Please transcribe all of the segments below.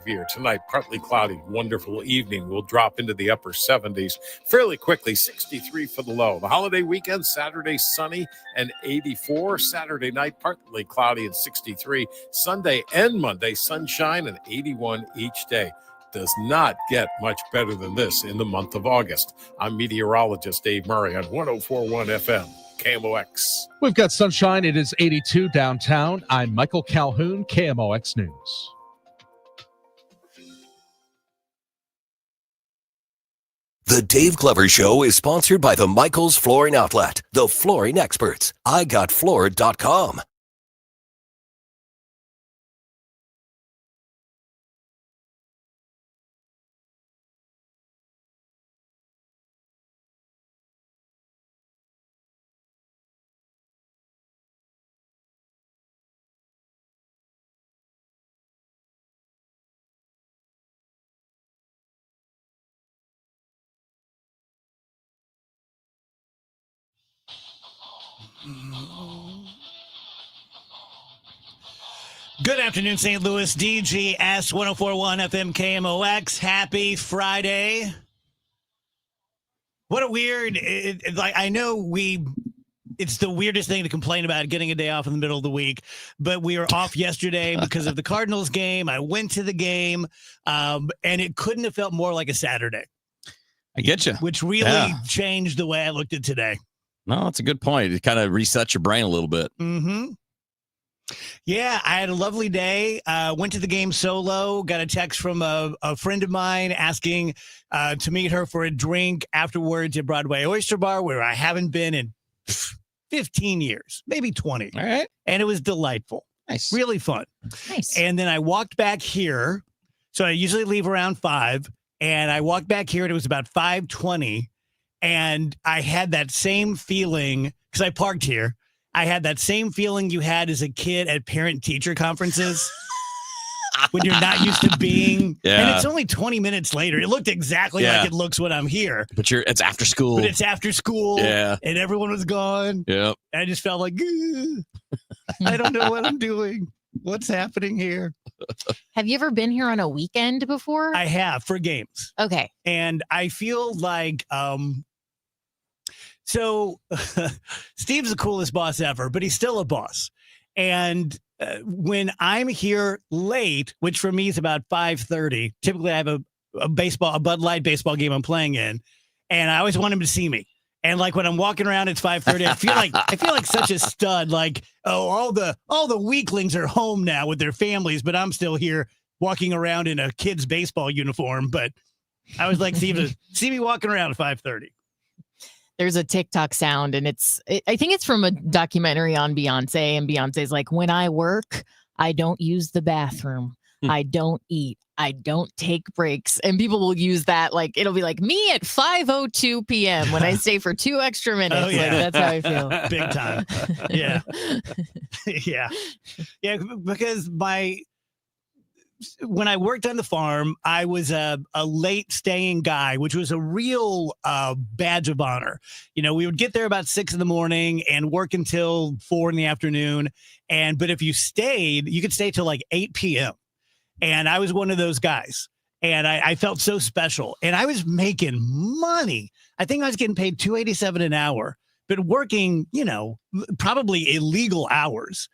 severe. Tonight, partly cloudy, wonderful evening. We'll drop into the upper 70s fairly quickly, 63 for the low. The holiday weekend, Saturday, sunny and 84. Saturday night, partly cloudy and 63. Sunday and Monday, sunshine and 81 each day. Does not get much better than this in the month of August. I'm meteorologist Dave Murray on 104.1 FM. KMOX. We've got sunshine. It is 82 downtown. I'm Michael Calhoun, KMOX News. The Dave Glover Show is sponsored by the Michaels Flooring Outlet, the flooring experts. IGotFloored.com. Good afternoon, St. Louis. DGS 104.1 FM KMOX. Happy Friday. What a weird, I know it's the weirdest thing to complain about, getting a day off in the middle of the week, but we were off yesterday because of the Cardinals game. I went to the game, and it couldn't have felt more like a Saturday. I get you. Which really changed the way I looked at today. No, that's a good point. It kind of resets your brain a little bit. Mm-hmm. Yeah, I had a lovely day. Went to the game solo. Got a text from a friend of mine asking to meet her for a drink afterwards at Broadway Oyster Bar, where I haven't been in 15 years, maybe 20. All right. And it was delightful. Nice. Really fun. Nice. And then I walked back here. So I usually leave around 5. And I walked back here and it was about 5:20. And I had that same feeling because I parked here. I had that same feeling you had as a kid at parent-teacher conferences when you're not used to being. Yeah. And it's only 20 minutes later. It looked exactly like it looks when I'm here. But it's after school. But it's after school. Yeah. And everyone was gone. Yep. And I just felt like, I don't know what I'm doing. What's happening here? Have you ever been here on a weekend before? I have, for games. Okay. And I feel like, so Steve's the coolest boss ever, but he's still a boss. And when I'm here late, which for me is about 5:30, typically I have a Bud Light baseball game I'm playing in, and I always want him to see me. And like when I'm walking around, it's 5:30. I feel like such a stud. Like, oh, all the weaklings are home now with their families, but I'm still here walking around in a kid's baseball uniform. But I was like, Steve, see me walking around at 5:30. There's a TikTok sound, and I think it's from a documentary on Beyonce, and Beyonce's like, when I work, I don't use the bathroom. I don't eat. I don't take breaks. And people will use that. Like, it'll be like me at 5:02 p.m. when I stay for 2 extra minutes. Oh, yeah. Like, that's how I feel. Big time. Yeah. Yeah. Yeah. Because when I worked on the farm, I was a late staying guy, which was a real badge of honor. You know, we would get there about 6 a.m. and work until 4 p.m. But if you stayed, you could stay till like 8 p.m. And I was one of those guys. And I felt so special. And I was making money. I think I was getting paid $2.87 an hour, but working, probably illegal hours.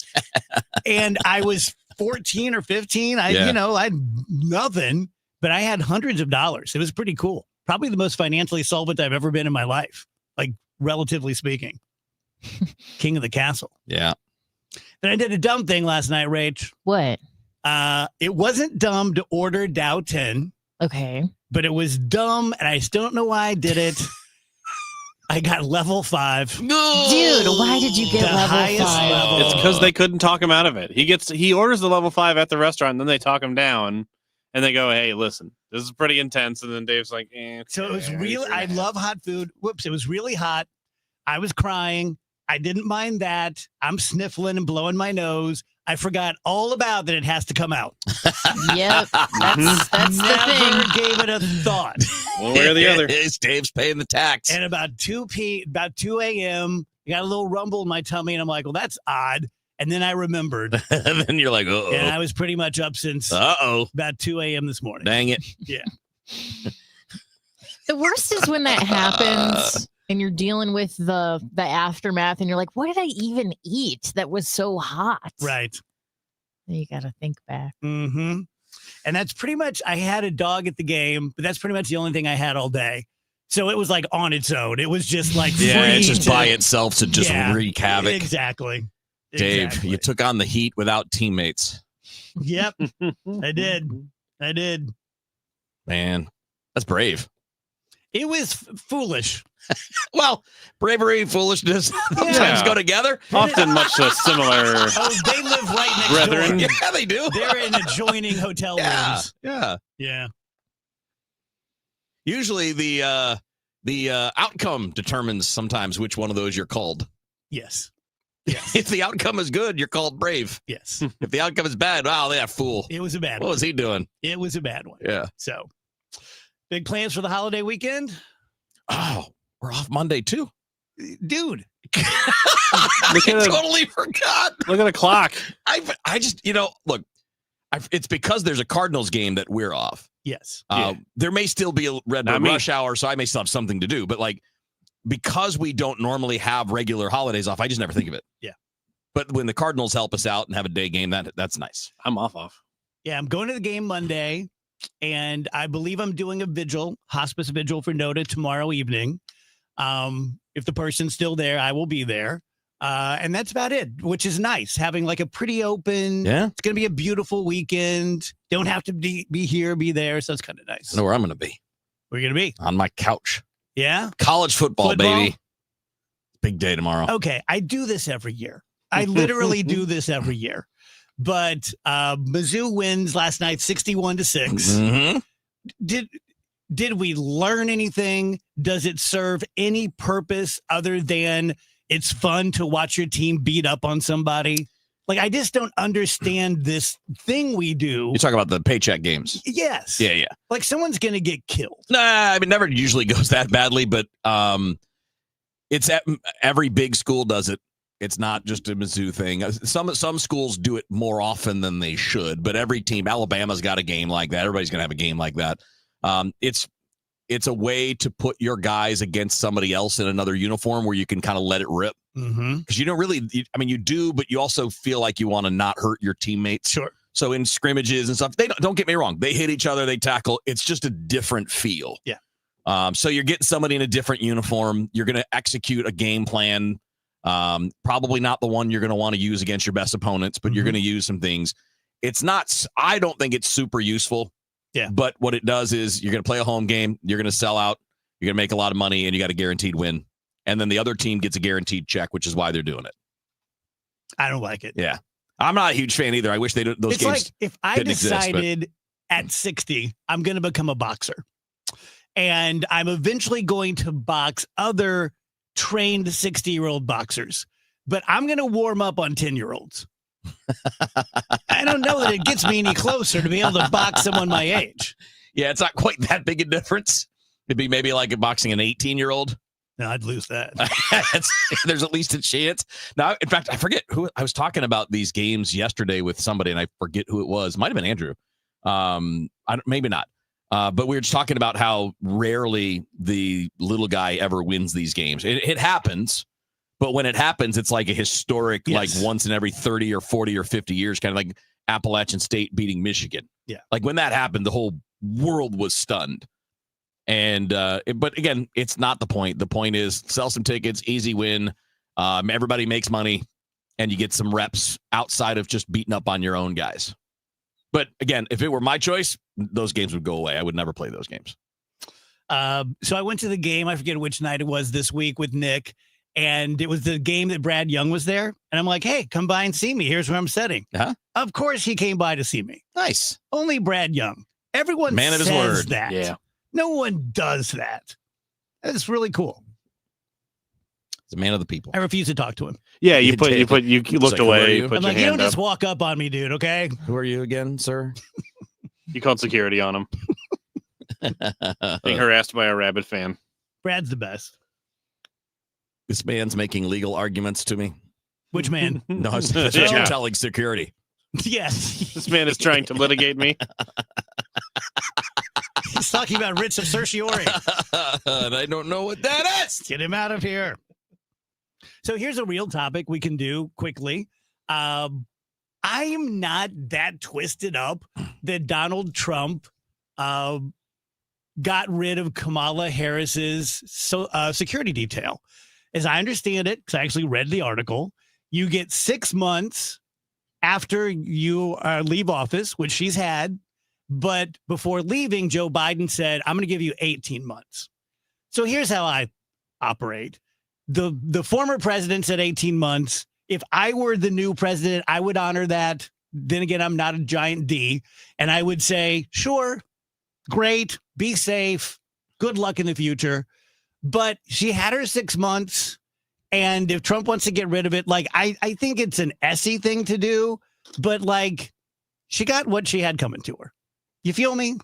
And I was 14 or 15. I had nothing, but I had hundreds of dollars. It was pretty cool. Probably the most financially solvent I've ever been in my life, like relatively speaking. King of the castle. Yeah. Then I did a dumb thing last night, Rach. What? It wasn't dumb to order Dow 10. Okay. But it was dumb, and I still don't know why I did it. I got level 5. No, dude, why did you get the level 5? level. It's because they couldn't talk him out of it. He orders the level 5 at the restaurant, and then they talk him down, and they go, "Hey, listen, this is pretty intense." And then Dave's like, So it was really. I love hot food. Whoops! It was really hot. I was crying. I didn't mind that. I'm sniffling and blowing my nose. I forgot all about that it has to come out. Yep. That's the Never thing. gave it a thought. one way or the other. Dave's paying the tax. And about 2 a.m., I got a little rumble in my tummy, and I'm like, well, that's odd. And then I remembered, And then you're like, uh-oh. and I was pretty much up since Uh-oh. about 2 a.m. this morning. Dang it. The worst is when that happens and you're dealing with the aftermath and you're like, what did I even eat that was so hot? Right. You got to think back. Mm-hmm. And that's pretty much, I had a dog at the game, but that's pretty much the only thing I had all day. So it was like on its own. It was just like Yeah, free it's just to- by itself to just Yeah, wreak havoc. Exactly. Dave, Exactly. you took on the heat without teammates. Yep, I did. I did. Man, that's brave. It was foolish. Well, bravery and foolishness sometimes Yeah. go together. Often much similar. Oh, they live right next Brethren. door. Yeah, they do. They're in adjoining hotel Yeah, rooms. yeah. Yeah. Usually the outcome determines sometimes which one of those you're called. Yes. If the outcome is good, you're called brave. Yes. If the outcome is bad, wow, that fool. It was a bad What one. was he doing? It was a bad one. Yeah. So, big plans for the holiday weekend? Oh, we're off Monday too. Dude, I Look at it. totally forgot. Look at the clock. I just, look, it's because there's a Cardinals game that we're off. yes. There may still be a red Not me. rush hour, so I may still have something to do. But because we don't normally have regular holidays off, I just never think of it. Yeah. But when the Cardinals help us out and have a day game, that's nice. I'm off. Yeah, I'm going to the game Monday, and I believe I'm doing a vigil, hospice vigil for Noda tomorrow evening. If the person's still there, I will be there. And that's about it, which is nice. Having like a pretty open, Yeah. it's going to be a beautiful weekend. Don't have to be here, be there. So it's kind of nice. I know where I'm going to be, We're going to be. on my couch. Yeah. College football, Football? baby. Big day tomorrow. Okay. I do this every year. I literally do this every year. But Mizzou wins last night 61-6. Mhm. Did we learn anything? Does it serve any purpose other than it's fun to watch your team beat up on somebody? Like, I just don't understand this thing we do. You talk about the paycheck games. Yes. Yeah. Like someone's going to get killed. Nah, I mean, never usually goes that badly, but it's every big school does it. It's not just a Mizzou thing. Some schools do it more often than they should, but every team, Alabama's got a game like that. Everybody's going to have a game like that. It's a way to put your guys against somebody else in another uniform where you can kind of let it rip. Mm-hmm. Because you don't really, you do, but you also feel like you want to not hurt your teammates. Sure. So in scrimmages and stuff, they don't get me wrong. They hit each other, they tackle. It's just a different feel. Yeah. So you're getting somebody in a different uniform. You're going to execute a game plan. Probably not the one you're going to want to use against your best opponents, but you're going to use some things. I don't think it's super useful. Yeah. But what it does is you're going to play a home game. You're going to sell out. You're going to make a lot of money, and you got a guaranteed win. And then the other team gets a guaranteed check, which is why they're doing it. I don't like it. Yeah. I'm not a huge fan either. I wish those It's games. like if I didn't exist, but- decided at 60, I'm going to become a boxer. And I'm eventually going to box other trained 60-year-old boxers. But I'm going to warm up on 10-year-olds. I don't know that it gets me any closer to be able to box someone my age. Yeah, it's not quite that big a difference. It'd be maybe like boxing an 18-year-old. No, I'd lose that. There's at least a chance. Now, in fact, I forget who I was talking about these games yesterday with somebody, and I forget who it was. Might have been Andrew. Maybe not. But we were just talking about how rarely the little guy ever wins these games. It happens, but when it happens, it's like a historic, Yes. like once in every 30 or 40 or 50 years, kind of like Appalachian State beating Michigan. Yeah. Like when that happened, the whole world was stunned. And but again, it's not the point. The point is sell some tickets, easy win. Everybody makes money, and you get some reps outside of just beating up on your own guys. But again, if it were my choice, those games would go away. I would never play those games. So I went to the game. I forget which night it was this week with Nick. And it was the game that Brad Young was there. And I'm like, hey, come by and see me. Here's where I'm sitting. Uh-huh. Of course he came by to see me. Nice. Only Brad Young. Everyone Man of his says word. that. Yeah. No one does that. That's really cool. He's a man of the people. I refuse to talk to him. Yeah, you You put you did. put you looked like, who are away. you? You put I'm your like, you don't hand up. just walk up on me, dude, okay? Who are you again, sir? You called security on him. Being harassed by a rabid fan. Brad's the best. This man's making legal arguments to me. Which man? No, that's what Yeah. you're telling security. Yes. This man is trying to litigate me. He's talking about writs of certiorari. And I don't know what that is. Get him out of here. So here's a real topic we can do quickly. I am not that twisted up that Donald Trump got rid of Kamala Harris's security detail. As I understand it, because I actually read the article, you get 6 months after you leave office, which she's had. But before leaving, Joe Biden said, I'm going to give you 18 months. So here's how I operate. The former president said 18 months. If I were the new president, I would honor that. Then again, I'm not a giant D. And I would say, sure, great, be safe, good luck in the future. But she had her 6 months. And if Trump wants to get rid of it, like, I think it's an Essie thing to do. But like, she got what she had coming to her. You feel me?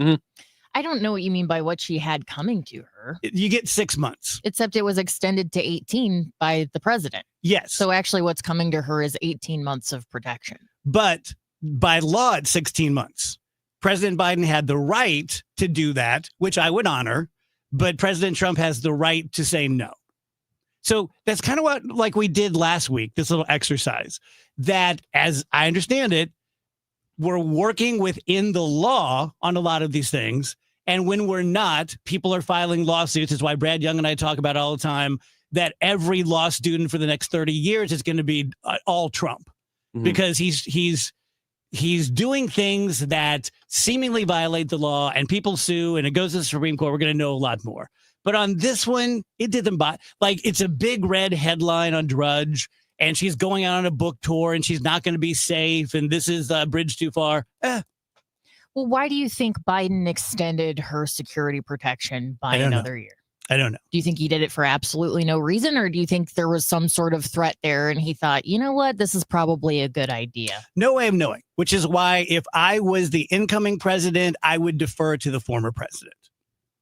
I don't know what you mean by what she had coming to her, You get 6 months. except it was extended to 18 by the president. Yes. So actually, what's coming to her is 18 months of protection. But by law, it's 16 months. President Biden had the right to do that, which I would honor, but President Trump has the right to say no. So that's kind of what, like we did last week, this little exercise, that as I understand it, we're working within the law on a lot of these things. And when we're not, people are filing lawsuits. It's why Brad Young and I talk about all the time that every law student for the next 30 years is going to be all Trump. Because he's doing things that seemingly violate the law, and people sue, and it goes to the Supreme Court. We're going to know a lot more. But on this one, it didn't like, it's a big red headline on Drudge, and she's going out on a book tour, and she's not going to be safe, and this is a bridge too far. Well, why do you think Biden extended her security protection by I don't know. another year? I don't know. Do you think he did it for absolutely no reason, or do you think there was some sort of threat there and he thought, you know what, this is probably a good idea? No way of knowing, which is why if I was the incoming president, I would defer to the former president.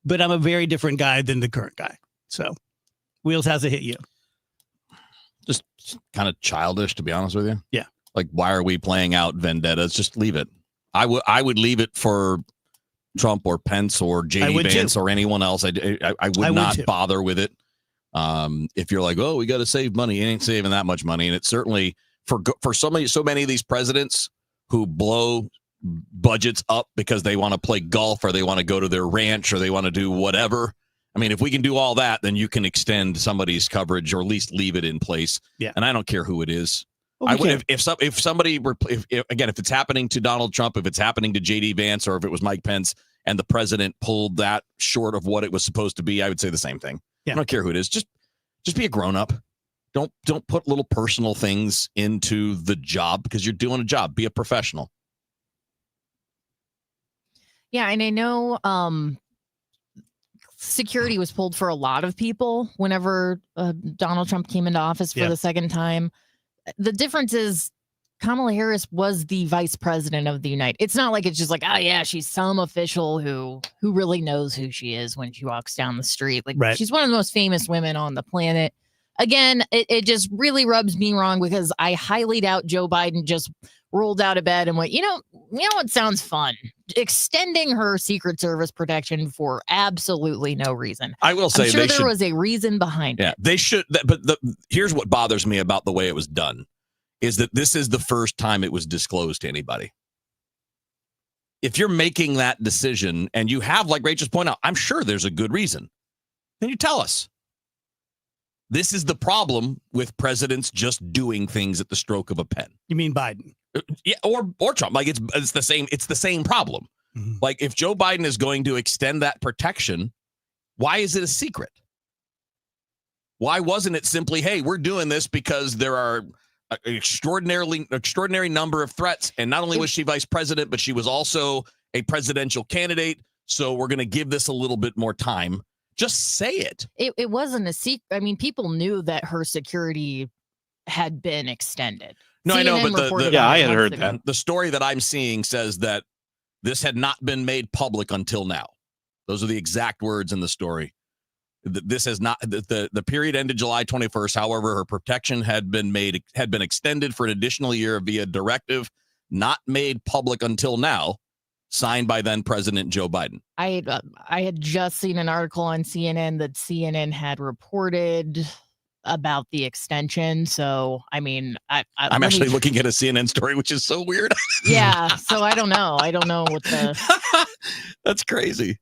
But I'm a very different guy than the current guy. So, Wheels, how's it hit you? Just kind of childish, to be honest with you. Yeah. Like, why are we playing out vendettas? Just leave it. I would leave it for Trump or Pence or I JD would Vance too. or anyone else. I would not too. bother with it. If you're like, oh, we got to save money, you ain't saving that much money. And it's certainly for so many of these presidents who blow budgets up because they want to play golf or they want to go to their ranch or they want to do whatever. I mean, if we can do all that, then you can extend somebody's coverage or at least leave it in place. Yeah. And I don't care who it is. Well, I we would if it's happening to Donald Trump, if it's happening to JD Vance, or if it was Mike Pence and the president pulled that short of what it was supposed to be, I would say the same thing. Yeah. I don't care who it is. Just be a grown up. Don't put little personal things into the job because you're doing a job. Be a professional. Yeah, and I know security was pulled for a lot of people whenever Donald Trump came into office for Yeah. the second time. The difference is Kamala Harris was the vice president of the United. It's not like it's just like, oh yeah, she's some official who really knows who she is when she walks down the street. Like, Right. she's one of the most famous women on the planet. Again, it just really rubs me wrong because I highly doubt Joe Biden just rolled out of bed and went, you know what sounds fun? Extending her Secret Service protection for absolutely no reason. I will say I'm sure they there should. was a reason behind Yeah, it. they should. But here's what bothers me about the way it was done is that this is the first time it was disclosed to anybody. If you're making that decision and you have, like Ray just pointed out, I'm sure there's a good reason, then you tell us. This is the problem with presidents just doing things at the stroke of a pen. You mean Biden? Yeah, or Trump. Like it's the same. It's the same problem. Mhm. Like if Joe Biden is going to extend that protection, why is it a secret? Why wasn't it simply, hey, we're doing this because there are an extraordinary number of threats, and not only was she vice president, but she was also a presidential candidate. So we're going to give this a little bit more time. Just say it. It wasn't a secret. I mean, people knew that her security had been extended. No, I know, CNN but reported Yeah, on I it had months heard ago. that. the story that I'm seeing says that this had not been made public until now. Those are the exact words in the story. This has not the period ended July 21st. However, her protection had been extended for an additional year via directive not made public until now, signed by then President Joe Biden. I had just seen an article on CNN that CNN had reported about the extension. So, I mean, I'm actually looking at a CNN story, which is so weird. Yeah. So I don't know. I don't know what the. That's crazy.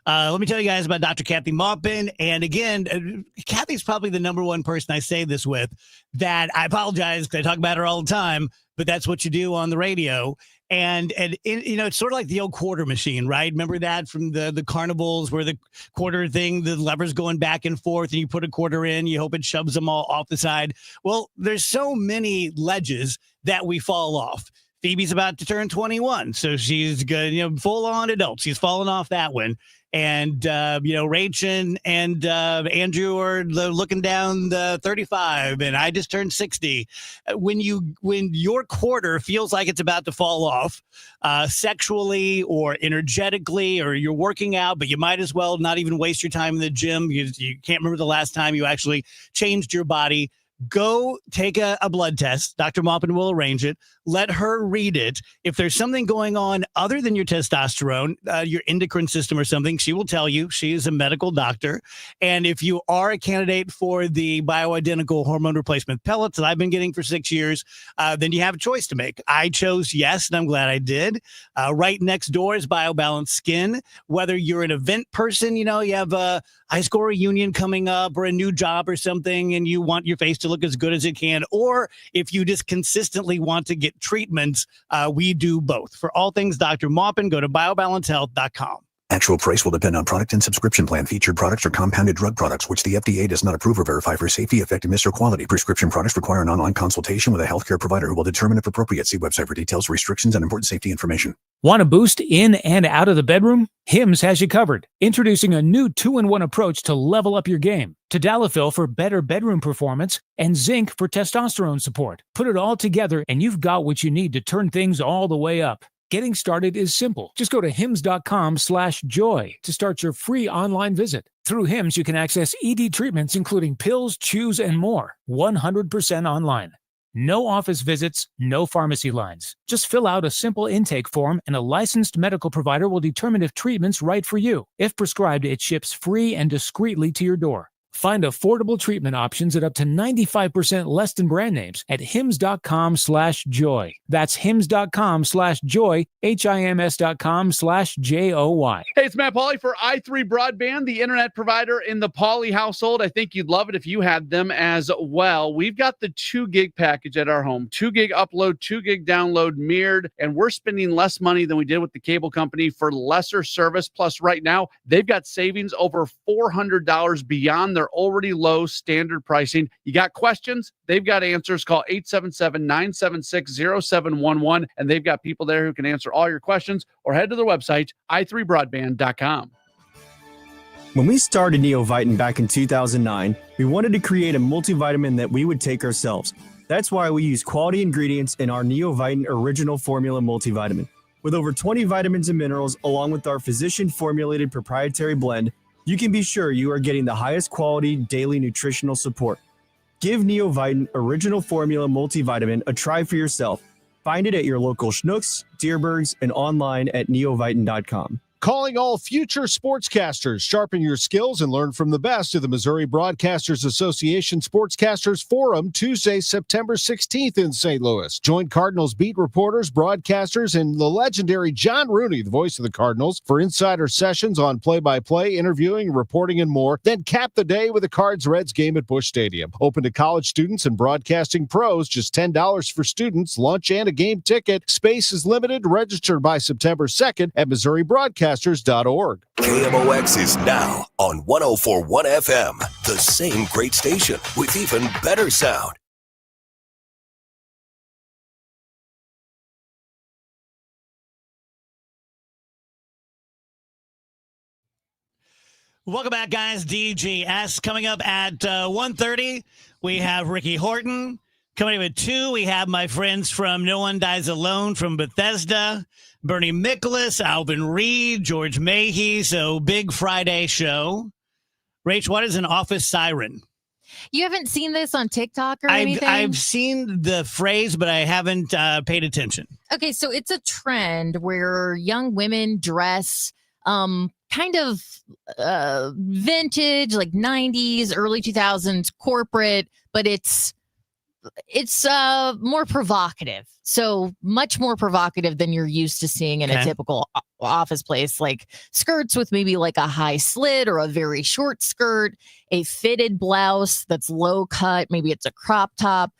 Let me tell you guys about Dr. Kathy Maupin. And again, Kathy's probably the number one person I say this with that I apologize because I talk about her all the time, but that's what you do on the radio. And it's sort of like the old quarter machine, right? Remember that from the carnivals where the quarter thing, the lever's going back and forth and you put a quarter in, you hope it shoves them all off the side. Well, there's so many ledges that we fall off. Phoebe's about to turn 21, so she's good, full on adult. She's fallen off that one. And, Rach and Andrew are looking down the 35, and I just turned 60. When your quarter feels like it's about to fall off sexually or energetically, or you're working out, but you might as well not even waste your time in the gym. You can't remember the last time you actually changed your body. Go take a blood test. Dr. Maupin will arrange it. Let her read it. If there's something going on other than your testosterone, your endocrine system or something, she will tell you. She is a medical doctor. And if you are a candidate for the bioidentical hormone replacement pellets that I've been getting for 6 years, then you have a choice to make. I chose yes, and I'm glad I did. Right next door is BioBalance Skin. Whether you're an event person, you have a high school reunion coming up or a new job or something, and you want your face to look as good as it can, or if you just consistently want to get treatments, we do both. For all things Dr. Maupin, go to biobalancehealth.com. Actual price will depend on product and subscription plan. Featured products are compounded drug products, which the FDA does not approve or verify for safety, effectiveness, or quality. Prescription products require an online consultation with a healthcare provider who will determine if appropriate. See website for details, restrictions, and important safety information. Want a boost in and out of the bedroom? Hims has you covered. Introducing a new 2-in-1 approach to level up your game. Tadalafil for better bedroom performance and zinc for testosterone support. Put it all together and you've got what you need to turn things all the way up. Getting started is simple. Just go to hims.com/joy to start your free online visit. Through Hims, you can access ED treatments, including pills, chews, and more, 100% online. No office visits, no pharmacy lines. Just fill out a simple intake form and a licensed medical provider will determine if treatment's right for you. If prescribed, it ships free and discreetly to your door. Find affordable treatment options at up to 95% less than brand names at hims.com/joy. That's hims.com/joy, hims.com/joy. Hey, it's Matt Pauley for i3 Broadband, the internet provider in the Pauley household. I think you'd love it if you had them as well. We've got the 2 gig package at our home, 2 gig upload, 2 gig download mirrored, and we're spending less money than we did with the cable company for lesser service. Plus, right now, they've got savings over $400 beyond their already low standard pricing. You got questions? They've got answers. Call 877-976-0711, and they've got people there who can answer all your questions, or head to their website, i3broadband.com. When we started NeoVitan back in 2009, we wanted to create a multivitamin that we would take ourselves. That's why we use quality ingredients in our NeoVitan Original Formula multivitamin. With over 20 vitamins and minerals, along with our physician-formulated proprietary blend, you can be sure you are getting the highest quality daily nutritional support. Give NeoVitan Original Formula Multivitamin a try for yourself. Find it at your local Schnucks, Dierbergs, and online at neovitan.com. Calling all future sportscasters. Sharpen your skills and learn from the best of the Missouri Broadcasters Association Sportscasters Forum Tuesday, September 16th in St. Louis. Join Cardinals beat reporters, broadcasters, and the legendary John Rooney, the voice of the Cardinals, for insider sessions on play-by-play, interviewing, reporting, and more. Then cap the day with a Cards-Reds game at Busch Stadium. Open to college students and broadcasting pros. Just $10 for students, lunch, and a game ticket. Space is limited. Register by September 2nd at MissouriBroadcasters.org. KMOX is now on 104.1 FM, the same great station with even better sound. Welcome back, guys. DGS coming up at 1:30. We have Ricky Horton. Coming up at 2, we have my friends from No One Dies Alone from Bethesda, Bernie Miklasz, Alvin Reed, George Mahey. So big Friday show. Rach, what is an office siren? You haven't seen this on TikTok or anything? I've seen the phrase, but I haven't paid attention. Okay, so it's a trend where young women dress kind of vintage, like 90s, early 2000s corporate, but it's more provocative. So much more provocative than you're used to seeing in a typical office place, like skirts with maybe like a high slit or a very short skirt, a fitted blouse that's low cut, maybe it's a crop top,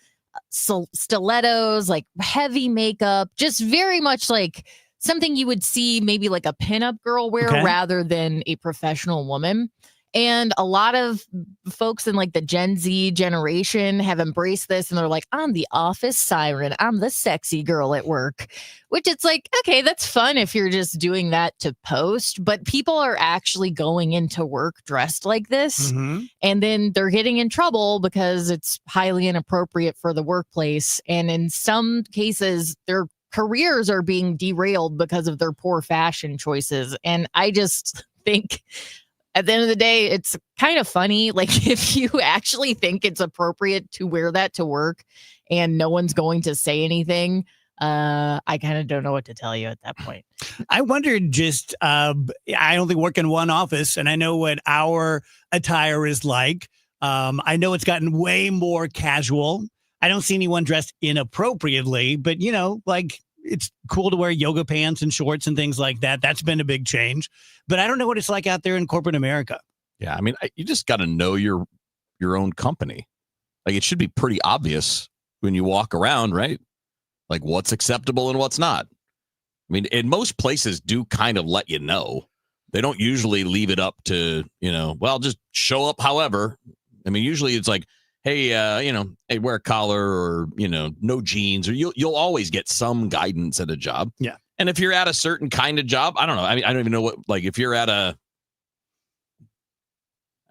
stilettos, like heavy makeup, just very much like something you would see maybe like a pinup girl wear rather than a professional woman. And a lot of folks in like the Gen Z generation have embraced this and they're like, I'm the office siren. I'm the sexy girl at work, which it's like, okay, that's fun if you're just doing that to post, but people are actually going into work dressed like this. And then they're getting in trouble because it's highly inappropriate for the workplace. And in some cases, their careers are being derailed because of their poor fashion choices. And I just think at the end of the day, it's kind of funny. Like if you actually think it's appropriate to wear that to work and no one's going to say anything, I kind of don't know what to tell you at that point. I wondered just, I only work in one office and I know what our attire is like. I know it's gotten way more casual. I don't see anyone dressed inappropriately, but you know, like it's cool to wear yoga pants and shorts and things like that. That's been a big change, but I don't know what it's like out there in corporate America. Yeah. I mean, you just got to know your own company. Like it should be pretty obvious when you walk around, right? Like what's acceptable and what's not. I mean, and most places do kind of let you know. They don't usually leave it up to, well, just show up however. I mean, usually it's like, hey, hey, wear a collar or, no jeans, or you'll always get some guidance at a job. Yeah. And if you're at a certain kind of job, I don't know. I mean, I don't even know what, like if you're at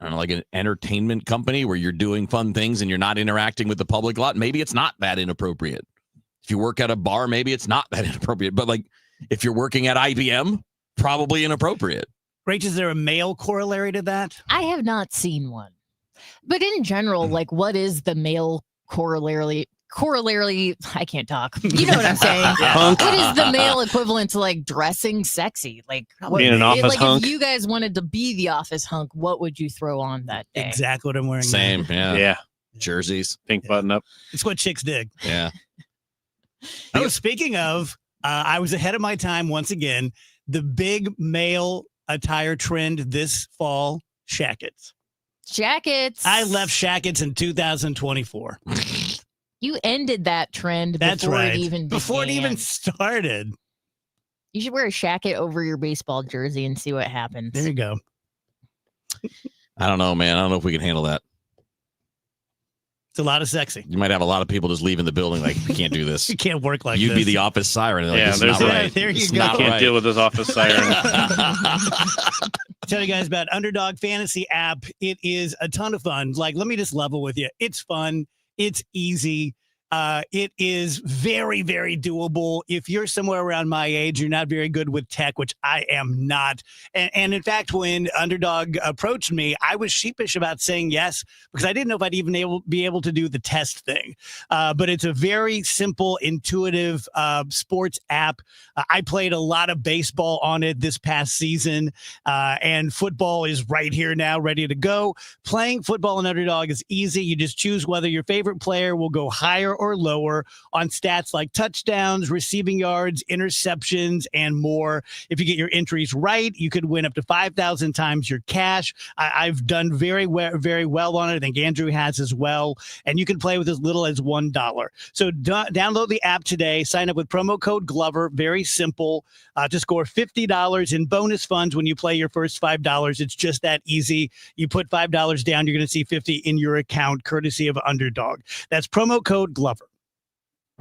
like an entertainment company where you're doing fun things and you're not interacting with the public a lot, maybe it's not that inappropriate. If you work at a bar, maybe it's not that inappropriate. But like if you're working at IBM, probably inappropriate. Rach, is there a male corollary to that? I have not seen one. But in general, like what is the male corollary? I can't talk. You know what I'm saying? What is the male equivalent to like dressing sexy? Like being an office hunk. If you guys wanted to be the office hunk, what would you throw on that day? Exactly what I'm wearing. Same. now. Yeah. Jerseys. Pink button up. It's what chicks dig. Yeah. Oh, speaking of, I was ahead of my time once again. The big male attire trend this fall, shackets. Jackets. I left shackets in 2024. You ended that trend That's before right. it even began. Before it even started. You should wear a shacket over your baseball jersey and see what happens. There you go. I don't know, man. I don't know if we can handle that. It's a lot of sexy. You might have a lot of people just leaving the building like, we can't do this. You can't work like You'd this. be the office siren. Like, Yeah, it's there's not a- right. There you It's go. not Can't right. deal with this office siren. Tell you guys about Underdog Fantasy app. It is a ton of fun. Like, let me just level with you. It's fun. It's easy. It is very, very doable. If you're somewhere around my age, you're not very good with tech, which I am not. And in fact, when Underdog approached me, I was sheepish about saying yes because I didn't know if I'd even be able to do the test thing. But it's a very simple, intuitive sports app. I played a lot of baseball on it this past season, and football is right here now, ready to go. Playing football in Underdog is easy. You just choose whether your favorite player will go higher or lower on stats like touchdowns, receiving yards, interceptions, and more. If you get your entries right, you could win up to 5,000 times your cash. I've done very well on it. I think Andrew has as well. And you can play with as little as $1. So download the app today. Sign up with promo code Glover. Very simple. To score $50 in bonus funds when you play your first $5. It's just that easy. You put $5 down, you're going to see $50 in your account, courtesy of Underdog. That's promo code Glover.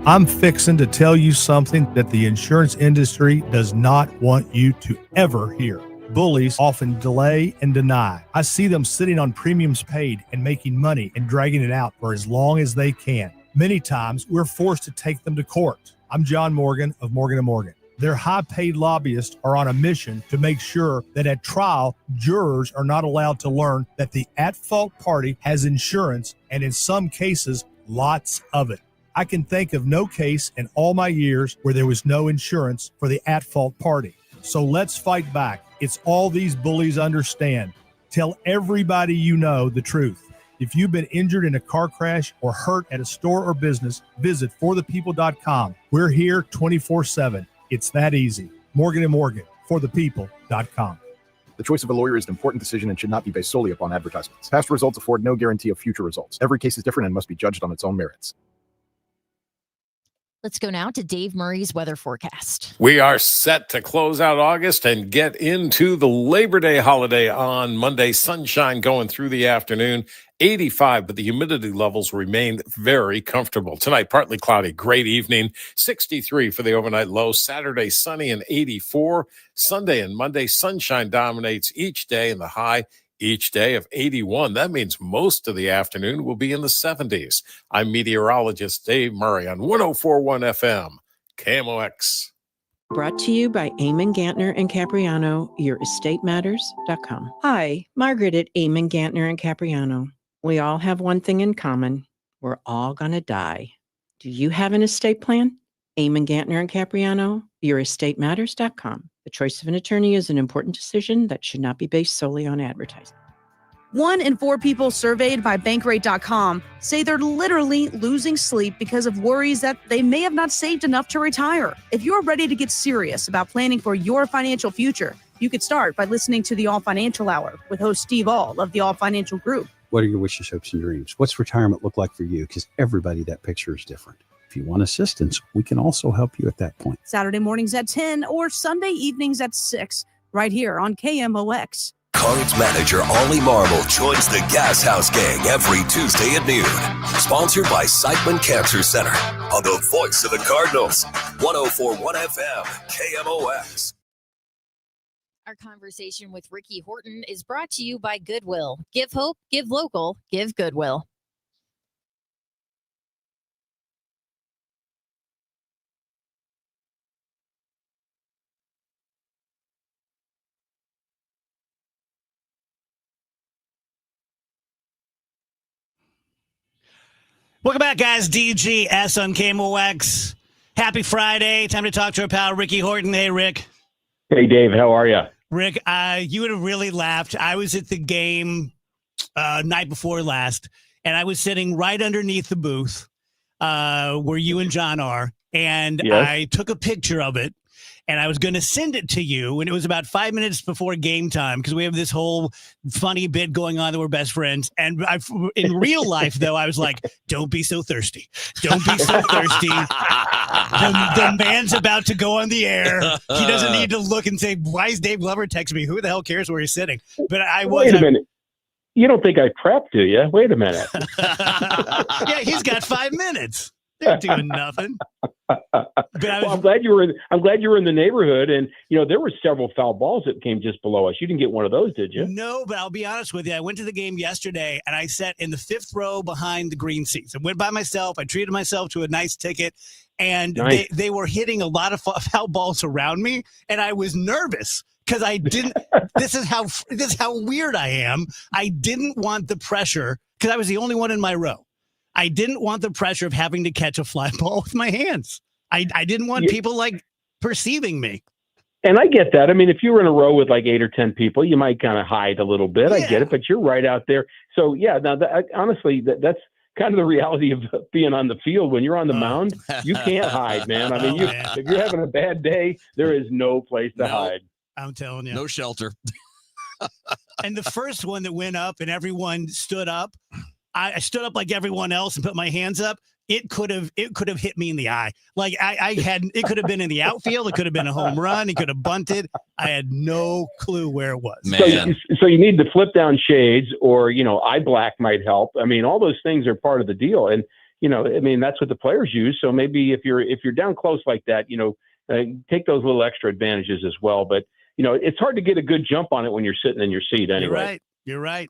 I'm fixing to tell you something that the insurance industry does not want you to ever hear. Bullies often delay and deny. I see them sitting on premiums paid and making money and dragging it out for as long as they can. Many times, we're forced to take them to court. I'm John Morgan of Morgan & Morgan. Their high-paid lobbyists are on a mission to make sure that at trial, jurors are not allowed to learn that the at-fault party has insurance, and in some cases, lots of it. I can think of no case in all my years where there was no insurance for the at-fault party. So let's fight back. It's all these bullies understand. Tell everybody you know the truth. If you've been injured in a car crash or hurt at a store or business, visit forthepeople.com. We're here 24/7. It's that easy. Morgan & Morgan, forthepeople.com. The choice of a lawyer is an important decision and should not be based solely upon advertisements. Past results afford no guarantee of future results. Every case is different and must be judged on its own merits. Let's go now to Dave Murray's weather forecast. We are set to close out August and get into the Labor Day holiday on Monday. Sunshine going through the afternoon, 85, but the humidity levels remain very comfortable. Tonight, partly cloudy, great evening, 63 for the overnight low. Saturday, sunny and 84. Sunday and Monday, sunshine dominates each day and the high each day of 81. That means most of the afternoon will be in the 70s. I'm meteorologist Dave Murray on 104.1 FM, KMOX. Brought to you by Eamon Gantner and Capriano, YourEstateMatters.com. Hi, Margaret at Eamon Gantner and Capriano. We all have one thing in common. We're all going to die. Do you have an estate plan? Eamon Gantner and Capriano, YourEstateMatters.com. The choice of an attorney is an important decision that should not be based solely on advertising. 1 in 4 people surveyed by Bankrate.com say they're literally losing sleep because of worries that they may have not saved enough to retire. If you're ready to get serious about planning for your financial future, you could start by listening to the All Financial Hour with host Steve All of the All Financial Group. What are your wishes, hopes, and dreams? What's retirement look like for you? Because everybody, that picture is different. If you want assistance, we can also help you at that point. Saturday mornings at 10 or Sunday evenings at 6, right here on KMOX. Cards manager Ollie Marble joins the Gas House Gang every Tuesday at noon. Sponsored by Siteman Cancer Center on the voice of the Cardinals. 104.1 FM, KMOX. Our conversation with Ricky Horton is brought to you by Goodwill. Give hope, give local, give Goodwill. Welcome back, guys. DGS on KMOX. Happy Friday. Time to talk to our pal, Ricky Horton. Hey, Rick. Hey, Dave. How are you? Rick, you would have really laughed. I was at the game night before last, and I was sitting right underneath the booth where you and John are, and Yes. I took a picture of it, and I was going to send it to you, and it was about 5 minutes before game time because we have this whole funny bit going on that we're best friends. And in real life, though, I was like, don't be so thirsty. Don't be so thirsty. The man's about to go on the air. He doesn't need to look and say, why is Dave Glover texting me? Who the hell cares where he's sitting? But I was. Wait a minute. You don't think I prepped, do you? Wait a minute. Yeah, he's got 5 minutes. They're doing nothing. I'm glad you were in the neighborhood, and there were several foul balls that came just below us. You didn't get one of those, did you? No, but I'll be honest with you. I went to the game yesterday, and I sat in the 5th row behind the green seats. I went by myself. I treated myself to a nice ticket, and Nice. they were hitting a lot of foul balls around me, and I was nervous because I didn't. This is how weird I am. I didn't want the pressure because I was the only one in my row. I didn't want the pressure of having to catch a fly ball with my hands. I didn't want people perceiving me. And I get that. I mean, if you were in a row with like 8 or 10 people, you might kind of hide a little bit. I get it, but you're right out there. So yeah, now honestly, that's kind of the reality of being on the field. When you're on the mound, you can't hide, man. I mean, if you're having a bad day, there is no place to hide. I'm telling you. No shelter. And the first one that went up and everyone stood up, I stood up like everyone else and put my hands up. It could have hit me in the eye. Like it could have been in the outfield. It could have been a home run. It could have bunted. I had no clue where it was. So you need to flip down shades, or eye black might help. I mean, all those things are part of the deal, and I mean that's what the players use. So maybe if you're down close like that, take those little extra advantages as well. But it's hard to get a good jump on it when you're sitting in your seat anyway. You're right.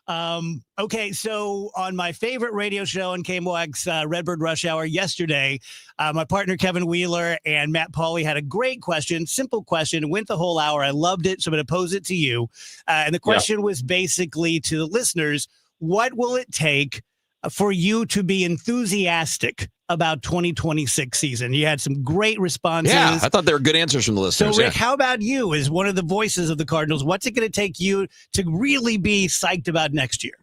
Okay, so on my favorite radio show on KMOX, Redbird Rush Hour yesterday, my partner Kevin Wheeler and Matt Pauley had a great question, simple question, went the whole hour. I loved it, so I'm going to pose it to you. And the question was basically to the listeners, what will it take for you to be enthusiastic about 2026 season? You had some great responses. Yeah, I thought they were good answers from the listeners. So, Rick, how about you as one of the voices of the Cardinals? What's it going to take you to really be psyched about next year?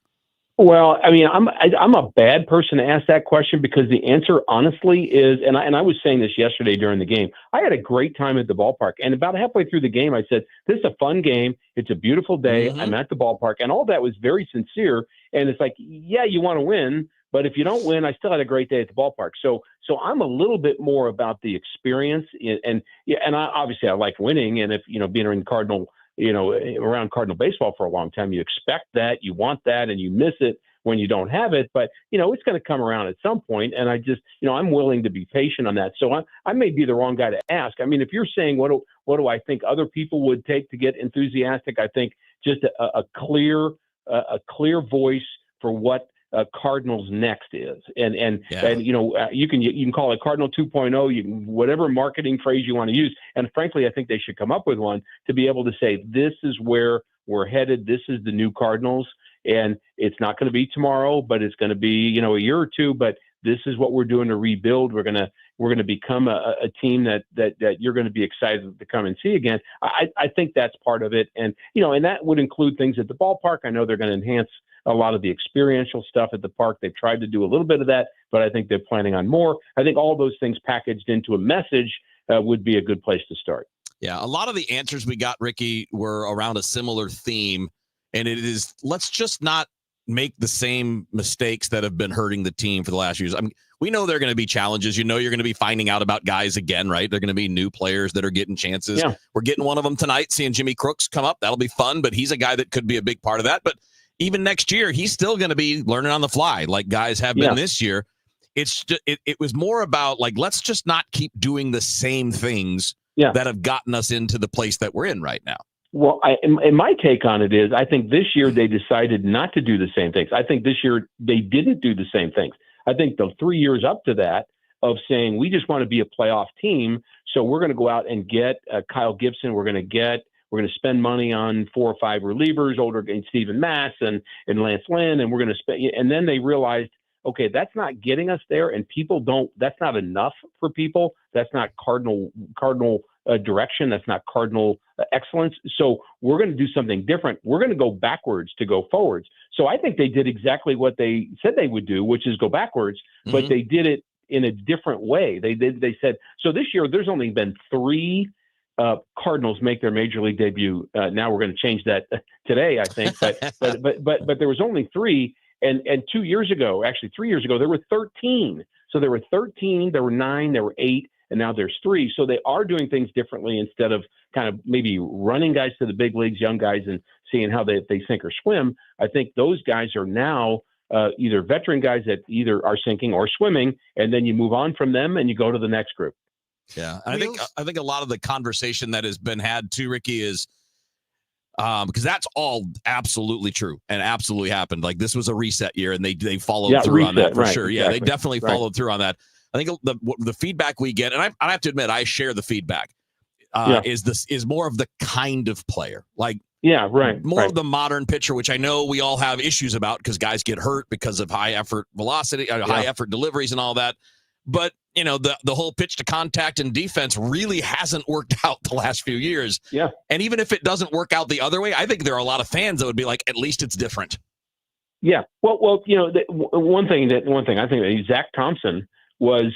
Well, I mean, I'm a bad person to ask that question because the answer, honestly, is, and I was saying this yesterday during the game. I had a great time at the ballpark, and about halfway through the game, I said, "This is a fun game. It's a beautiful day. I'm at the ballpark," and all that was very sincere. And it's like, yeah, you want to win, but if you don't win, I still had a great day at the ballpark. So I'm a little bit more about the experience, and obviously I like winning, and if being in Cardinal. Around Cardinal baseball for a long time, you expect that, you want that, and you miss it when you don't have it. But, it's going to come around at some point. And I just, I'm willing to be patient on that. So I may be the wrong guy to ask. I mean, if you're saying, what do I think other people would take to get enthusiastic? I think just a clear voice for what Cardinals next is, and you can call it Cardinal 2.0, whatever marketing phrase you want to use. And frankly, I think they should come up with one to be able to say, this is where we're headed. This is the new Cardinals, and it's not going to be tomorrow, but it's going to be a year or two. But this is what we're doing to rebuild. We're gonna become a team that you're going to be excited to come and see again. I think that's part of it, and and that would include things at the ballpark. I know they're going to enhance a lot of the experiential stuff at the park. They've tried to do a little bit of that, but I think they're planning on more. I think all those things packaged into a message would be a good place to start. Yeah, a lot of the answers we got, Ricky, were around a similar theme, and it is, let's just not make the same mistakes that have been hurting the team for the last years. I mean, we know there are going to be challenges. You're going to be finding out about guys again, right? They're going to be new players that are getting chances. Yeah. We're getting one of them tonight, seeing Jimmy Crooks come up. That'll be fun, but he's a guy that could be a big part of that. But even next year, he's still going to be learning on the fly like guys have been this year. It's just, it was more about like, let's just not keep doing the same things that have gotten us into the place that we're in right now. Well, and my take on it is, I think this year they decided not to do the same things. I think this year they didn't do the same things. I think the 3 years up to that of saying, we just want to be a playoff team, so we're going to go out and get Kyle Gibson. We're going to spend money on 4 or 5 relievers, older Stephen Mass and Lance Lynn, and we're going to spend. And then they realized, okay, that's not getting us there, and people don't. That's not enough for people. That's not Cardinal direction. That's not Cardinal excellence. So we're going to do something different. We're going to go backwards to go forwards. So I think they did exactly what they said they would do, which is go backwards, but they did it in a different way. They said, so this year there's only been 3 Cardinals make their major league debut. Now we're going to change that today, I think, but there was only 3. And 2 years ago, actually 3 years ago, there were 13. So there were 13, there were 9, there were 8, and now there's 3. So they are doing things differently instead of kind of maybe running guys to the big leagues, young guys, and seeing how they sink or swim. I think those guys are now either veteran guys that either are sinking or swimming, and then you move on from them and you go to the next group. Yeah, I think a lot of the conversation that has been had too, Ricky, is because that's all absolutely true and absolutely happened. Like this was a reset year, and they followed through on that for sure. Yeah, exactly. They definitely followed through on that. I think the feedback we get, and I have to admit, I share the feedback. Is more of the kind of player, like more of the modern pitcher, which I know we all have issues about because guys get hurt because of high effort velocity, high effort deliveries, and all that. But the whole pitch to contact and defense really hasn't worked out the last few years. Yeah, and even if it doesn't work out the other way, I think there are a lot of fans that would be like, at least it's different. Yeah, well, one thing I think that Zach Thompson was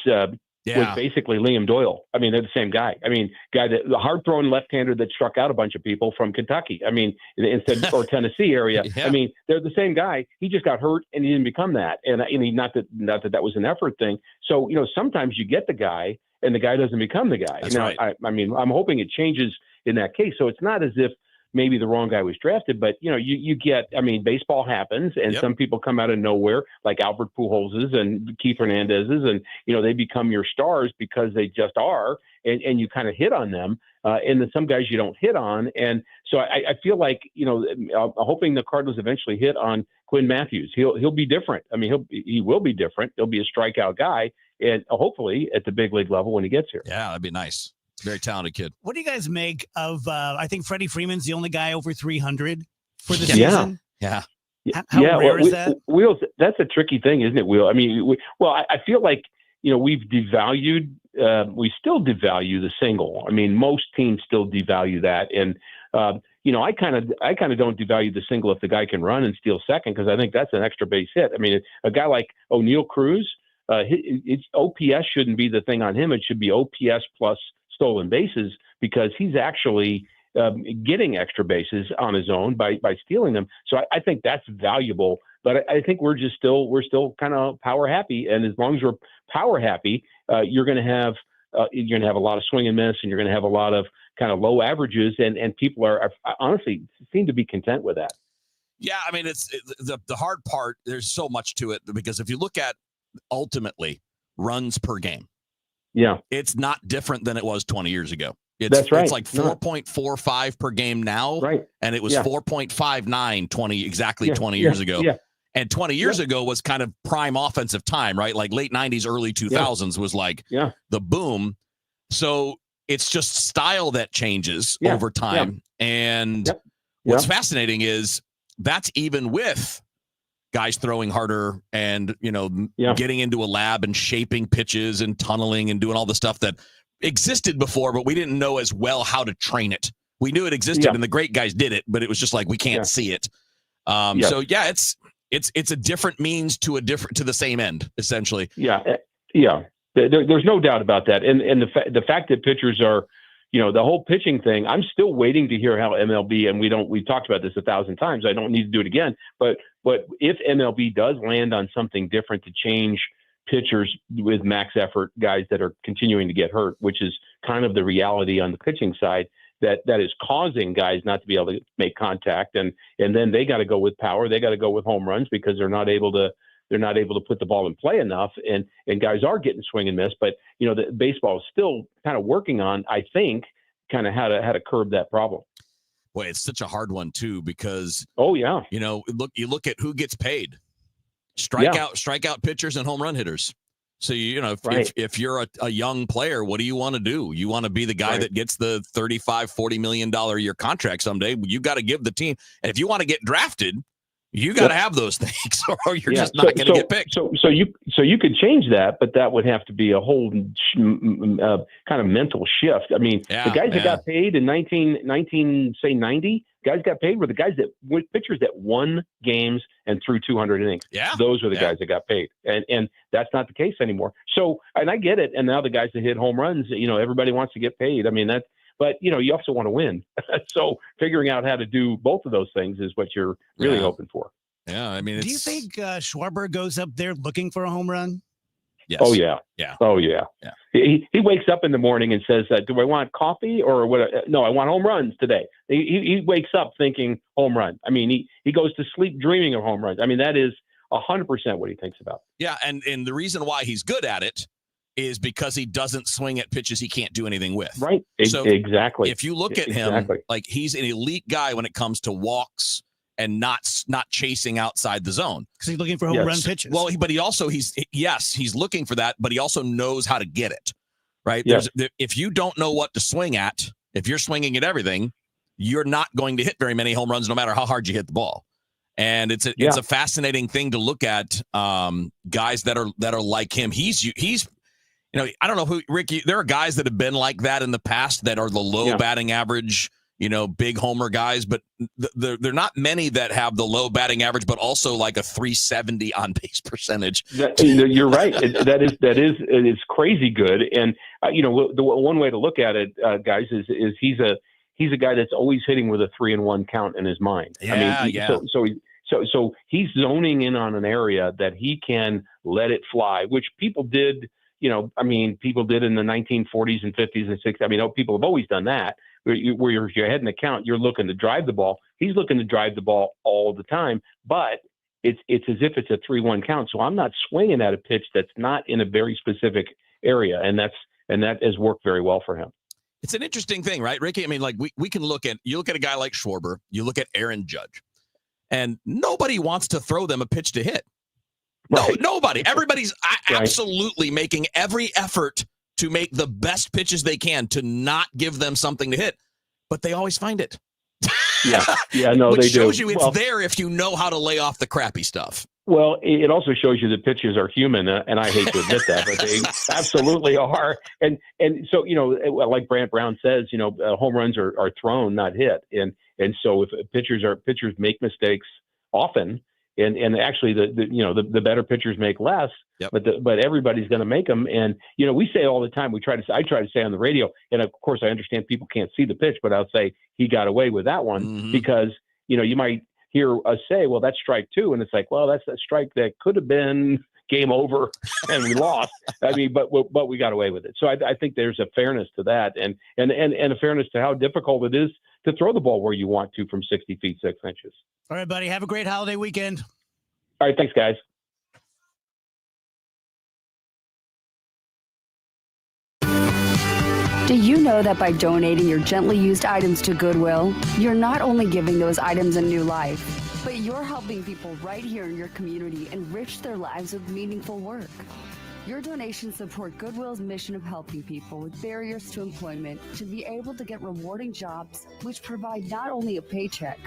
basically Liam Doyle. I mean, they're the same guy. I mean, the hard-throwing left-hander that struck out a bunch of people from Kentucky. I mean, instead or Tennessee area. I mean, they're the same guy. He just got hurt and he didn't become that. And not that was an effort thing. So sometimes you get the guy and the guy doesn't become the guy. That's right. I mean, I'm hoping it changes in that case. So it's not as if maybe the wrong guy was drafted, but you get, I mean, baseball happens and some people come out of nowhere like Albert Pujols's and Keith Hernandez's, and they become your stars because they just are, and you kind of hit on them. and then some guys you don't hit on. And so I feel like, I'm hoping the Cardinals eventually hit on Quinn Matthews. He'll be different. I mean, he will be different. He'll be a strikeout guy, and hopefully at the big league level when he gets here. Yeah, that'd be nice. Very talented kid. What do you guys make of? I think Freddie Freeman's the only guy over 300 for the Yeah. season. Yeah. How rare is that? Wheels, that's a tricky thing, isn't it, Will? I mean, I feel like, we've devalued, we still devalue the single. I mean, most teams still devalue that. And, I kind of don't devalue the single if the guy can run and steal second, because I think that's an extra base hit. I mean, a guy like O'Neal Cruz, it's OPS shouldn't be the thing on him. It should be OPS plus stolen bases, because he's actually getting extra bases on his own by stealing them. So I think that's valuable. But I think we're still kind of power happy, and as long as we're power happy, you're going to have a lot of swing and miss, and you're going to have a lot of kind of low averages, and people are honestly seem to be content with that. Yeah, I mean, it's the hard part. There's so much to it, because if you look at ultimately runs per game, yeah, it's not different than it was 20 years ago. That's right. It's like 4.45 per game now, right? And it was 4.59 20 years ago. Yeah. And 20 years ago was kind of prime offensive time, right? Like late 90s, early 2000s was like the boom. So it's just style that changes over time. And what's fascinating is that's even with guys throwing harder and, getting into a lab and shaping pitches and tunneling and doing all the stuff that existed before, but we didn't know as well how to train it. We knew it existed and the great guys did it, but it was just like, we can't see it. So it's a different means to the same end, essentially. Yeah. There's no doubt about that. And the fact that pitchers are, the whole pitching thing, I'm still waiting to hear how MLB, and we've talked about this 1,000 times. I don't need to do it again, but if MLB does land on something different to change pitchers with max effort, guys that are continuing to get hurt, which is kind of the reality on the pitching side, that is causing guys not to be able to make contact, and then they got to go with power, they got to go with home runs, because they're not able to put the ball in play enough, and guys are getting swing and miss. But the baseball is still kind of working on, I think, kind of how to curb that problem. Boy, it's such a hard one too, because you look at who gets paid. Strikeout pitchers and home run hitters. So if you're a young player, what do you want to do? You want to be the guy that gets the $35-40 million a year contract someday. You got to give the team, and if you want to get drafted, you got to have those things, or you're just not going to get picked. So you could change that, but that would have to be a whole kind of mental shift. I mean, the guys that got paid in 1990, guys got paid were the guys pitchers that won games and threw 200 innings. Yeah, those were the guys that got paid, and that's not the case anymore. So, and I get it. And now the guys that hit home runs, everybody wants to get paid. I mean that. But, you also want to win. So figuring out how to do both of those things is what you're really hoping for. Yeah. I mean, do you think Schwarber goes up there looking for a home run? Yes. Oh, yeah. Yeah. Oh, yeah. He wakes up in the morning and says, do I want coffee or what? No, I want home runs today. He wakes up thinking home run. I mean, he goes to sleep dreaming of home runs. I mean, that is 100% what he thinks about. Yeah. And the reason why he's good at it is because he doesn't swing at pitches he can't do anything with. Right. So exactly. If you look at him, like he's an elite guy when it comes to walks and not chasing outside the zone. Because he's looking for home run pitches. Well, but he's looking for that, but he also knows how to get it. Right. Yes. If you don't know what to swing at, if you're swinging at everything, you're not going to hit very many home runs, no matter how hard you hit the ball. And it's a fascinating thing to look at guys that are like him. He's I don't know who, Ricky, there are guys that have been like that in the past that are the low batting average, big homer guys, but they're not many that have the low batting average, but also like a 370 on base percentage. You're right. It's crazy good. And, the one way to look at it, guys, is he's a guy that's always hitting with a 3-1 count in his mind. So he's zoning in on an area that he can let it fly, which people did. People did in the 1940s and 50s and 60s. I mean, people have always done that. Where you're ahead in the count, you're looking to drive the ball. He's looking to drive the ball all the time, but it's as if it's a 3-1 count. So I'm not swinging at a pitch that's not in a very specific area, and that has worked very well for him. It's an interesting thing, right, Ricky? I mean, like we can look at a guy like Schwarber, you look at Aaron Judge, and nobody wants to throw them a pitch to hit. No, nobody. Everybody's absolutely making every effort to make the best pitches they can to not give them something to hit, but they always find it. Yeah, no, Which they do. shows you it's there if you know how to lay off the crappy stuff. Well, it also shows you that pitchers are human, and I hate to admit that, but they absolutely are. And so, like Brant Brown says, home runs are thrown, not hit. And so if pitchers make mistakes often, and actually the better pitchers make less, but everybody's going to make them. And we say all the time, I try to say on the radio, and of course I understand people can't see the pitch, but I'll say he got away with that one because you might hear us say, well, that's strike two, and it's like, well, that's a strike that could have been game over and we lost. I mean, but we got away with it. So I think there's a fairness to that, and a fairness to how difficult it is to throw the ball where you want to from 60 feet 6 inches. All right, buddy. Have a great holiday weekend. All right, thanks, guys. Do you know that by donating your gently used items to Goodwill, you're not only giving those items a new life, but you're helping people right here in your community enrich their lives with meaningful work? Your donations support Goodwill's mission of helping people with barriers to employment to be able to get rewarding jobs which provide not only a paycheck,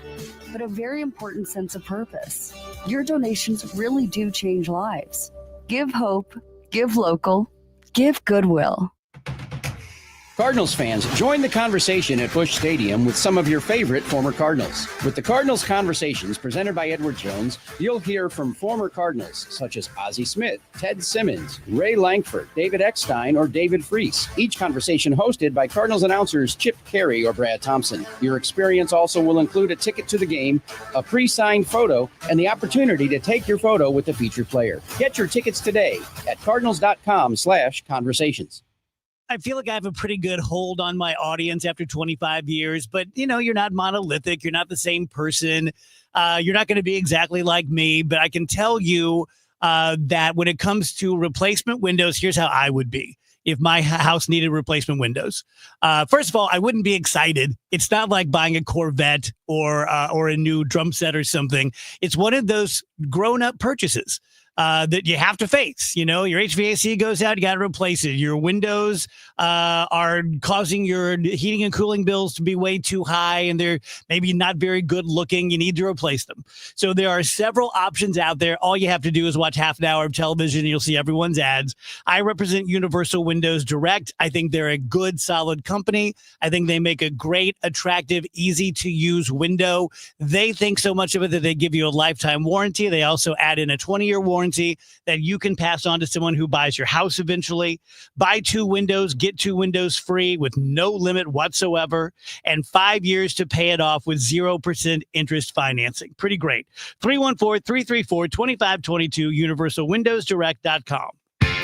but a very important sense of purpose. Your donations really do change lives. Give hope, give local, give Goodwill. Cardinals fans, join the conversation at Busch Stadium with some of your favorite former Cardinals. With the Cardinals Conversations presented by Edward Jones, you'll hear from former Cardinals such as Ozzie Smith, Ted Simmons, Ray Langford, David Eckstein, or David Freese. Each conversation hosted by Cardinals announcers Chip Carey or Brad Thompson. Your experience also will include a ticket to the game, a pre-signed photo, and the opportunity to take your photo with the featured player. Get your tickets today at cardinals.com/conversations. I feel like I have a pretty good hold on my audience after 25 years, but you're not monolithic. You're not the same person. You're not going to be exactly like me, but I can tell you that when it comes to replacement windows, here's how I would be if my house needed replacement windows. First of all, I wouldn't be excited. It's not like buying a Corvette or a new drum set or something. It's one of those grown-up purchases that you have to face. Your HVAC goes out, you got to replace it. Your windows are causing your heating and cooling bills to be way too high, and they're maybe not very good looking. You need to replace them. So there are several options out there. All you have to do is watch half an hour of television, and you'll see everyone's ads. I represent Universal Windows Direct. I think they're a good, solid company. I think they make a great, attractive, easy to use window. They think so much of it that they give you a lifetime warranty. They also add in a 20-year warranty that you can pass on to someone who buys your house eventually. Buy 2 windows, get 2 windows free with no limit whatsoever, and 5 years to pay it off with 0% interest financing. Pretty great. 314-334-2522, universalwindowsdirect.com.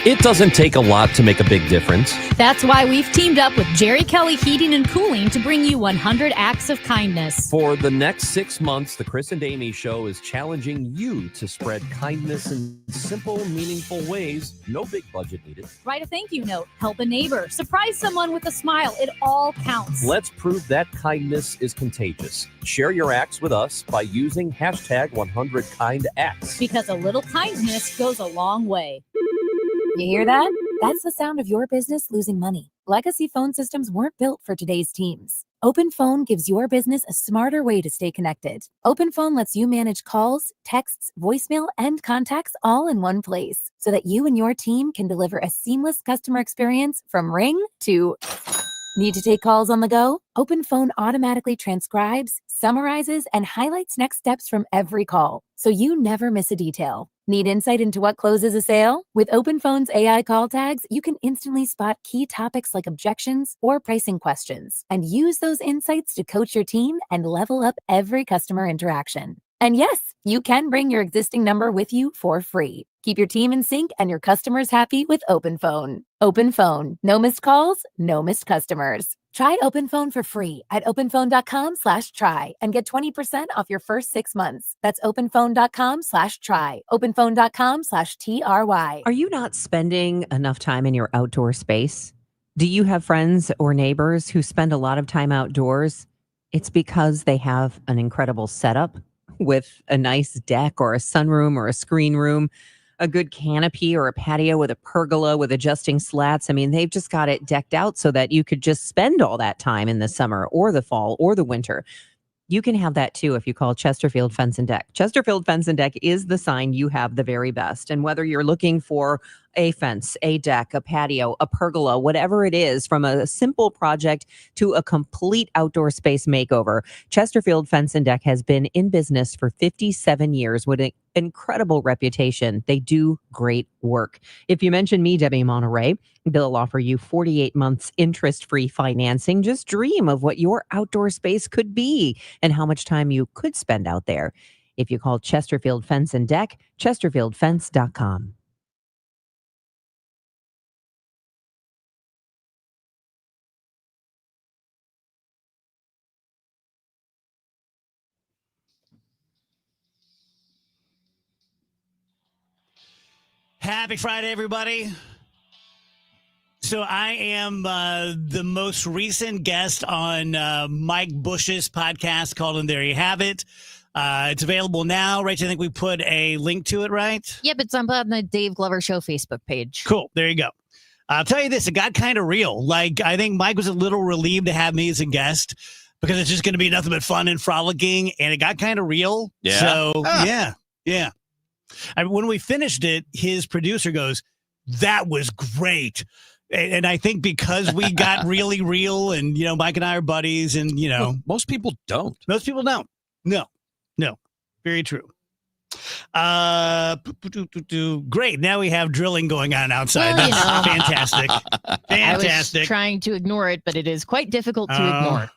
It doesn't take a lot to make a big difference. That's why we've teamed up with Jerry Kelly Heating and Cooling to bring you 100 acts of kindness. For the next 6 months, the Chris and Amy Show is challenging you to spread kindness in simple, meaningful ways. No big budget needed. Write a thank you note, help a neighbor, surprise someone with a smile. It all counts. Let's prove that kindness is contagious. Share your acts with us by using hashtag 100KindActs. Because a little kindness goes a long way. You hear that? That's the sound of your business losing money. Legacy phone systems weren't built for today's teams. OpenPhone gives your business a smarter way to stay connected. OpenPhone lets you manage calls, texts, voicemail, and contacts all in one place so that you and your team can deliver a seamless customer experience from ring to... Need to take calls on the go? OpenPhone automatically transcribes, summarizes, and highlights next steps from every call, so you never miss a detail. Need insight into what closes a sale? With OpenPhone's AI call tags, you can instantly spot key topics like objections or pricing questions, and use those insights to coach your team and level up every customer interaction. And yes, you can bring your existing number with you for free. Keep your team in sync and your customers happy with OpenPhone. OpenPhone. No missed calls, no missed customers. Try OpenPhone for free at openphone.com/try and get 20% off your first 6 months. That's openphone.com/try. Openphone.com/TRY. Are you not spending enough time in your outdoor space? Do you have friends or neighbors who spend a lot of time outdoors? It's because they have an incredible setup with a nice deck or a sunroom or a screen room, a good canopy or a patio with a pergola with adjusting slats. I mean, they've just got it decked out so that you could just spend all that time in the summer or the fall or the winter. You can have that too if you call Chesterfield Fence and Deck. Chesterfield Fence and Deck is the sign you have the very best. And whether you're looking for a fence, a deck, a patio, a pergola, whatever it is, from a simple project to a complete outdoor space makeover, Chesterfield Fence and Deck has been in business for 57 years with an incredible reputation. They do great work. If you mention me, Debbie Monterey, they'll offer you 48 months interest-free financing. Just dream of what your outdoor space could be and how much time you could spend out there. If you call Chesterfield Fence and Deck, chesterfieldfence.com. Happy Friday, everybody. So I am the most recent guest on Mike Bush's podcast called And There You Have It. It's available now. Rach, I think we put a link to it, right? Yep, it's on the Dave Glover Show Facebook page. Cool. There you go. I'll tell you this. It got kind of real. Like, I think Mike was a little relieved to have me as a guest because it's just going to be nothing but fun and frolicking. And it got kind of real. Yeah. So, yeah. When we finished it, his producer goes, "That was great." And I think because we got really real and, Mike and I are buddies and, most people don't. Most people don't. No. Very true. Great. Now we have drilling going on outside. Well, That's fantastic. I was trying to ignore it, but it is quite difficult to ignore.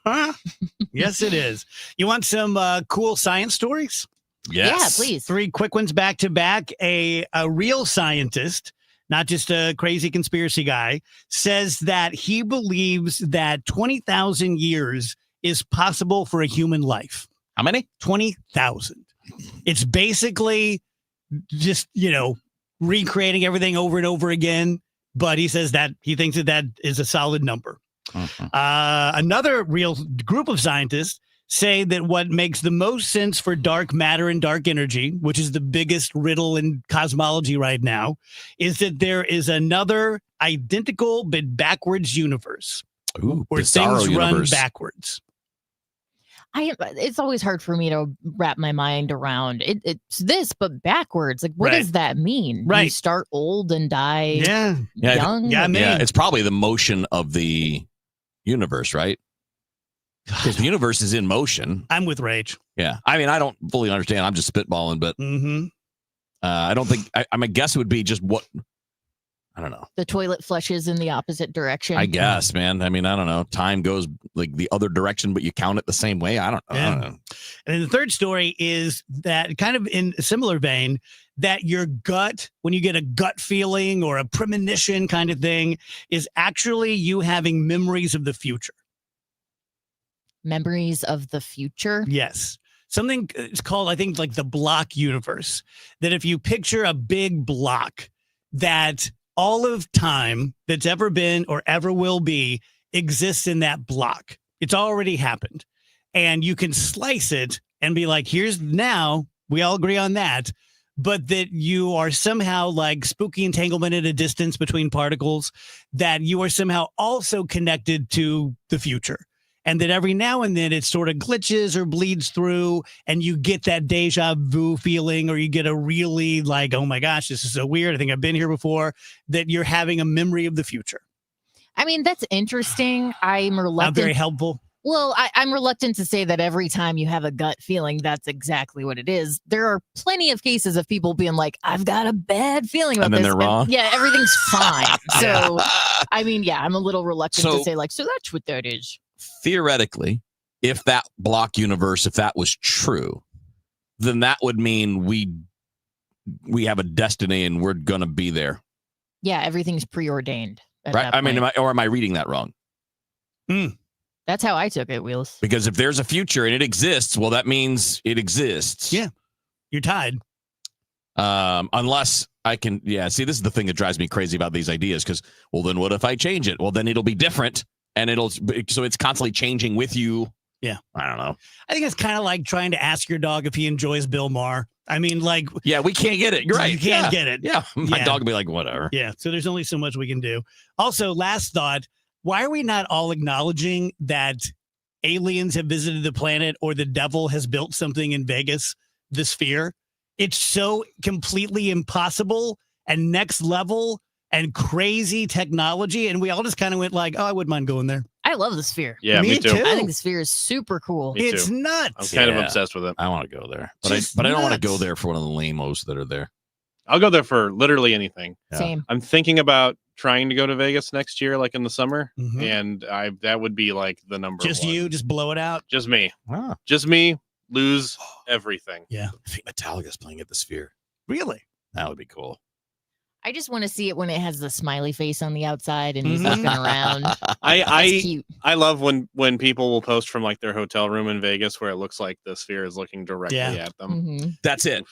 Yes, it is. You want some cool science stories? Yes. Yeah, please. 3 quick ones back to back. A real scientist, not just a crazy conspiracy guy, says that he believes that 20,000 years is possible for a human life. How many? 20,000. It's basically just, recreating everything over and over again. But he says that he thinks that is a solid number. Another real group of scientists say that what makes the most sense for dark matter and dark energy, which is the biggest riddle in cosmology right now, is that there is another identical but backwards universe. Ooh, where bizarro things run universe. backwards. It's always hard for me to wrap my mind around it's this, but backwards. Like, what Right. does that mean? Right. You start old and die young. It's probably the motion of the universe, right? Because the universe is in motion. I'm with Rage. Yeah. I mean, I don't fully understand. I'm just spitballing, but I don't think, my guess would be just what, I don't know. The toilet flushes in the opposite direction. I guess, man. I mean, I don't know. Time goes like the other direction, but you count it the same way. I don't know. And then the third story is that, kind of in a similar vein, that your gut, when you get a gut feeling or a premonition kind of thing, is actually you having memories of the future. Memories of the future. Yes. Something is called, I think, like the block universe. That if you picture a big block, that all of time that's ever been or ever will be exists in that block. It's already happened. And you can slice it and be like, here's now, we all agree on that. But that you are somehow like spooky entanglement at a distance between particles, that you are somehow also connected to the future. And that every now and then it sort of glitches or bleeds through and you get that deja vu feeling, or you get a really like, oh my gosh, this is so weird. I think I've been here before, that you're having a memory of the future. I mean, that's interesting. I'm reluctant. Not very helpful. Well, I'm reluctant to say that every time you have a gut feeling, that's exactly what it is. There are plenty of cases of people being like, I've got a bad feeling about And then this. they're wrong. Yeah, everything's fine. Yeah. So, I mean, yeah, I'm a little reluctant So- to say like, so that's what that is. Theoretically, if that block universe, if that was true, then that would mean we have a destiny and we're going to be there. Yeah, everything's preordained. At Right? that I mean, point. am I reading that wrong? That's how I took it, Wheels. Because if there's a future and it exists, well, that means it exists. Yeah. You're tied. Unless I can, see, this is the thing that drives me crazy about these ideas because, well, then what if I change it? Well, then it'll be different and so it's constantly changing with you. Yeah. I don't know. I think it's kind of like trying to ask your dog if he enjoys Bill Maher. I mean, like. Yeah, we can't get it. You're right. You can't get it. Yeah. My dog will be like, whatever. Yeah. So there's only so much we can do. Also, last thought, why are we not all acknowledging that aliens have visited the planet or the devil has built something in Vegas, the Sphere? It's so completely impossible and next level and crazy technology. And we all just kind of went like, oh, I wouldn't mind going there. I love the Sphere. Yeah, me too. I think the Sphere is super cool. Me It's too. nuts. I'm kind of obsessed with it. I want to go there. But Just I don't want to nuts. go there for one of the lame-os that are there. I'll go there for literally anything. Yeah. Same. I'm thinking about trying to go to Vegas next year, like in the summer, Mhm. and that would be like the number Just one. you, just blow it out. Just me. Ah. Just me. Lose everything. Yeah. I think Metallica's playing at the Sphere. Really? That would be cool. I just want to see it when it has the smiley face on the outside and he's looking around. That's I cute. love when people will post from like their hotel room in Vegas where it looks like the Sphere is looking directly at them. Mhm. That's it.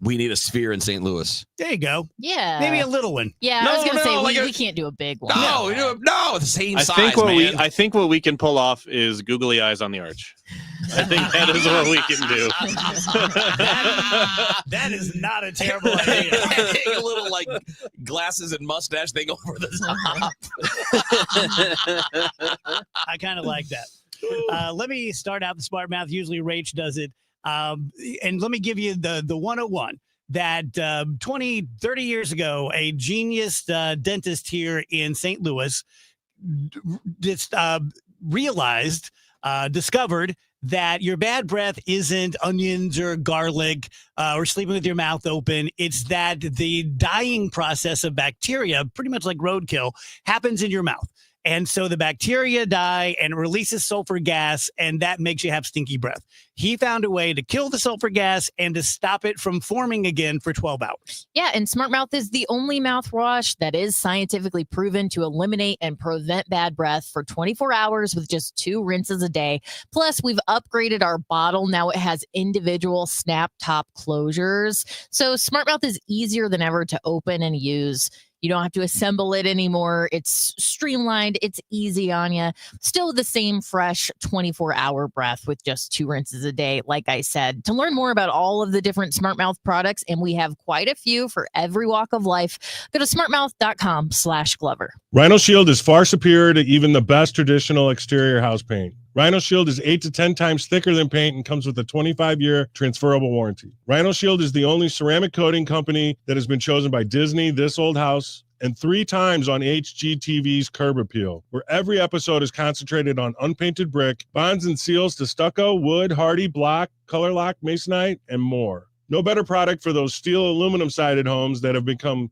We need a Sphere in St. Louis. There you go. Yeah. Maybe a little one. Yeah, No, I was gonna say no, like we can't do a big one. No, the same I size, think man. I think what we can pull off is googly eyes on the arch. I think that is what we can do. That is not a terrible idea. Take a little like glasses and mustache thing over the top. I kind of like that. Let me start out the smart mouth. Usually Rach does it. And let me give you the 101 that 30 years ago, a genius dentist here in St. Louis just discovered that your bad breath isn't onions or garlic or sleeping with your mouth open. It's that the dying process of bacteria, pretty much like roadkill, happens in your mouth. And so the bacteria die and releases sulfur gas, and that makes you have stinky breath. He found a way to kill the sulfur gas and to stop it from forming again for 12 hours. Yeah, and Smart Mouth is the only mouthwash that is scientifically proven to eliminate and prevent bad breath for 24 hours with just 2 rinses a day. Plus, we've upgraded our bottle. Now it has individual snap top closures. So Smart Mouth is easier than ever to open and use. You don't have to assemble it anymore. It's streamlined. It's easy on you. Still the same fresh 24-hour breath with just 2 rinses a day, like I said. To learn more about all of the different Smart Mouth products, and we have quite a few for every walk of life, go to smartmouth.com/Glover. Rhino Shield is far superior to even the best traditional exterior house paint. Rhino Shield is 8 to 10 times thicker than paint and comes with a 25-year transferable warranty. Rhino Shield is the only ceramic coating company that has been chosen by Disney, This Old House, and 3 times on HGTV's Curb Appeal, where every episode is concentrated on unpainted brick, bonds and seals to stucco, wood, hardy, block, color lock, masonite, and more. No better product for those steel aluminum sided homes that have become,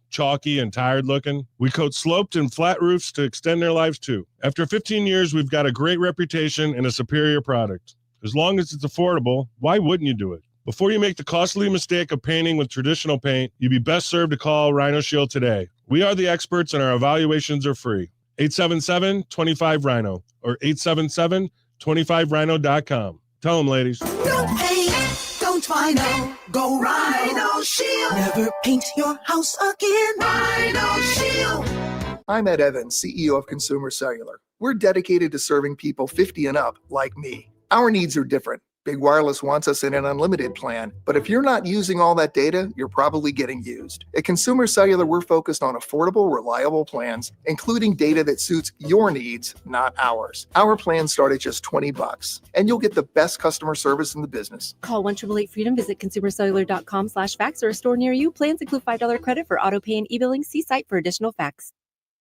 chalky and tired looking. We coat sloped and flat roofs to extend their lives too. After 15 years, we've got a great reputation and a superior product. As long as it's affordable, why wouldn't you do it? Before you make the costly mistake of painting with traditional paint, you'd be best served to call Rhino Shield today. We are the experts and our evaluations are free. 877-25-RHINO or 877-25rhino.com. Tell them, ladies. No paint, don't Rhino, go Rhino Shield. Never paint your house again. Rhino Shield. I'm Ed Evans, CEO of Consumer Cellular. We're dedicated to serving people 50 and up like me. Our needs are different. Big Wireless wants us in an unlimited plan, but if you're not using all that data, you're probably getting used. At Consumer Cellular, we're focused on affordable, reliable plans, including data that suits your needs, not ours. Our plans start at just $20, and you'll get the best customer service in the business. Call 1-888-FREEDOM, visit consumercellular.com/facts or a store near you. Plans include $5 credit for auto pay and e-billing. See site for additional facts.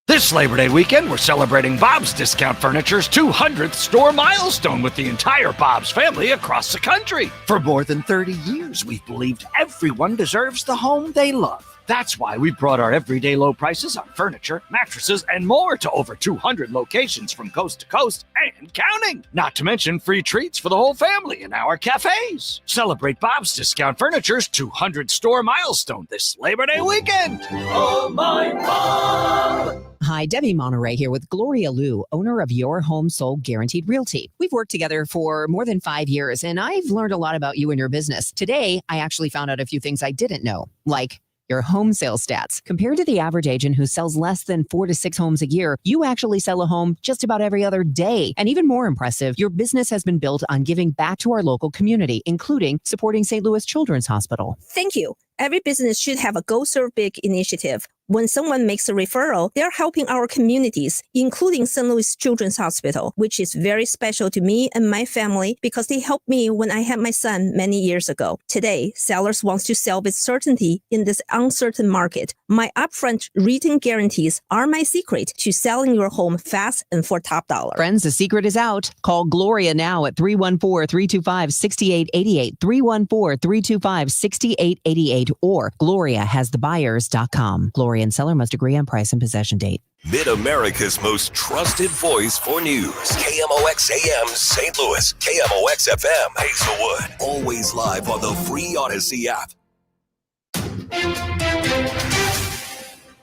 This Labor Day weekend, we're celebrating Bob's Discount Furniture's 200th store milestone with the entire Bob's family across the country. For more than 30 years, we've believed everyone deserves the home they love. That's why we brought our everyday low prices on furniture, mattresses, and more to over 200 locations from coast to coast and counting. Not to mention free treats for the whole family in our cafes. Celebrate Bob's Discount Furniture's 200 store milestone this Labor Day weekend. Oh, my Bob! Hi, Debbie Monterey here with Gloria Liu, owner of Your Home Sold Guaranteed Realty. We've worked together for more than 5 years, and I've learned a lot about you and your business. Today, I actually found out a few things I didn't know, like Your home sales stats. Compared to the average agent who sells less than 4 to 6 homes a year, you actually sell a home just about every other day. And even more impressive, your business has been built on giving back to our local community, including supporting St. Louis Children's Hospital. Thank you. Every business should have a Go Serve Big initiative. When someone makes a referral, they're helping our communities, including St. Louis Children's Hospital, which is very special to me and my family because they helped me when I had my son many years ago. Today, Sellers wants to sell with certainty in this uncertain market. My upfront written guarantees are my secret to selling your home fast and for top dollar. Friends, the secret is out. Call Gloria now at 314-325-6888, 314-325-6888, or GloriaHasTheBuyers.com. Gloria and seller must agree on price and possession date. Mid-America's most trusted voice for news. KMOX AM St. Louis. KMOX FM Hazelwood. Always live on the free Odyssey app.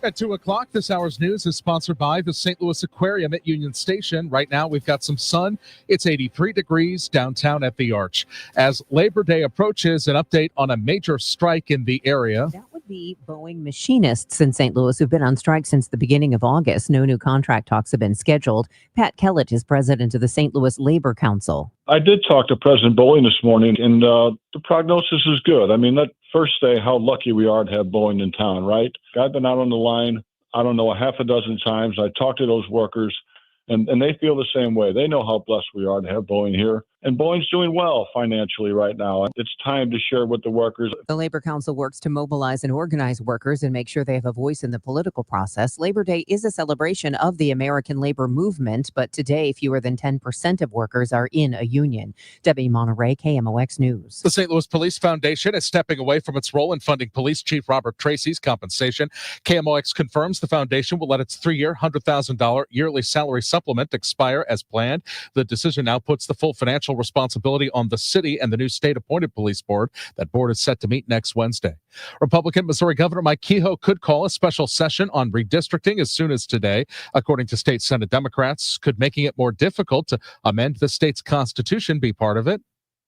At 2 o'clock, this hour's news is sponsored by the St. Louis Aquarium at Union Station. Right now, we've got some sun. It's 83 degrees downtown at the Arch. As Labor Day approaches, an update on a major strike in the area. That would be Boeing machinists in St. Louis who've been on strike since the beginning of August. No new contract talks have been scheduled. Pat Kellett is president of the St. Louis Labor Council. I did talk to President Boeing this morning, and the prognosis is good. I mean, that first say how lucky we are to have Boeing in town, right? I've been out on the line, I don't know, a half a dozen times. I talked to those workers, and they feel the same way. They know how blessed we are to have Boeing here. And Boeing's doing well financially right now. It's time to share with the workers. The Labor Council works to mobilize and organize workers and make sure they have a voice in the political process. Labor Day is a celebration of the American labor movement, but today fewer than 10% of workers are in a union. Debbie Monterey, KMOX News. The St. Louis Police Foundation is stepping away from its role in funding Police Chief Robert Tracy's compensation. KMOX confirms the foundation will let its 3-year, $100,000 yearly salary supplement expire as planned. The decision now puts the full financial responsibility on the city and the new state-appointed police board. That board is set to meet next Wednesday. Republican Missouri Governor Mike Kehoe could call a special session on redistricting as soon as today. According to state Senate Democrats, could making it more difficult to amend the state's constitution be part of it?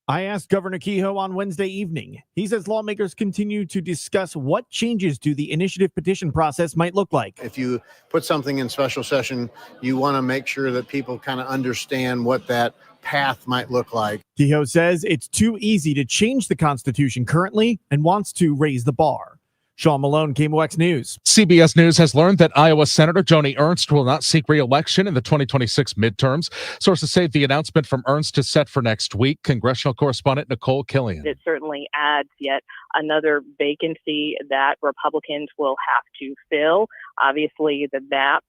I asked Governor Kehoe on Wednesday evening. He says lawmakers continue to discuss what changes to the initiative petition process might look like. If you put something in special session, you want to make sure that people kind of understand what that path might look like. Kehoe says it's too easy to change the Constitution currently and wants to raise the bar. Sean Malone, KMOX News. CBS News has learned that Iowa Senator Joni Ernst will not seek re-election in the 2026 midterms. Sources say the announcement from Ernst is set for next week. Congressional correspondent Nicole Killian. It certainly adds yet another vacancy that Republicans will have to fill. Obviously, the map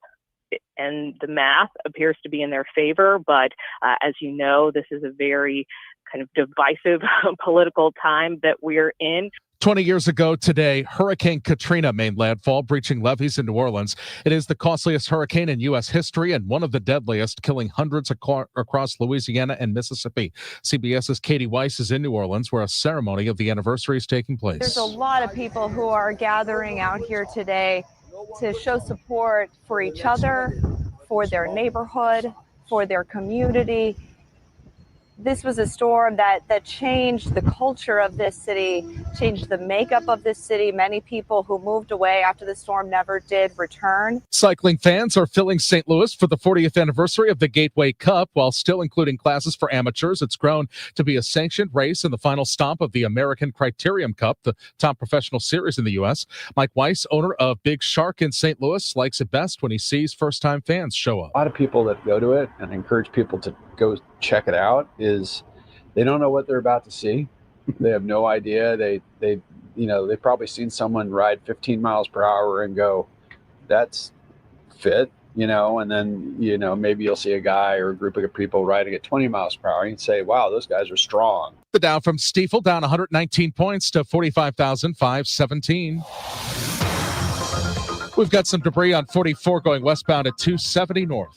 and the math appears to be in their favor, but as you know, this is a very kind of divisive political time that we're in. 20 years ago today, Hurricane Katrina made landfall, breaching levees in New Orleans. It is the costliest hurricane in U.S. history and one of the deadliest, killing hundreds across Louisiana and Mississippi. CBS's Katie Weiss is in New Orleans, where a ceremony of the anniversary is taking place. There's a lot of people who are gathering out here today to show support for each other, for their neighborhood, for their community. This was a storm that changed the culture of this city, changed the makeup of this city. Many people who moved away after the storm never did return. Cycling fans are filling St. Louis for the 40th anniversary of the Gateway Cup. While still including classes for amateurs, it's grown to be a sanctioned race and the final stop of the American Criterium Cup, the top professional series in the U.S. Mike Weiss, owner of Big Shark in St. Louis, likes it best when he sees first-time fans show up. A lot of people that go to it and encourage people to go check it out is they don't know what they're about to see. They have no idea. They've probably seen someone ride 15 miles per hour and go, that's fit, and then, maybe you'll see a guy or a group of people riding at 20 miles per hour and say, wow, those guys are strong. The Dow from Stifel down 119 points to 45,517. We've got some debris on 44 going westbound at 270 north.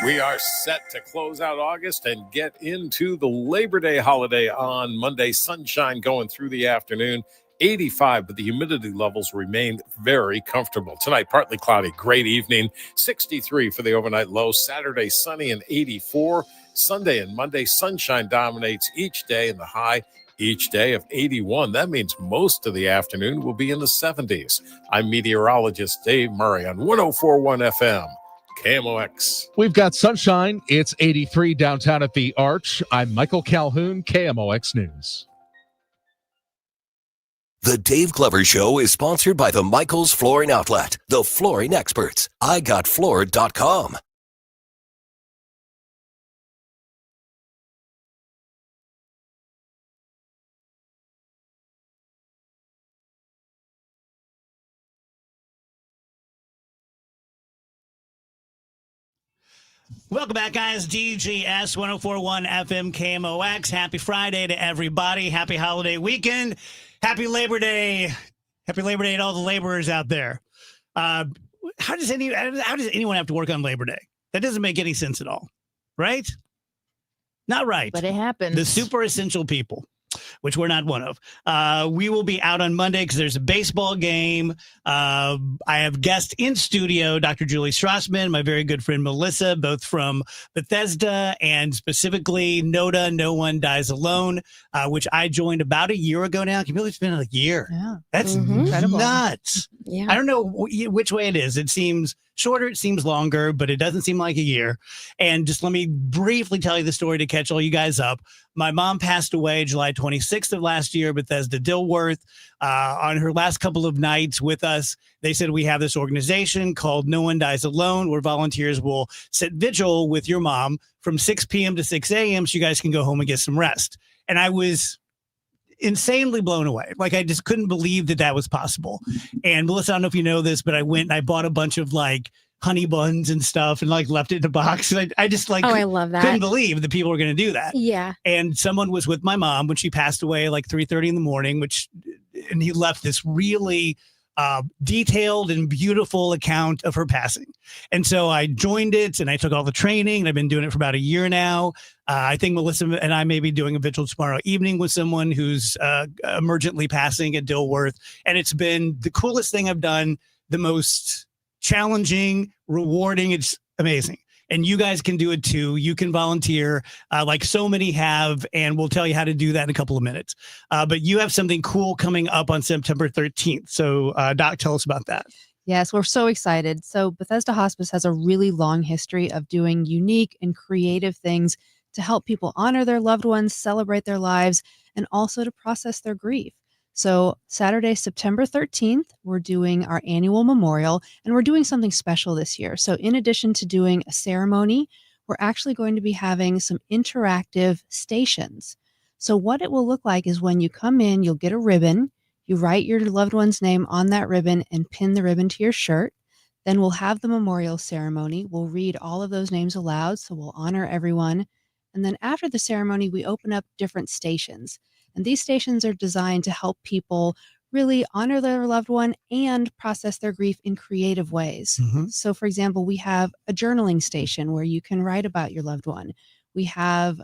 We are set to close out August and get into the Labor Day holiday on Monday. Sunshine going through the afternoon. 85, but the humidity levels remain very comfortable. Tonight, partly cloudy, great evening. 63 for the overnight low. Saturday, sunny and 84. Sunday and Monday, sunshine dominates each day, and the high Each day of 81. That means most of the afternoon will be in the 70s. I'm meteorologist Dave Murray on 104.1 FM. KMOX. We've got sunshine. It's 83 downtown at the Arch. I'm Michael Calhoun, KMOX News. The Dave Glover Show is sponsored by the Michaels Flooring Outlet, the flooring experts. IGotFloored.com. Welcome back, guys. DGS 104.1 FM KMOX. Happy Friday to everybody. Happy holiday weekend. Happy Labor Day. Happy Labor Day to all the laborers out there. How does anyone have to work on Labor Day? That doesn't make any sense at all, right? Not right. But it happens. The super essential people, which we're not one of. We will be out on Monday because there's a baseball game. I have guest in studio, Dr. Julie Strassman, my very good friend Melissa, both from Bethesda and specifically NODA, No One Dies Alone, which I joined about a year ago now. Can you believe it's been a year? Yeah. That's Incredible. nuts. Yeah. I don't know which way it is. It seems shorter, it seems longer, but it doesn't seem like a year. And just let me briefly tell you the story to catch all you guys up. My mom passed away July 26th of last year, Bethesda Dilworth. On her last couple of nights with us, they said we have this organization called No One Dies Alone, where volunteers will sit vigil with your mom from 6 p.m. to 6 a.m. so you guys can go home and get some rest. And I was insanely blown away. Like, I just couldn't believe that was possible. And Melissa, I don't know if you know this, but I went and I bought a bunch of like honey buns and stuff and like left it in a box. And I just like, I love that. Couldn't believe that people were going to do that. Yeah. And someone was with my mom when she passed away, like 3:30 in the morning, and he left this really detailed and beautiful account of her passing. And so I joined it and I took all the training, and I've been doing it for about a year now. I think Melissa and I may be doing a vigil tomorrow evening with someone who's emergently passing at Dilworth. And it's been the coolest thing I've done, the most challenging, rewarding. It's amazing. And you guys can do it too. You can volunteer like so many have, and we'll tell you how to do that in a couple of minutes. But you have something cool coming up on September 13th. So Doc, tell us about that. Yes, we're so excited. So Bethesda Hospice has a really long history of doing unique and creative things to help people honor their loved ones, celebrate their lives, and also to process their grief. So Saturday, September 13th, we're doing our annual memorial, and we're doing something special this year. So in addition to doing a ceremony, we're actually going to be having some interactive stations. So what it will look like is when you come in, you'll get a ribbon. You write your loved one's name on that ribbon and pin the ribbon to your shirt. Then we'll have the memorial ceremony. We'll read all of those names aloud, so we'll honor everyone. And then after the ceremony, we open up different stations. And these stations are designed to help people really honor their loved one and process their grief in creative ways. Mm-hmm. So, for example, we have a journaling station where you can write about your loved one. We have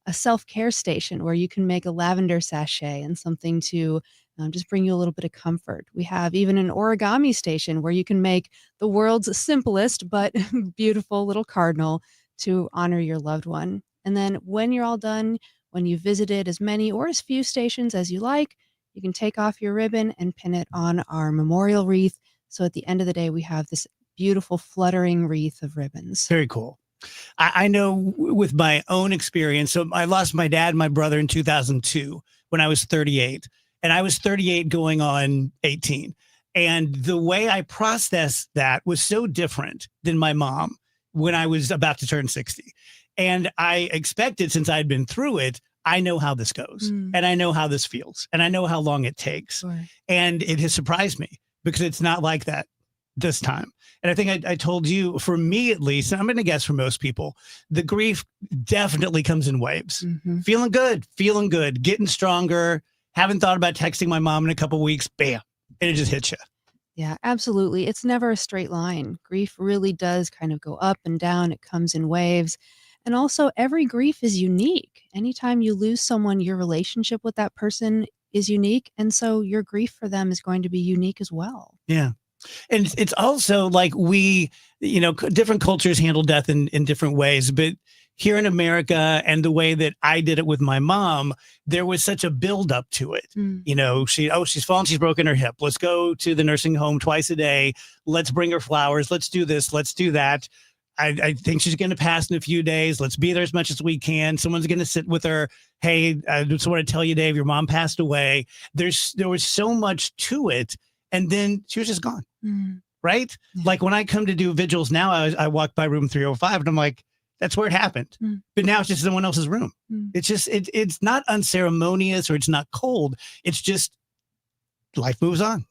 a self-care station where you can make a lavender sachet and something to just bring you a little bit of comfort. We have even an origami station where you can make the world's simplest but beautiful little cardinal to honor your loved one. And then when you're all done, when you visited as many or as few stations as you like, you can take off your ribbon and pin it on our memorial wreath. So at the end of the day, we have this beautiful fluttering wreath of ribbons. Very cool. I know with my own experience. So I lost my dad and my brother in 2002 when I was 38. And I was 38 going on 18. And the way I processed that was so different than my mom when I was about to turn 60. And I expected, since I'd been through it, I know how this goes and I know how this feels and I know how long it takes. Sure. And it has surprised me because it's not like that this time. And I think I told you, for me at least, and I'm going to guess for most people, the grief definitely comes in waves. Mm-hmm. Feeling good, getting stronger. Haven't thought about texting my mom in a couple of weeks. Bam. And it just hits you. Yeah, absolutely. It's never a straight line. Grief really does kind of go up and down. It comes in waves. And also, every grief is unique. Anytime you lose someone, your relationship with that person is unique. And so your grief for them is going to be unique as well. Yeah. And it's also like different cultures handle death in different ways. But here in America and the way that I did it with my mom, there was such a build up to it. You know, she's fallen, she's broken her hip. Let's go to the nursing home twice a day. Let's bring her flowers. Let's do this. Let's do that. I think she's going to pass in a few days. Let's be there as much as we can. Someone's going to sit with her. Hey, I just want to tell you, Dave, your mom passed away. There was so much to it. And then she was just gone. Right? Like when I come to do vigils now, I walk by room 305 and I'm like, that's where it happened. But now it's just someone else's room. It's just, it's not unceremonious or it's not cold. It's just life moves on.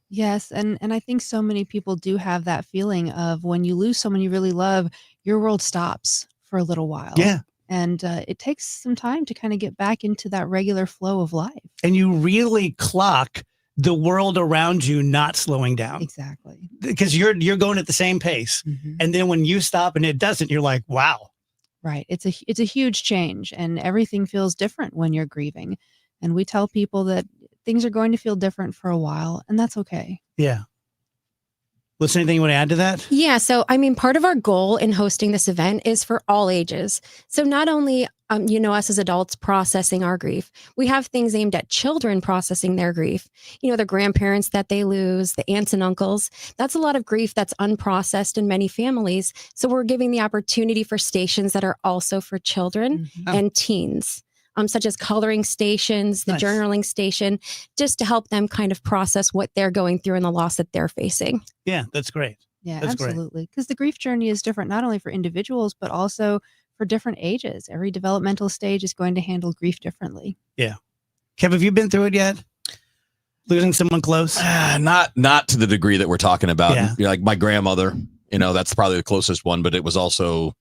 Yes, and I think so many people do have that feeling of when you lose someone you really love, your world stops for a little while. Yeah. And it takes some time to kind of get back into that regular flow of life. And you really clock the world around you not slowing down. Exactly. Because you're going at the same pace. And then when you stop and it doesn't, you're like, wow. Right. It's a huge change and everything feels different when you're grieving. And we tell people that things are going to feel different for a while, and that's okay. Yeah. Listen, anything you want to add to that? Yeah. So, I mean, part of our goal in hosting this event is for all ages. So not only, us as adults processing our grief, we have things aimed at children processing their grief. You know, the grandparents that they lose, the aunts and uncles. That's a lot of grief that's unprocessed in many families. So we're giving the opportunity for stations that are also for children and teens. Such as coloring stations, the journaling station, just to help them kind of process what they're going through and the loss that they're facing. Yeah, that's great. Yeah, that's absolutely. Because the grief journey is different, not only for individuals, but also for different ages. Every developmental stage is going to handle grief differently. Yeah. Kev, have you been through it yet? Losing someone close? Not to the degree that we're talking about. Yeah. Like my grandmother, that's probably the closest one, but it was also...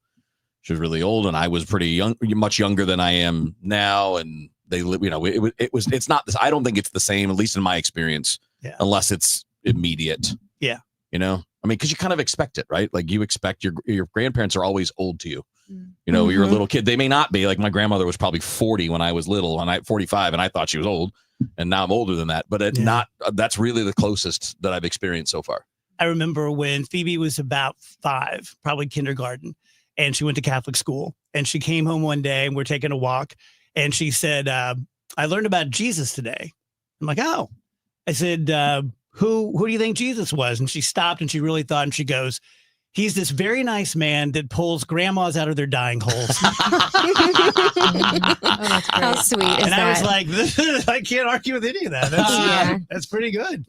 She was really old, and I was pretty young, much younger than I am now. And they, it's not this. I don't think it's the same, at least in my experience, unless it's immediate. Yeah. I mean, because you kind of expect it, right? Like you expect your grandparents are always old to you. You're a little kid. They may not be. Like my grandmother was probably 40 when I was little, and I 45, and I thought she was old, and now I'm older than that. But that's really the closest that I've experienced so far. I remember when Phoebe was about 5, probably kindergarten. And she went to Catholic school, and she came home one day and we're taking a walk. And she said, I learned about Jesus today. I'm like, oh, I said, who do you think Jesus was? And she stopped and she really thought, and she goes, he's this very nice man that pulls grandmas out of their dying holes. That's great. How sweet is and that? I was like, I can't argue with any of that. That's pretty good.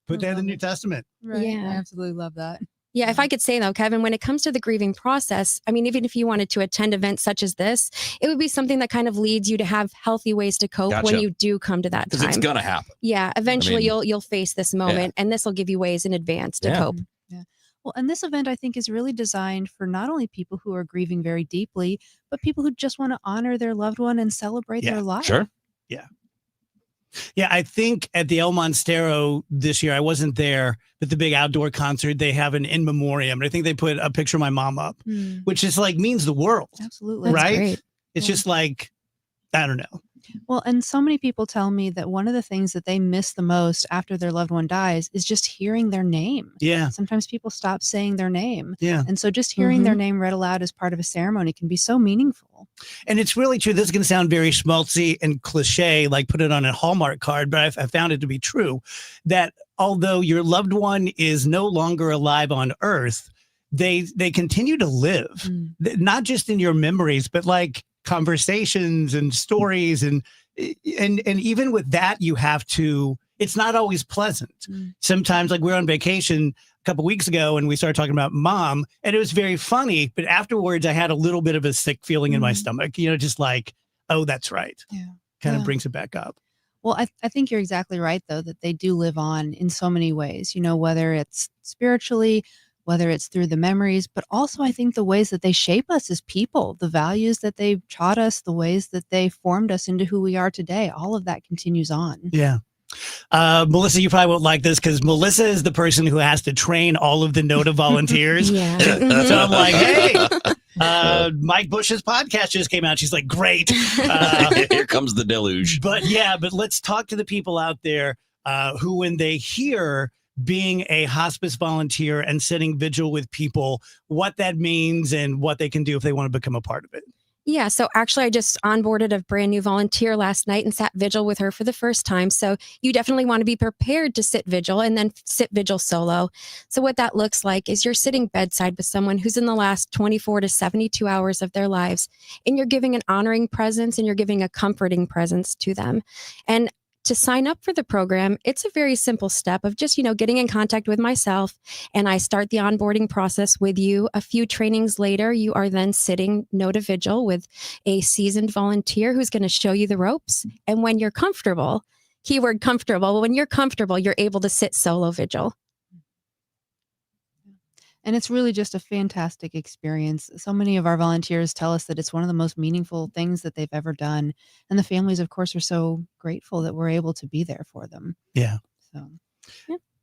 Put that in the New Testament. Right. Yeah. I absolutely love that. Yeah, if I could say though, Kevin, when it comes to the grieving process, I mean, even if you wanted to attend events such as this, it would be something that kind of leads you to have healthy ways to cope when you do come to that time. Because it's gonna happen. Yeah, eventually you'll face this moment, and this will give you ways in advance to cope. Yeah. Well, and this event I think is really designed for not only people who are grieving very deeply, but people who just want to honor their loved one and celebrate their life. Sure. Yeah. Yeah, I think at the El Monstero this year, I wasn't there, but the big outdoor concert, they have an in memoriam. And I think they put a picture of my mom up, which is like means the world. Absolutely. Right? That's great. It's just like, I don't know. Well, and so many people tell me that one of the things that they miss the most after their loved one dies is just hearing their name. Yeah. Sometimes people stop saying their name. Yeah. And so just hearing their name read aloud as part of a ceremony can be so meaningful. And it's really true. This is going to sound very schmaltzy and cliche, like put it on a Hallmark card, but I found it to be true that although your loved one is no longer alive on earth, they continue to live, not just in your memories, but like conversations and stories. And even with that, you have to, it's not always pleasant. Sometimes, like we were on vacation a couple weeks ago and we started talking about mom, and it was very funny, but afterwards I had a little bit of a sick feeling in my stomach, just like, oh, that's right. Yeah. Kind of brings it back up. Well, I think you're exactly right, though, that they do live on in so many ways, whether it's spiritually, whether it's through the memories, but also I think the ways that they shape us as people, the values that they taught us, the ways that they formed us into who we are today, all of that continues on. Yeah. Melissa, you probably won't like this because Melissa is the person who has to train all of the NOTA volunteers. Yeah. So I'm like, hey, Mike Bush's podcast just came out. She's like, great. Here comes the deluge. But let's talk to the people out there who, when they hear being a hospice volunteer and sitting vigil with people, what that means and what they can do if they want to become a part of it. Yeah, so actually I just onboarded a brand new volunteer last night and sat vigil with her for the first time. So you definitely want to be prepared to sit vigil and then sit vigil solo. So what that looks like is you're sitting bedside with someone who's in the last 24 to 72 hours of their lives, and you're giving an honoring presence and you're giving a comforting presence to them. And to sign up for the program, it's a very simple step of just, getting in contact with myself, and I start the onboarding process with you. A few trainings later, you are then sitting to vigil with a seasoned volunteer who's going to show you the ropes. And when you're comfortable, keyword comfortable, when you're comfortable, you're able to sit solo vigil. And it's really just a fantastic experience. So many of our volunteers tell us that it's one of the most meaningful things that they've ever done. And the families, of course, are so grateful that we're able to be there for them. Yeah. So,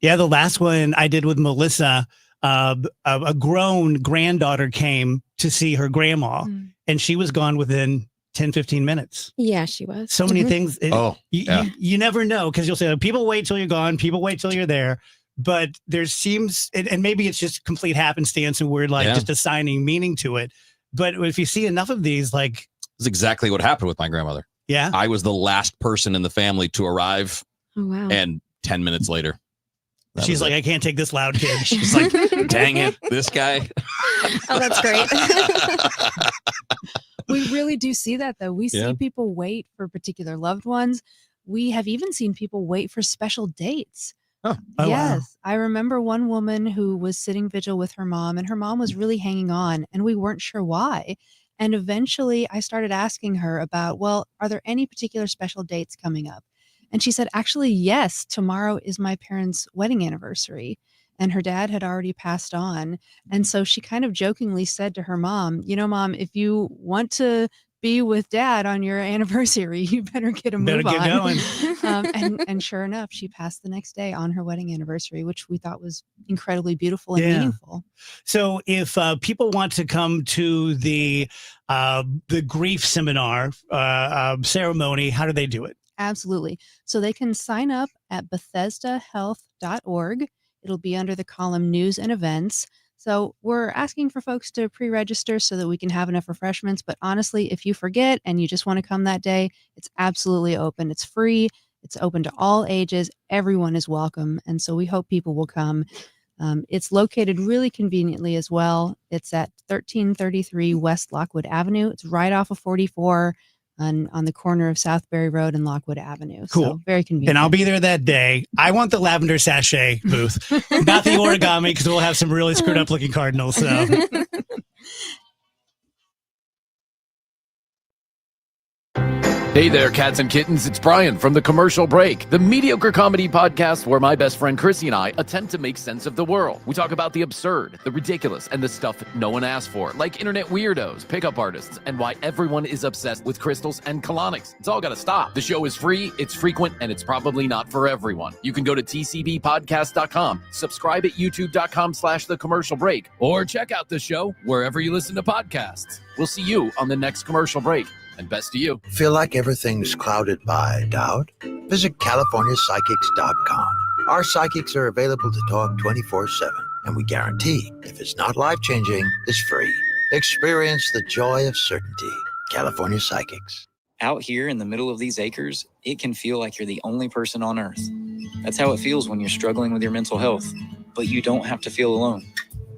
yeah, the last one I did with Melissa, a grown granddaughter came to see her grandma, and she was gone within 10, 15 minutes. Yeah, she was. So many things. Yeah. You never know, because you'll say, people wait till you're gone. People wait till you're there. But there seems, and maybe it's just complete happenstance and we're just assigning meaning to it. But if you see enough of these, that's exactly what happened with my grandmother. Yeah. I was the last person in the family to arrive. Oh, wow. And 10 minutes later, she's like, I can't take this loud kid. She's like, dang it, this guy. Oh, that's great. we really do see that, though. We see people wait for particular loved ones. We have even seen people wait for special dates. Oh, yes. wow. I remember one woman who was sitting vigil with her mom, and her mom was really hanging on, and we weren't sure why. And eventually I started asking her about, well, are there any particular special dates coming up? And she said, actually, yes, tomorrow is my parents' wedding anniversary. And her dad had already passed on. And so she kind of jokingly said to her mom, Mom, if you want to be with dad on your anniversary, you better get a move on. Going. And sure enough, she passed the next day on her wedding anniversary, which we thought was incredibly beautiful and meaningful. So if people want to come to the grief seminar ceremony, how do they do it? Absolutely. So they can sign up at BethesdaHealth.org. It'll be under the column News and Events. So we're asking for folks to pre-register so that we can have enough refreshments. But honestly, if you forget and you just want to come that day, it's absolutely open. It's free. It's open to all ages. Everyone is welcome. And so we hope people will come. It's located really conveniently as well. It's at 1333 West Lockwood Avenue. It's right off of 44 on the corner of Southbury Road and Lockwood Avenue. Cool. So very convenient. And I'll be there that day. I want the lavender sachet booth, not the origami, because we'll have some really screwed up looking cardinals. So. Hey there, cats and kittens. It's Brian from The Commercial Break, the mediocre comedy podcast where my best friend Chrissy and I attempt to make sense of the world. We talk about the absurd, the ridiculous, and the stuff no one asked for, like internet weirdos, pickup artists, and why everyone is obsessed with crystals and colonics. It's all got to stop. The show is free, it's frequent, and it's probably not for everyone. You can go to tcbpodcast.com, subscribe at youtube.com/The Commercial Break, or check out the show wherever you listen to podcasts. We'll see you on the next Commercial Break. And best to you. Feel like everything's clouded by doubt? Visit CaliforniaPsychics.com. Our psychics are available to talk 24/7, and we guarantee if it's not life-changing, it's free. Experience the joy of certainty. California Psychics. Out here in the middle of these acres, it can feel like you're the only person on Earth. That's how it feels when you're struggling with your mental health. But you don't have to feel alone.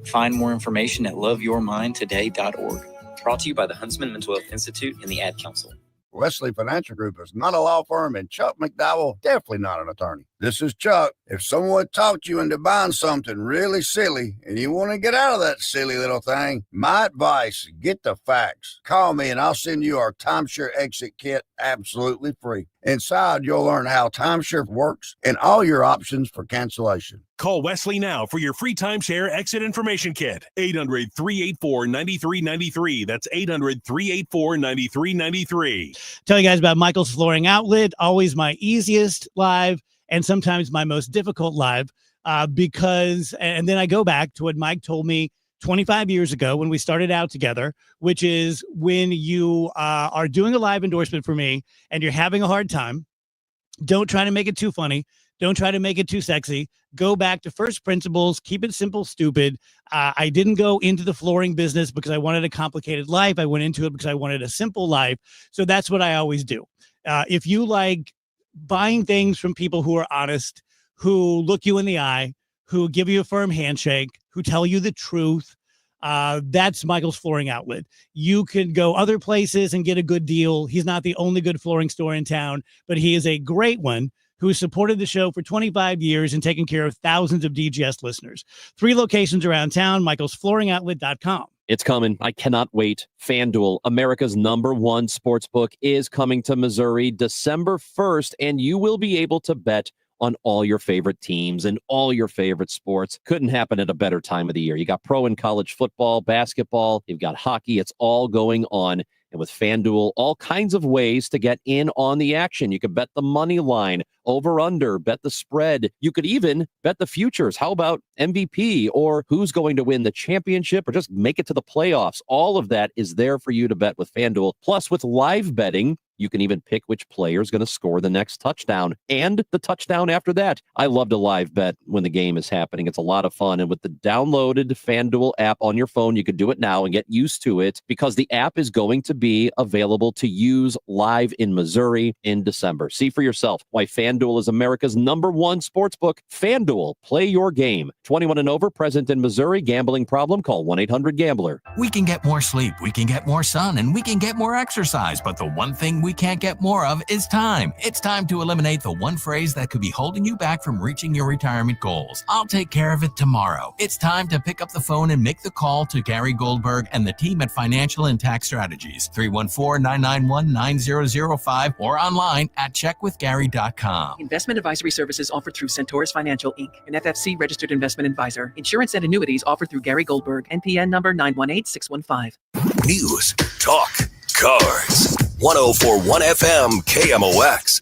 Find more information at loveyourmindtoday.org. Brought to you by the Huntsman Mental Health Institute and the Ad Council. Wesley Financial Group is not a law firm, and Chuck McDowell definitely not an attorney. This is Chuck. If someone talked you into buying something really silly and you want to get out of that silly little thing, my advice, get the facts. Call me and I'll send you our timeshare exit kit absolutely free. Inside, you'll learn how timeshare works and all your options for cancellation. Call Wesley now for your free timeshare exit information kit. 800-384-9393. That's 800-384-9393. Tell you guys about Michael's Flooring Outlet, always my easiest live and sometimes my most difficult live because, and then I go back to what Mike told me 25 years ago when we started out together, which is when you are doing a live endorsement for me and you're having a hard time, don't try to make it too funny. Don't try to make it too sexy. Go back to first principles. Keep it simple, stupid. I didn't go into the flooring business because I wanted a complicated life. I went into it because I wanted a simple life. So that's what I always do. If you like buying things from people who are honest, who look you in the eye, who give you a firm handshake, who tell you the truth, that's Michael's Flooring Outlet. You can go other places and get a good deal. He's not the only good flooring store in town, but he is a great one who has supported the show for 25 years and taken care of thousands of DGS listeners. 3 locations around town, michaelsflooringoutlet.com. It's coming. I cannot wait. FanDuel, America's #1 sportsbook, is coming to Missouri December 1st, and you will be able to bet on all your favorite teams and all your favorite sports. Couldn't happen at a better time of the year. You got pro and college football, basketball, you've got hockey. It's all going on. And with FanDuel, all kinds of ways to get in on the action. You could bet the money line, over under, bet the spread. You could even bet the futures. How about MVP or who's going to win the championship or just make it to the playoffs? All of that is there for you to bet with FanDuel. Plus, with live betting, you can even pick which player is going to score the next touchdown and the touchdown after that. I love to live bet when the game is happening. It's a lot of fun. And with the downloaded FanDuel app on your phone, you can do it now and get used to it because the app is going to be available to use live in Missouri in December. See for yourself why FanDuel is America's #1 sportsbook. FanDuel, play your game. 21 and over, present in Missouri. Gambling problem? Call 1-800-GAMBLER. We can get more sleep, we can get more sun, and we can get more exercise. But the one thing we can't get more of is time. It's time to eliminate the one phrase that could be holding you back from reaching your retirement goals. I'll take care of it tomorrow. It's time to pick up the phone and make the call to Gary Goldberg and the team at Financial and Tax Strategies. 314-991-9005 or online at checkwithgary.com. Investment advisory services offered through Centaurus Financial, Inc., an FFC registered investment advisor. Insurance and annuities offered through Gary Goldberg, NPN number 918615. News, talk, cars. 104.1 FM KMOX.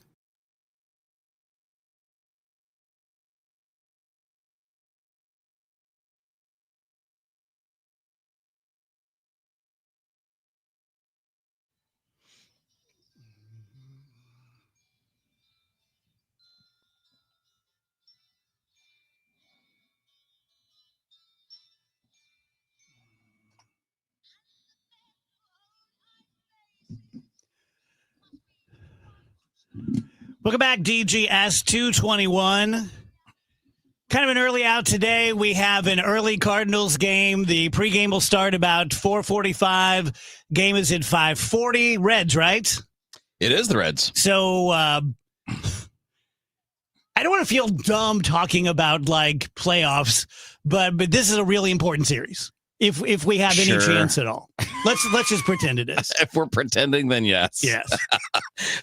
Welcome back, DGS 221. Kind of an early out today. We have an early Cardinals game. The pregame will start about 4:45. Game is at 5:40. Reds, right? It is the Reds. So I don't want to feel dumb talking about like playoffs, but this is a really important series. If we have any chance at all, let's just pretend it is. If we're pretending, then yes. Yes.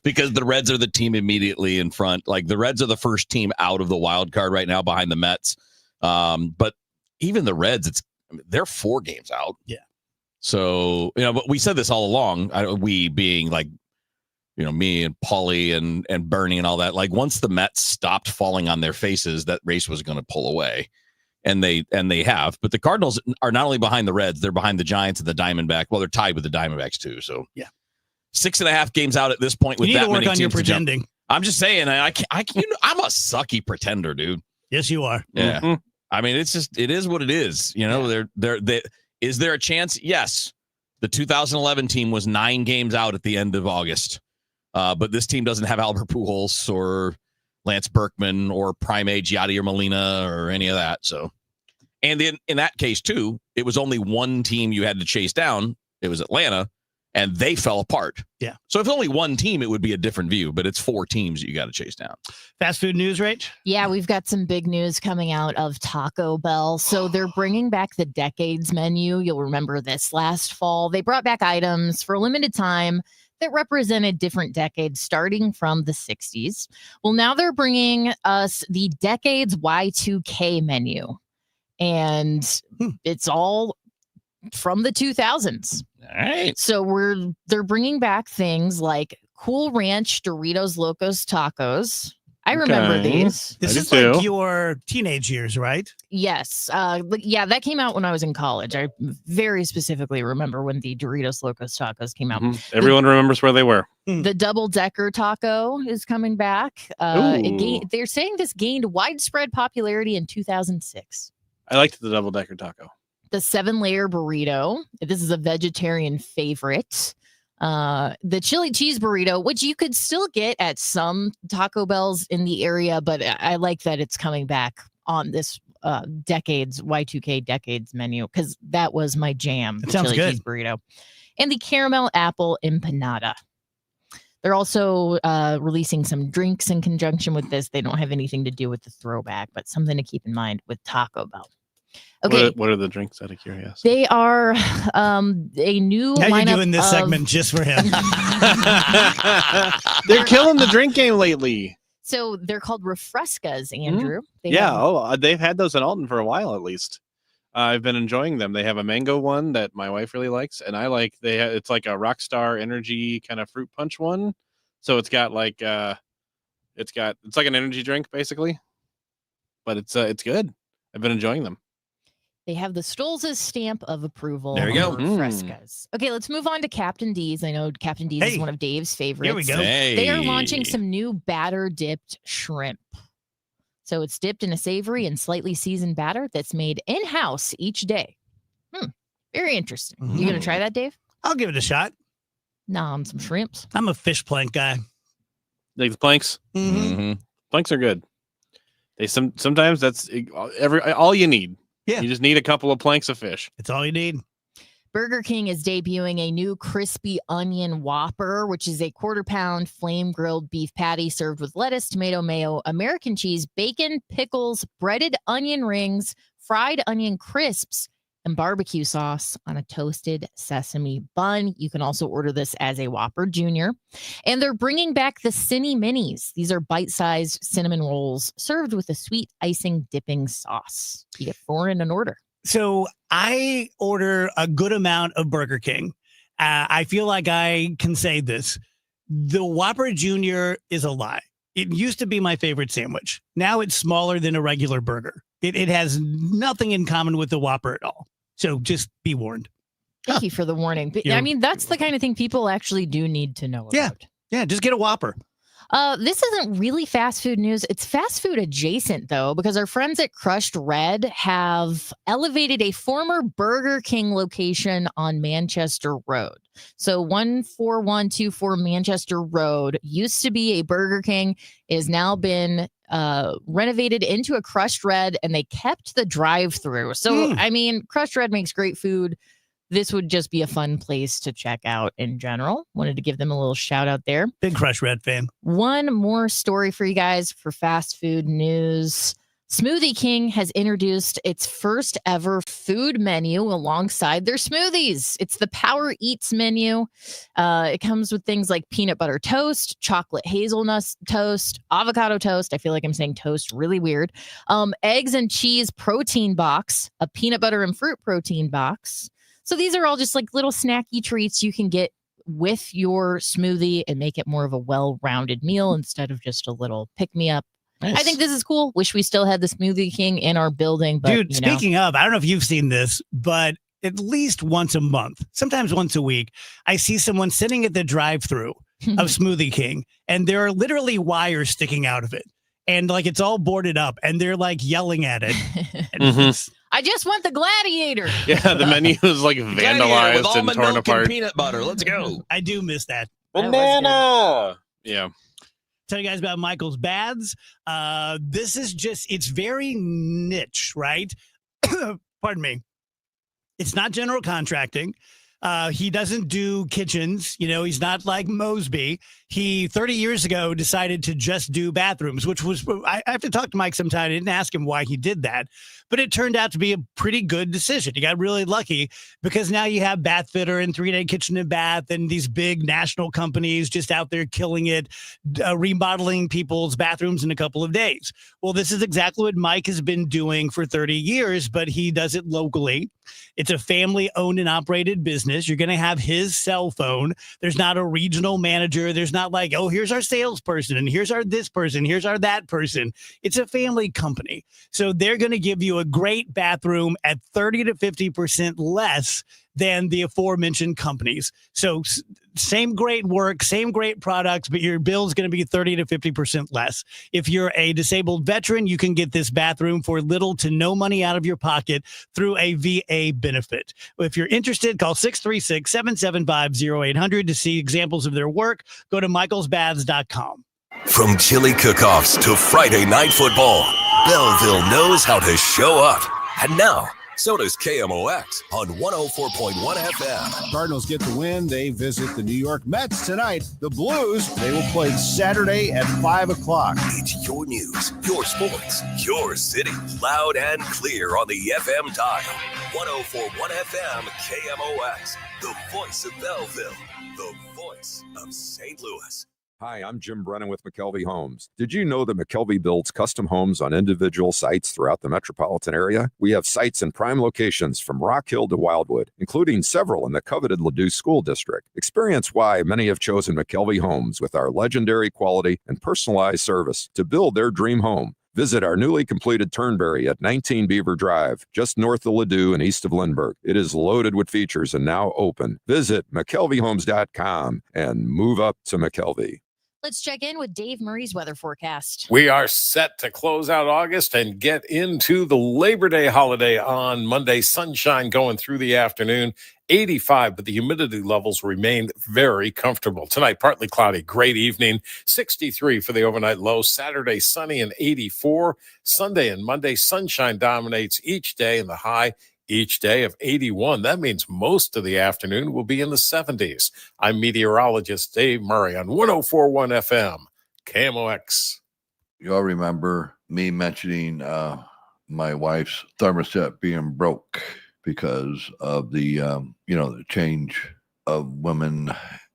Because the Reds are the team immediately in front. Like the Reds are the first team out of the wild card right now behind the Mets. But even the Reds, they're 4 games out. Yeah. So, but we said this all along, we being like, me and Paulie and Bernie and all that, like once the Mets stopped falling on their faces, that race was going to pull away. And they have. But the Cardinals are not only behind the Reds, they're behind the Giants and the Diamondbacks. Well, they're tied with the Diamondbacks too. So yeah. 6.5 games out at this point with you need that to work many on your pretending. I'm just saying, I'm a sucky pretender, dude. Yes, you are. Yeah. Mm-hmm. I mean, it is what it is. Is there a chance? Yes. The 2011 team was 9 games out at the end of August. But this team doesn't have Albert Pujols or Lance Berkman or prime age Yadier Molina or any of that. So, and then in that case too, it was only one team you had to chase down. It was Atlanta, and they fell apart. Yeah. So if only one team, it would be a different view, but it's 4 teams that you got to chase down. Fast food news, Rach? Yeah, we've got some big news coming out of Taco Bell. So they're bringing back the Decades menu. You'll remember this last fall. They brought back items for a limited time that represented different decades starting from the 60s. Well, now they're bringing us the Decades Y2K menu. And it's all from the 2000s. All right. So they're bringing back things like Cool Ranch Doritos Locos Tacos. I remember Okay. these. This I is do like too. your teenage years, right? Yes. Yeah, that came out when I was in college. I very specifically remember when the Doritos Locos Tacos came out. Everyone remembers where they were. The double decker taco is coming back. They're saying this gained widespread popularity in 2006. I liked the double decker taco. The 7-layer burrito. This is a vegetarian favorite. The chili cheese burrito, which you could still get at some Taco Bells in the area, but I like that it's coming back on this Y2K decades menu because that was my jam. That The sounds chili good. cheese burrito. And the caramel apple empanada. They're also releasing some drinks in conjunction with this. They don't have anything to do with the throwback, but something to keep in mind with Taco Bell. Okay. What are the drinks out of curiosity? They are a new Now lineup you're doing this of- segment just for him. They're killing the drink game lately. So they're called Refrescas, Andrew. They Yeah. have- They've had those in Alton for a while at least. I've been enjoying them. They have a mango one that my wife really likes, and I like. It's like a Rockstar Energy kind of fruit punch one. So it's got like it's like an energy drink basically, but it's good. I've been enjoying them. They have the Stolz's stamp of approval. There you on go. Refrescas. Okay, let's move on to Captain D's. I know Captain D's is Hey, one of Dave's favorites. here we go. They are launching Hey. some new batter dipped shrimp. So it's dipped in a savory and slightly seasoned batter that's made in-house each day. Very interesting. You gonna try that, Dave? I'll give it a shot. Nah, on some shrimps. I'm a fish plank guy. Like the planks. Mm-hmm. Planks are good. They sometimes that's all you need. Yeah. You just need a couple of planks of fish. It's all you need. Burger King is debuting a new crispy onion Whopper, which is a 1/4-pound flame grilled beef patty served with lettuce, tomato, mayo, American cheese, bacon, pickles, breaded onion rings, fried onion crisps, and barbecue sauce on a toasted sesame bun. You can also order this as a Whopper Junior. And they're bringing back the Cinny Minis. These are bite-sized cinnamon rolls served with a sweet icing dipping sauce. You get 4 in an order. So I order a good amount of Burger King. I feel like I can say this. The Whopper Junior is a lie. It used to be my favorite sandwich. Now it's smaller than a regular burger. It has nothing in common with the Whopper at all. So just be warned. Thank you for the warning. But Yeah. I mean, that's the kind of thing people actually do need to know Yeah. about. Yeah, just get a Whopper. This isn't really fast food news. It's fast food adjacent, though, because our friends at Crushed Red have elevated a former Burger King location on Manchester Road. So 14124 Manchester Road used to be a Burger King. It has now been renovated into a Crushed Red, and they kept the drive-through. So, I mean, Crushed Red makes great food. This would just be a fun place to check out in general. Wanted to give them a little shout out there. Big Crushed Red fan. One more story for you guys for fast food news. Smoothie King has introduced its first ever food menu alongside their smoothies. It's the Power Eats menu. It comes with things like peanut butter toast, chocolate hazelnut toast, avocado toast. I feel like I'm saying toast really weird. Eggs and cheese protein box, a peanut butter and fruit protein box. So these are all just like little snacky treats you can get with your smoothie and make it more of a well-rounded meal instead of just a little pick-me-up. Nice. I think this is cool. Wish we still had the Smoothie King in our building. But, Dude, speaking of, I don't know if you've seen this, but at least once a month, sometimes once a week, I see someone sitting at the drive-through of Smoothie King, and there are literally wires sticking out of it. And like it's all boarded up, and they're like yelling at it. And it's- I just want the gladiator. Yeah, the menu is like Gladiator with vandalized and almond torn milk apart. and peanut butter. Let's go. I do miss that. Banana. Yeah. Tell you guys about Michael's Baths. This is just, it's very niche, right? Pardon me. It's not general contracting. He doesn't do kitchens. You know, he's not like Mosby. He 30 years ago decided to just do bathrooms, which was, I have to talk to Mike sometime. I didn't ask him why he did that, but it turned out to be a pretty good decision. He got really lucky because now you have Bath Fitter and 3-Day Kitchen and Bath and these big national companies just out there killing it, remodeling people's bathrooms in a couple of days. Well, this is exactly what Mike has been doing for 30 years, but he does it locally. It's a family owned and operated business. business. You're going to have his cell phone. There's not a regional manager. There's not like, oh, here's our salesperson and here's our this person, here's our that person. It's a family company. So they're going to give you a great bathroom at 30 to 50% less than the aforementioned companies. So same great work, same great products, but your bill's going to be 30 to 50% less. If you're a disabled veteran, you can get this bathroom for little to no money out of your pocket through a VA benefit. If you're interested, call 636-775-0800 to see examples of their work. Go to michaelsbaths.com. From chili cook-offs to Friday night football, Belleville knows how to show up. And now, so does KMOX on 104.1 FM. Cardinals get the win. They visit the New York Mets tonight. The Blues, they will play Saturday at 5 o'clock. It's your news, your sports, your city. Loud and clear on the FM dial. 104.1 FM KMOX, the voice of Belleville, the voice of St. Louis. Hi, I'm Jim Brennan with McKelvey Homes. Did you know that McKelvey builds custom homes on individual sites throughout the metropolitan area? We have sites in prime locations from Rock Hill to Wildwood, including several in the coveted Ladue School District. Experience why many have chosen McKelvey Homes with our legendary quality and personalized service to build their dream home. Visit our newly completed Turnberry at 19 Beaver Drive, just north of Ladue and east of Lindbergh. It is loaded with features and now open. Visit McKelveyhomes.com and move up to McKelvey. Let's check in with Dave Murray's weather forecast. We are set to close out August and get into the Labor Day holiday on Monday. Sunshine going through the afternoon, 85, but the humidity levels remain very comfortable. Tonight, partly cloudy, great evening, 63 for the overnight low. Saturday, sunny and 84. Sunday and Monday, sunshine dominates each day and the high each day of 81. That means most of the afternoon will be in the 70s. I'm meteorologist Dave Murray on 104.1 FM, KMOX. You all remember me mentioning my wife's thermostat being broke because of the, the change of women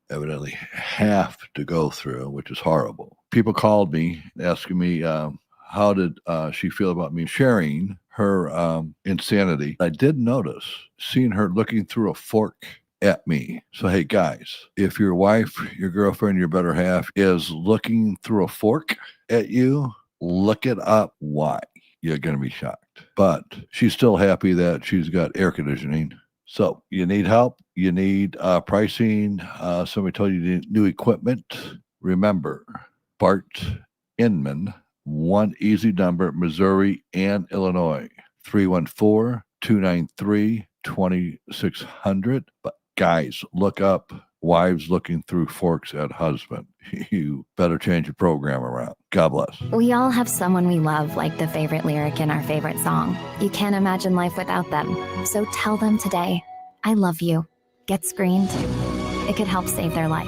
evidently have to go through, which is horrible. People called me asking me, how did she feel about me sharing her insanity? I did notice seeing her looking through a fork at me. So, hey, guys, if your wife, your girlfriend, your better half is looking through a fork at you, look it up why. You're going to be shocked. But she's still happy that she's got air conditioning. So you need help. You need pricing. Somebody told you need new equipment. Remember, Bart Inman, one easy number, Missouri and Illinois, 314-293-2600. But guys, look up wives looking through forks at husband. You better change your program around. God bless. We all have someone we love, like the favorite lyric in our favorite song. You can't imagine life without them. So tell them today, I love you. Get screened. It could help save their life.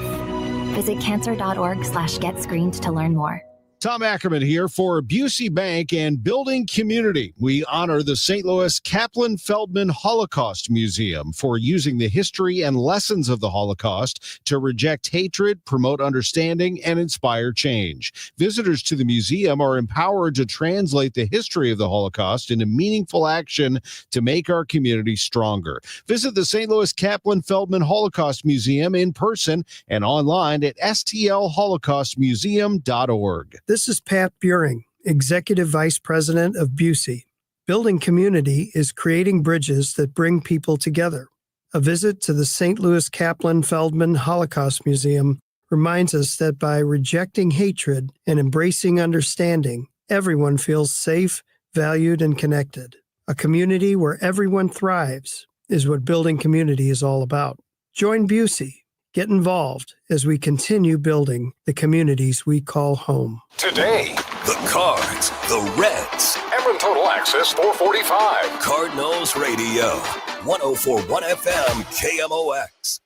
Visit cancer.org/getscreened to learn more. Tom Ackerman here for Busey Bank and Building Community. We honor the St. Louis Kaplan Feldman Holocaust Museum for using the history and lessons of the Holocaust to reject hatred, promote understanding, and inspire change. Visitors to the museum are empowered to translate the history of the Holocaust into meaningful action to make our community stronger. Visit the St. Louis Kaplan Feldman Holocaust Museum in person and online at stlholocaustmuseum.org. This is Pat Buring, Executive Vice President of Busey. Building Community is creating bridges that bring people together. A visit to the St. Louis Kaplan Feldman Holocaust Museum reminds us that by rejecting hatred and embracing understanding, everyone feels safe, valued, and connected. A community where everyone thrives is what Building Community is all about. Join Busey. Get involved as we continue building the communities we call home. Today, the Cards, the Reds. Emron Total Access 445. Cardinals Radio, 104.1 FM KMOX.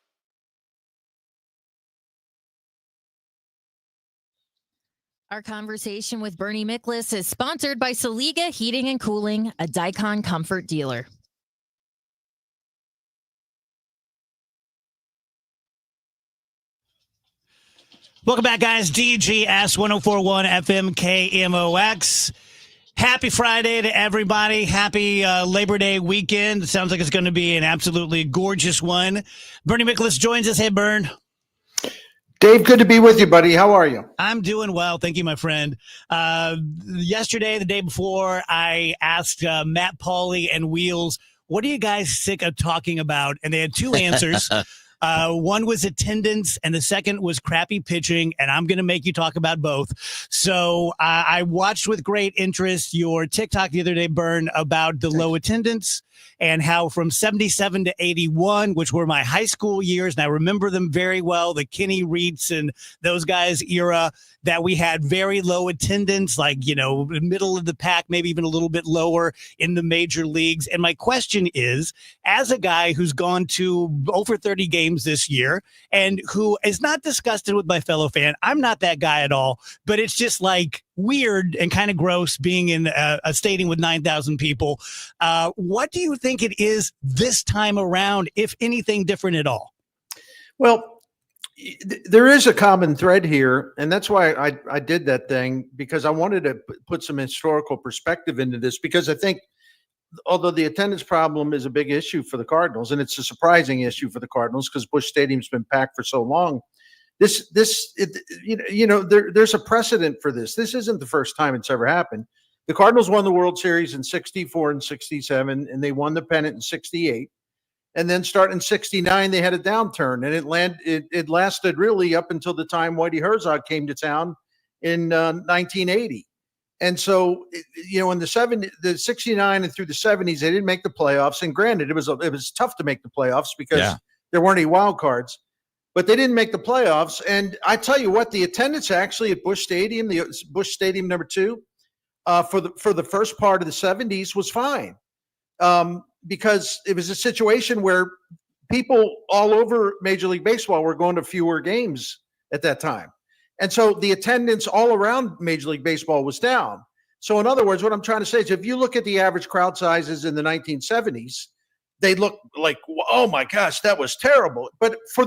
Our conversation with Bernie Miklas is sponsored by Saliga Heating and Cooling, a Dicon comfort dealer. Welcome back, guys. DGS 104.1 FM KMOX. Happy Friday to everybody. Happy Labor Day weekend. It sounds like it's going to be an absolutely gorgeous one. Bernie Miklasz joins us. Hey, Bern. Dave, good to be with you, buddy. How are you? I'm doing well. Thank you, my friend. Yesterday, the day before, I asked Matt Pauley and Wheels, what are you guys sick of talking about? And they had two answers. One was attendance, and the second was crappy pitching, and I'm going to make you talk about both. So I watched with great interest your TikTok the other day, Bern, about the low attendance and how from 77 to 81, which were my high school years, and I remember them very well, the Kenny Reeds and those guys era, that we had very low attendance, like, you know, middle of the pack, maybe even a little bit lower in the major leagues. And my question is, as a guy who's gone to over 30 games this year and who is not disgusted with my fellow fan, I'm not that guy at all, but it's just like weird and kind of gross being in a stadium with 9,000 people. What do you think it is this time around, if anything different at all? Well, there is a common thread here, and that's why I did that thing, because I wanted to put some historical perspective into this, because I think although the attendance problem is a big issue for the Cardinals, and it's a surprising issue for the Cardinals because Busch Stadium's been packed for so long, there's a precedent for this. This isn't the first time it's ever happened. The Cardinals won the World Series in 64 and 67, and they won the pennant in 68. And then starting in 69, they had a downturn, and it lasted really up until the time Whitey Herzog came to town in 1980. And so, in the 69 and through the 70s, they didn't make the playoffs. And granted, it was tough to make the playoffs because there weren't any wild cards, but they didn't make the playoffs. And I tell you what, the attendance actually at Busch Stadium, the Busch Stadium number 2, for the first part of the 70s was fine. Because it was a situation where people all over Major League Baseball were going to fewer games at that time. And so the attendance all around Major League Baseball was down. So in other words, what I'm trying to say is if you look at the average crowd sizes in the 1970s, they look like, oh my gosh, that was terrible. But for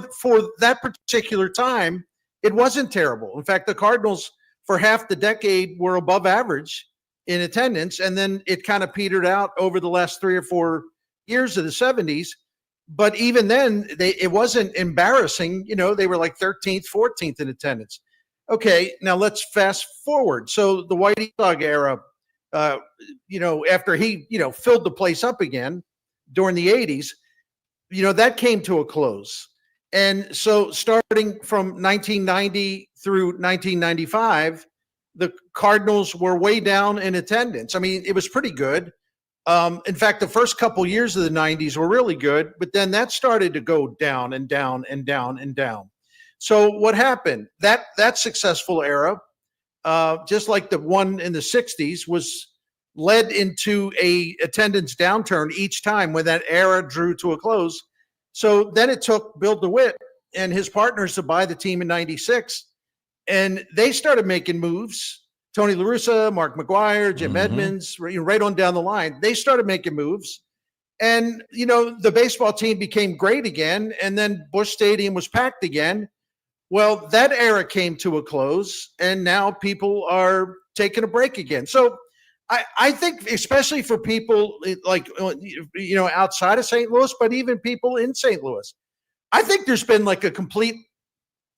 that particular time, it wasn't terrible. In fact, the Cardinals for half the decade were above average in attendance, and then it kind of petered out over the last 3 or 4 years of the 70s. But even then, it wasn't embarrassing. They were like 13th, 14th in attendance. Okay, now let's fast forward. So the Whitey Herzog era, after he, filled the place up again during the 80s, that came to a close. And so starting from 1990 through 1995, the Cardinals were way down in attendance. I mean, it was pretty good. In fact, the first couple years of the 90s were really good, but then that started to go down and down and down and down. So what happened? That successful era, just like the one in the 60s, was led into a attendance downturn each time when that era drew to a close. So then it took Bill DeWitt and his partners to buy the team in 96. And they started making moves. Tony La Russa, Mark McGwire, Jim Edmonds, right on down the line. They started making moves. And, the baseball team became great again. And then Busch Stadium was packed again. Well, that era came to a close. And now people are taking a break again. So I think, especially for people like, outside of St. Louis, but even people in St. Louis, I think there's been like a complete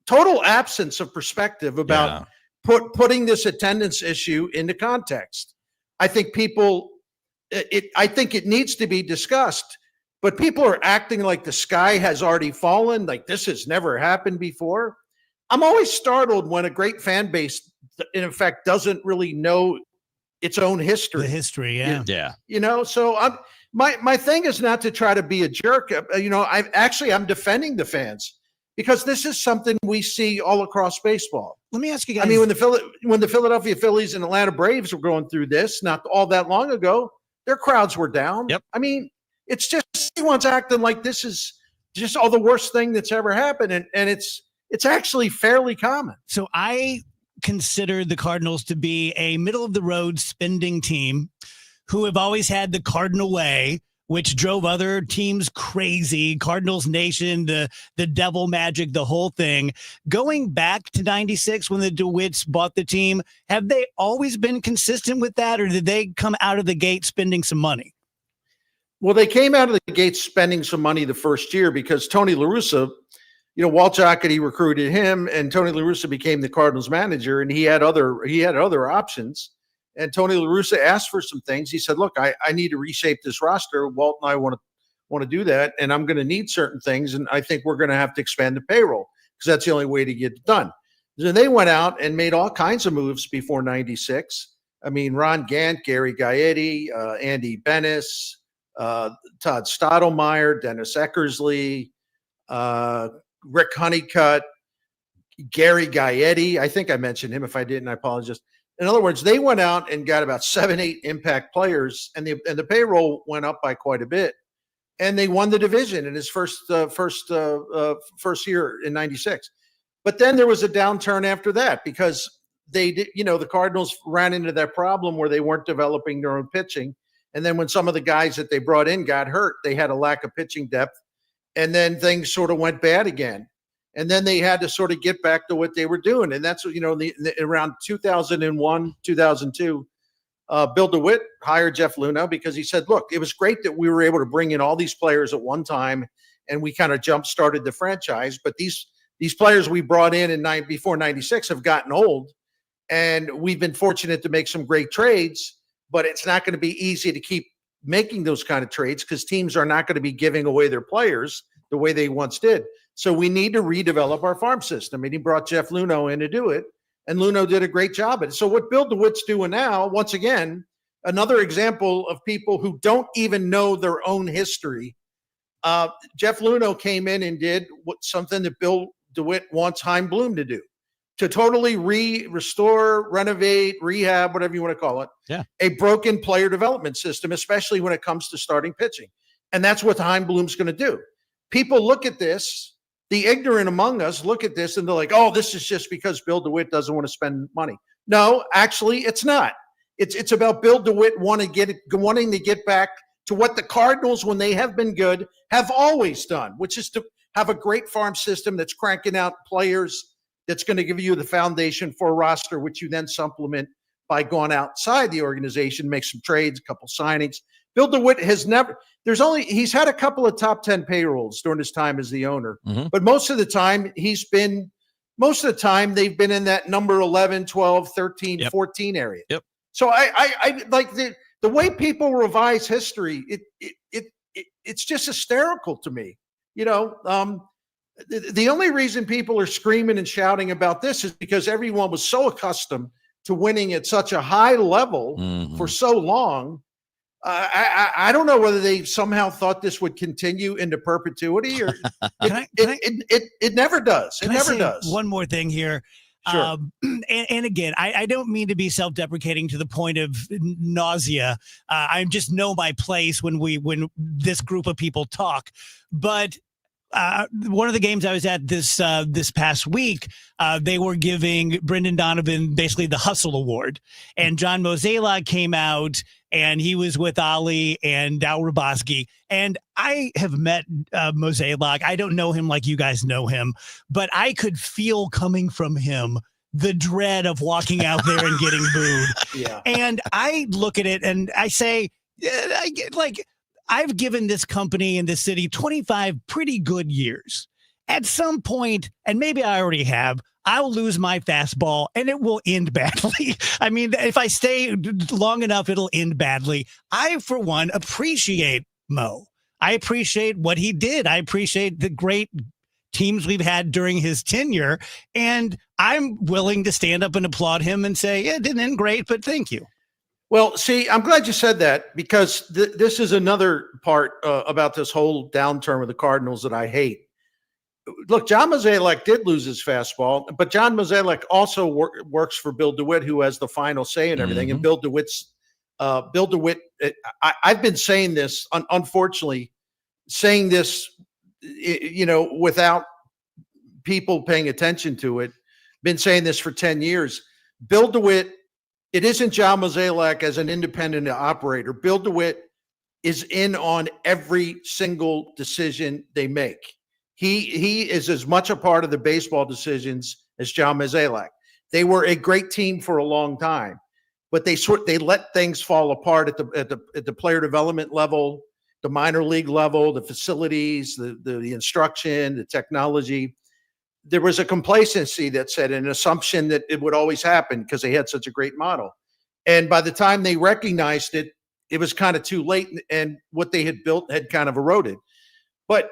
total absence of perspective about putting this attendance issue into context. I think I think it needs to be discussed, but people are acting like the sky has already fallen, like this has never happened before. I'm always startled when a great fan base, in effect, doesn't really know its own history. The history, yeah. So my thing is not to try to be a jerk. I'm defending the fans, because this is something we see all across baseball. Let me ask you guys. I mean, when the Philadelphia Phillies and Atlanta Braves were going through this not all that long ago, their crowds were down. Yep. I mean, it's just everyone's acting like this is just all the worst thing that's ever happened, and it's actually fairly common. So I consider the Cardinals to be a middle of the road spending team who have always had the Cardinal way, which drove other teams crazy. Cardinals Nation, the Devil Magic, the whole thing. Going back to 96 when the DeWitts bought the team, have they always been consistent with that, or did they come out of the gate spending some money? Well, they came out of the gate spending some money the first year because Tony La Russa, Walt Jocketty recruited him, and Tony La Russa became the Cardinals manager, and he had other options. And Tony La Russa asked for some things. He said, "Look, I need to reshape this roster. Walt and I want to do that, and I'm going to need certain things, and I think we're going to have to expand the payroll because that's the only way to get it done." So they went out and made all kinds of moves before '96. I mean, Ron Gant, Gary Gaetti, Andy Bennis, Todd Stottlemyre, Dennis Eckersley, Rick Honeycutt, Gary Gaetti. I think I mentioned him. If I didn't, I apologize. In other words, they went out and got about 7-8 impact players, and the payroll went up by quite a bit. And they won the division in his first year in '96. But then there was a downturn after that because they did, the Cardinals ran into that problem where they weren't developing their own pitching. And then when some of the guys that they brought in got hurt, they had a lack of pitching depth. And then things sort of went bad again. And then they had to sort of get back to what they were doing. And that's what, around 2001, 2002, Bill DeWitt hired Jeff Luhnow because he said, look, it was great that we were able to bring in all these players at one time and we kind of jump-started the franchise. But these players we brought in before 96 have gotten old. And we've been fortunate to make some great trades, but it's not going to be easy to keep making those kind of trades because teams are not going to be giving away their players the way they once did. So we need to redevelop our farm system. And he brought Jeff Luhnow in to do it. And Luhnow did a great job at it. So what Bill DeWitt's doing now, once again, another example of people who don't even know their own history. Jeff Luhnow came in and did something that Bill DeWitt wants Chaim Bloom to do, to totally restore, renovate, rehab, whatever you want to call it, a broken player development system, especially when it comes to starting pitching. And that's what Chaim Bloom's going to do. People look at this, the ignorant among us look at this and they're like, oh, this is just because Bill DeWitt doesn't want to spend money. No, actually, it's not. It's about Bill DeWitt wanting to get back to what the Cardinals, when they have been good, have always done, which is to have a great farm system that's cranking out players that's going to give you the foundation for a roster, which you then supplement by going outside the organization, make some trades, a couple signings. Bill DeWitt he's had a couple of top 10 payrolls during his time as the owner, but most of the time they've been in that number 11, 12, 13, 14 area. Yep. So I like the way people revise history. It's just hysterical to me. The only reason people are screaming and shouting about this is because everyone was so accustomed to winning at such a high level for so long. I don't know whether they somehow thought this would continue into perpetuity, or it never does. It never does. One more thing here. Sure. And again, I don't mean to be self-deprecating to the point of nausea. I just know my place when this group of people talk. But one of the games I was at this past week, they were giving Brendan Donovan basically the Hustle Award, and John Mozeliak came out, and he was with Ali and Dow Raboski. And I have met Mozeliak. I don't know him like you guys know him, but I could feel coming from him the dread of walking out there and getting booed. Yeah. And I look at it and I say, I've given this company and this city 25 pretty good years. At some point, and maybe I already have, I'll lose my fastball and it will end badly. I mean, if I stay long enough, it'll end badly. I, for one, appreciate Mo. I appreciate what he did. I appreciate the great teams we've had during his tenure. And I'm willing to stand up and applaud him and say, yeah, it didn't end great, but thank you. Well, see, I'm glad you said that because this is another part about this whole downturn with the Cardinals that I hate. Look, John Mozeliak did lose his fastball, but John Mozeliak also works for Bill DeWitt, who has the final say in everything. And Bill DeWitt, I've been saying this, unfortunately, without people paying attention to it, been saying this for 10 years. Bill DeWitt, it isn't John Mozeliak as an independent operator. Bill DeWitt is in on every single decision they make. He is as much a part of the baseball decisions as John Mozeliak. They were a great team for a long time, but they let things fall apart at the player development level, the minor league level, the facilities, the instruction, the technology. There was a complacency that said, an assumption that it would always happen because they had such a great model. And by the time they recognized it, it was kind of too late, and what they had built had kind of eroded. But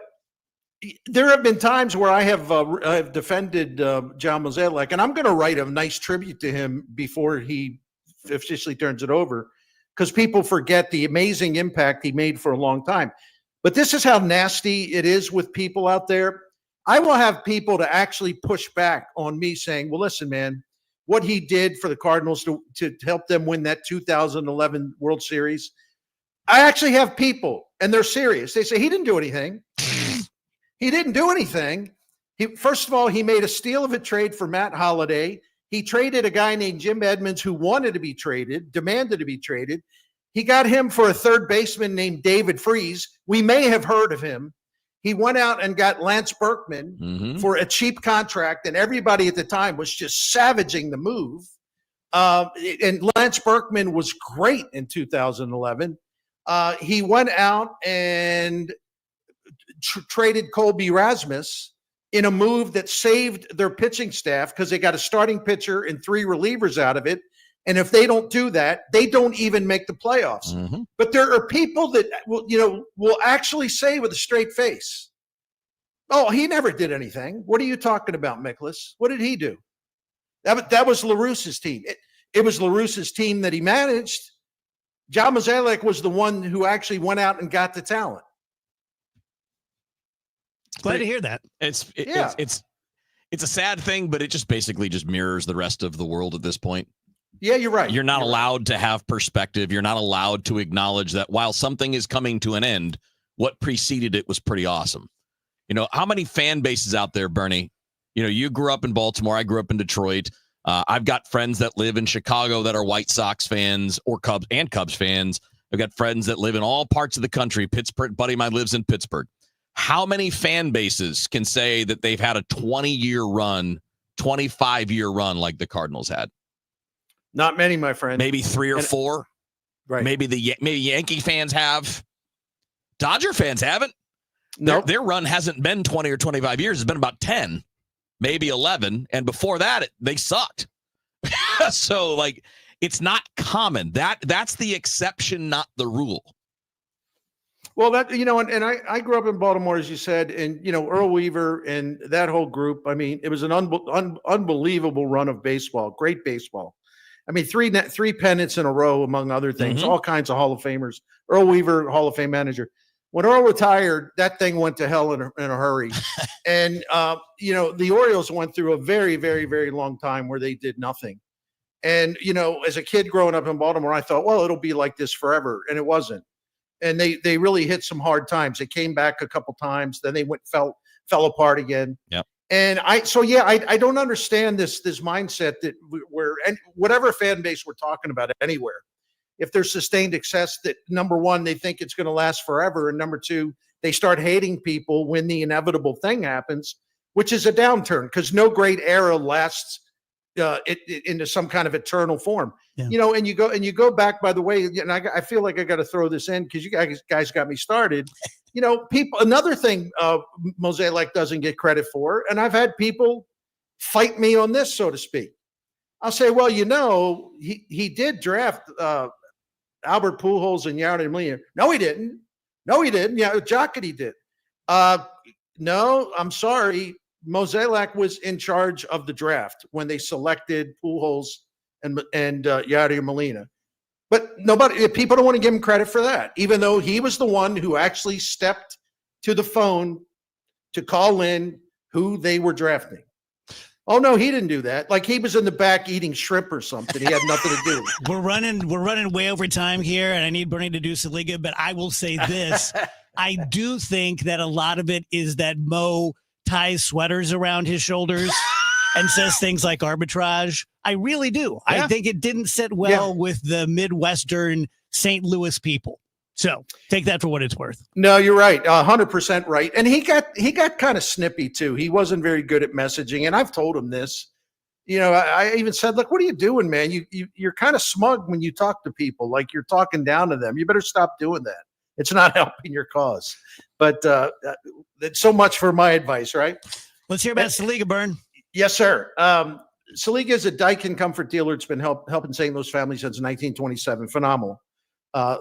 there have been times where I have defended John Mozeliak, and I'm going to write a nice tribute to him before he officially turns it over, because people forget the amazing impact he made for a long time. But this is how nasty it is with people out there. I will have people to actually push back on me saying, well, listen, man, what he did for the Cardinals to help them win that 2011 World Series. I actually have people, and they're serious. They say, he didn't do anything. He didn't do anything. First of all, he made a steal of a trade for Matt Holliday. He traded a guy named Jim Edmonds who wanted to be traded, demanded to be traded. He got him for a third baseman named David Freese. We may have heard of him. He went out and got Lance Berkman for a cheap contract, and everybody at the time was just savaging the move. And Lance Berkman was great in 2011. He went out and traded Colby Rasmus in a move that saved their pitching staff because they got a starting pitcher and 3 relievers out of it. And if they don't do that, they don't even make the playoffs. But there are people that will actually say with a straight face, oh, he never did anything. What are you talking about, Mikolas? What did he do? That was LaRusse's team. It was LaRusse's team that he managed. John Mozeliak was the one who actually went out and got the talent. Glad to hear that. It's a sad thing, but it just basically just mirrors the rest of the world at this point. Yeah, you're right. You're not allowed to have perspective. You're not allowed to acknowledge that while something is coming to an end, what preceded it was pretty awesome. How many fan bases out there, Bernie? You grew up in Baltimore. I grew up in Detroit. I've got friends that live in Chicago that are White Sox fans or Cubs fans. I've got friends that live in all parts of the country. Pittsburgh, buddy of mine lives in Pittsburgh. How many fan bases can say that they've had a 20-year run, 25-year run like the Cardinals had? Not many, my friend. Maybe 3 or 4. Right. Maybe Yankee fans have. Dodger fans haven't. Nope. Their run hasn't been 20 or 25 years. It's been about 10, maybe 11. And before that, they sucked. So, it's not common. That's the exception, not the rule. Well, and I grew up in Baltimore, as you said, and, Earl Weaver and that whole group. I mean, it was an unbelievable run of baseball, great baseball. I mean, three pennants in a row, among other things, all kinds of Hall of Famers. Earl Weaver, Hall of Fame manager. When Earl retired, that thing went to hell in a hurry. And, the Orioles went through a very, very, very long time where they did nothing. And, as a kid growing up in Baltimore, I thought, well, it'll be like this forever. And it wasn't. And they really hit some hard times. They came back a couple times, then they fell apart again. Yep. And I don't understand this mindset that and whatever fan base we're talking about anywhere, if there's sustained success, that number one, they think it's going to last forever. And number two, they start hating people when the inevitable thing happens, which is a downturn, because no great era lasts into some kind of eternal form. Yeah. And you go back, by the way, and I feel like I got to throw this in because you guys got me started. People, another thing Mozeliak doesn't get credit for, and I've had people fight me on this, so to speak. I'll say, well, he did draft Albert Pujols and Yadier Molina. No, he didn't. Yeah, Jocketty did. No, I'm sorry. Mozeliak was in charge of the draft when they selected Pujols and Yadier Molina. But people don't want to give him credit for that, even though he was the one who actually stepped to the phone to call in who they were drafting. Oh, no, he didn't do that. Like he was in the back eating shrimp or something. He had nothing to do. We're running way over time here, and I need Bernie to do Saliga, but I will say this. I do think that a lot of it is that Mo ties sweaters around his shoulders and says things like arbitrage. I really do. Yeah. I think it didn't sit well with the Midwestern St. Louis people. So take that for what it's worth. No, you're right. 100% right. And he got kind of snippy too. He wasn't very good at messaging. And I've told him this. I even said, look, what are you doing, man? You're kind of smug when you talk to people, like you're talking down to them. You better stop doing that. It's not helping your cause. But that's so much for my advice, right? Let's hear about Saliga, Bern. Yes, sir. Saliga is a Daikin comfort dealer. It's been helping St. Louis families since 1927. Phenomenal.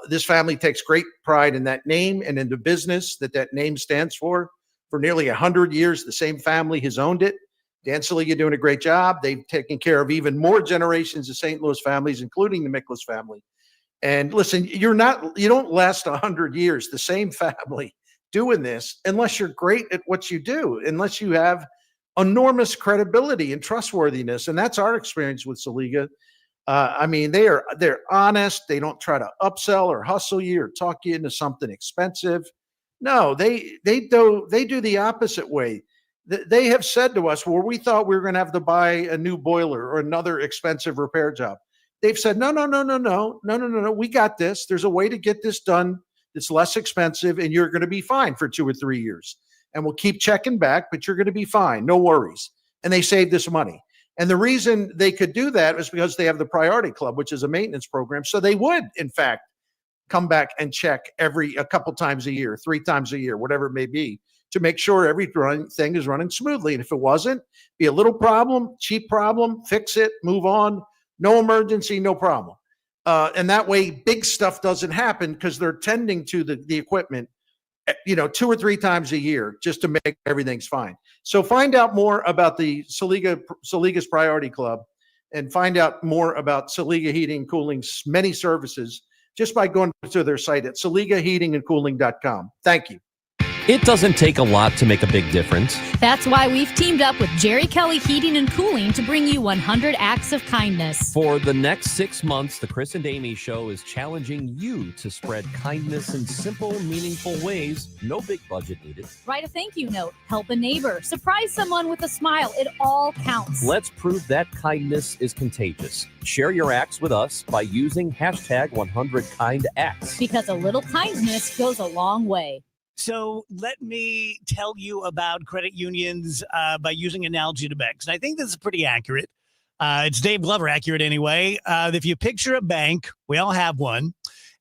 This family takes great pride in that name and in the business that name stands for. For nearly 100 years, the same family has owned it. Dan Saliga doing a great job. They've taken care of even more generations of St. Louis families, including the Miklas family. And listen, you don't last 100 years, the same family doing this, unless you're great at what you do, unless you have enormous credibility and trustworthiness. And that's our experience with Saliga. They're honest. They don't try to upsell or hustle you or talk you into something expensive. No, they do the opposite way. They have said to us, where we thought we were going to have to buy a new boiler or another expensive repair job, they've said, no. We got this. There's a way to get this done that's less expensive, and you're going to be fine for 2 or 3 years. And we'll keep checking back, but you're going to be fine. No worries. And they saved us money. And the reason they could do that was because they have the Priority Club, which is a maintenance program. So they would, in fact, come back and check a couple times a year, 3 times a year, whatever it may be, to make sure everything is running smoothly. And if it wasn't, be a little problem, cheap problem, fix it, move on. No emergency, no problem. And that way, big stuff doesn't happen because they're tending to the equipment, 2 or 3 times a year just to make everything's fine. So find out more about the Saliga's Priority Club and find out more about Saliga Heating and Cooling's many services just by going to their site at SaligaHeatingandCooling.com. Thank you. It doesn't take a lot to make a big difference. That's why we've teamed up with Jerry Kelly Heating and Cooling to bring you 100 acts of kindness. For the next 6 months, the Chris and Amy Show is challenging you to spread kindness in simple, meaningful ways. No big budget needed. Write a thank you note, help a neighbor, surprise someone with a smile. It all counts. Let's prove that kindness is contagious. Share your acts with us by using hashtag 100KindActs. Because a little kindness goes a long way. So let me tell you about credit unions by using analogy to banks. And I think this is pretty accurate. It's Dave Glover accurate anyway. If you picture a bank, we all have one.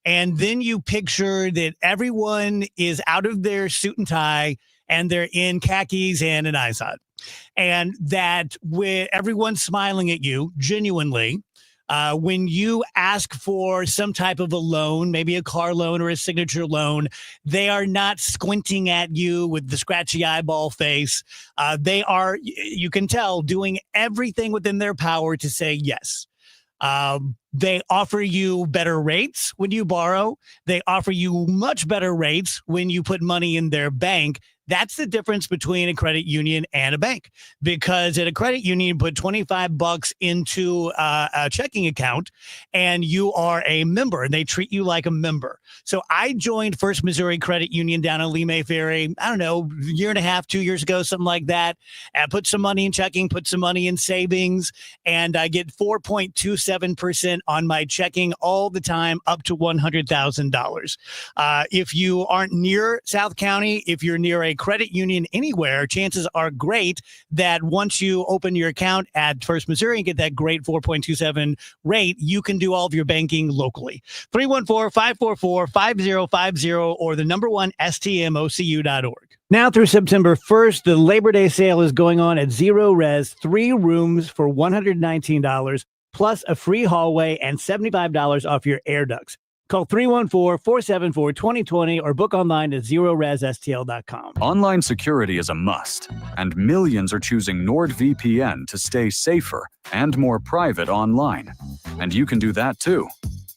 And then you picture that everyone is out of their suit and tie and they're in khakis and an ISOT. And that with everyone smiling at you genuinely. When you ask for some type of a loan, maybe a car loan or a signature loan, they are not squinting at you with the scratchy eyeball face. They are, you can tell, doing everything within their power to say yes. They offer you better rates when you borrow. They offer you much better rates when you put money in their bank. That's the difference between a credit union and a bank, because at a credit union, you put $25 into a checking account and you are a member and they treat you like a member. So I joined First Missouri Credit Union down in Lee May Ferry, I don't know, a year and a half, 2 years ago, something like that. I put some money in checking, put some money in savings, and I get 4.27% on my checking all the time up to $100,000. If you aren't near South County, if you're near a credit union anywhere, chances are great that once you open your account at First Missouri and get that great 4.27 rate, you can do all of your banking locally. 314-544-5050 or the number one stmocu.org. Now through September 1st, the Labor Day sale is going on at Zero Res, 3 rooms for $119, plus a free hallway and $75 off your air ducts. Call 314-474-2020 or book online at ZeroResSTL.com. Online security is a must, and millions are choosing NordVPN to stay safer and more private online. And you can do that too.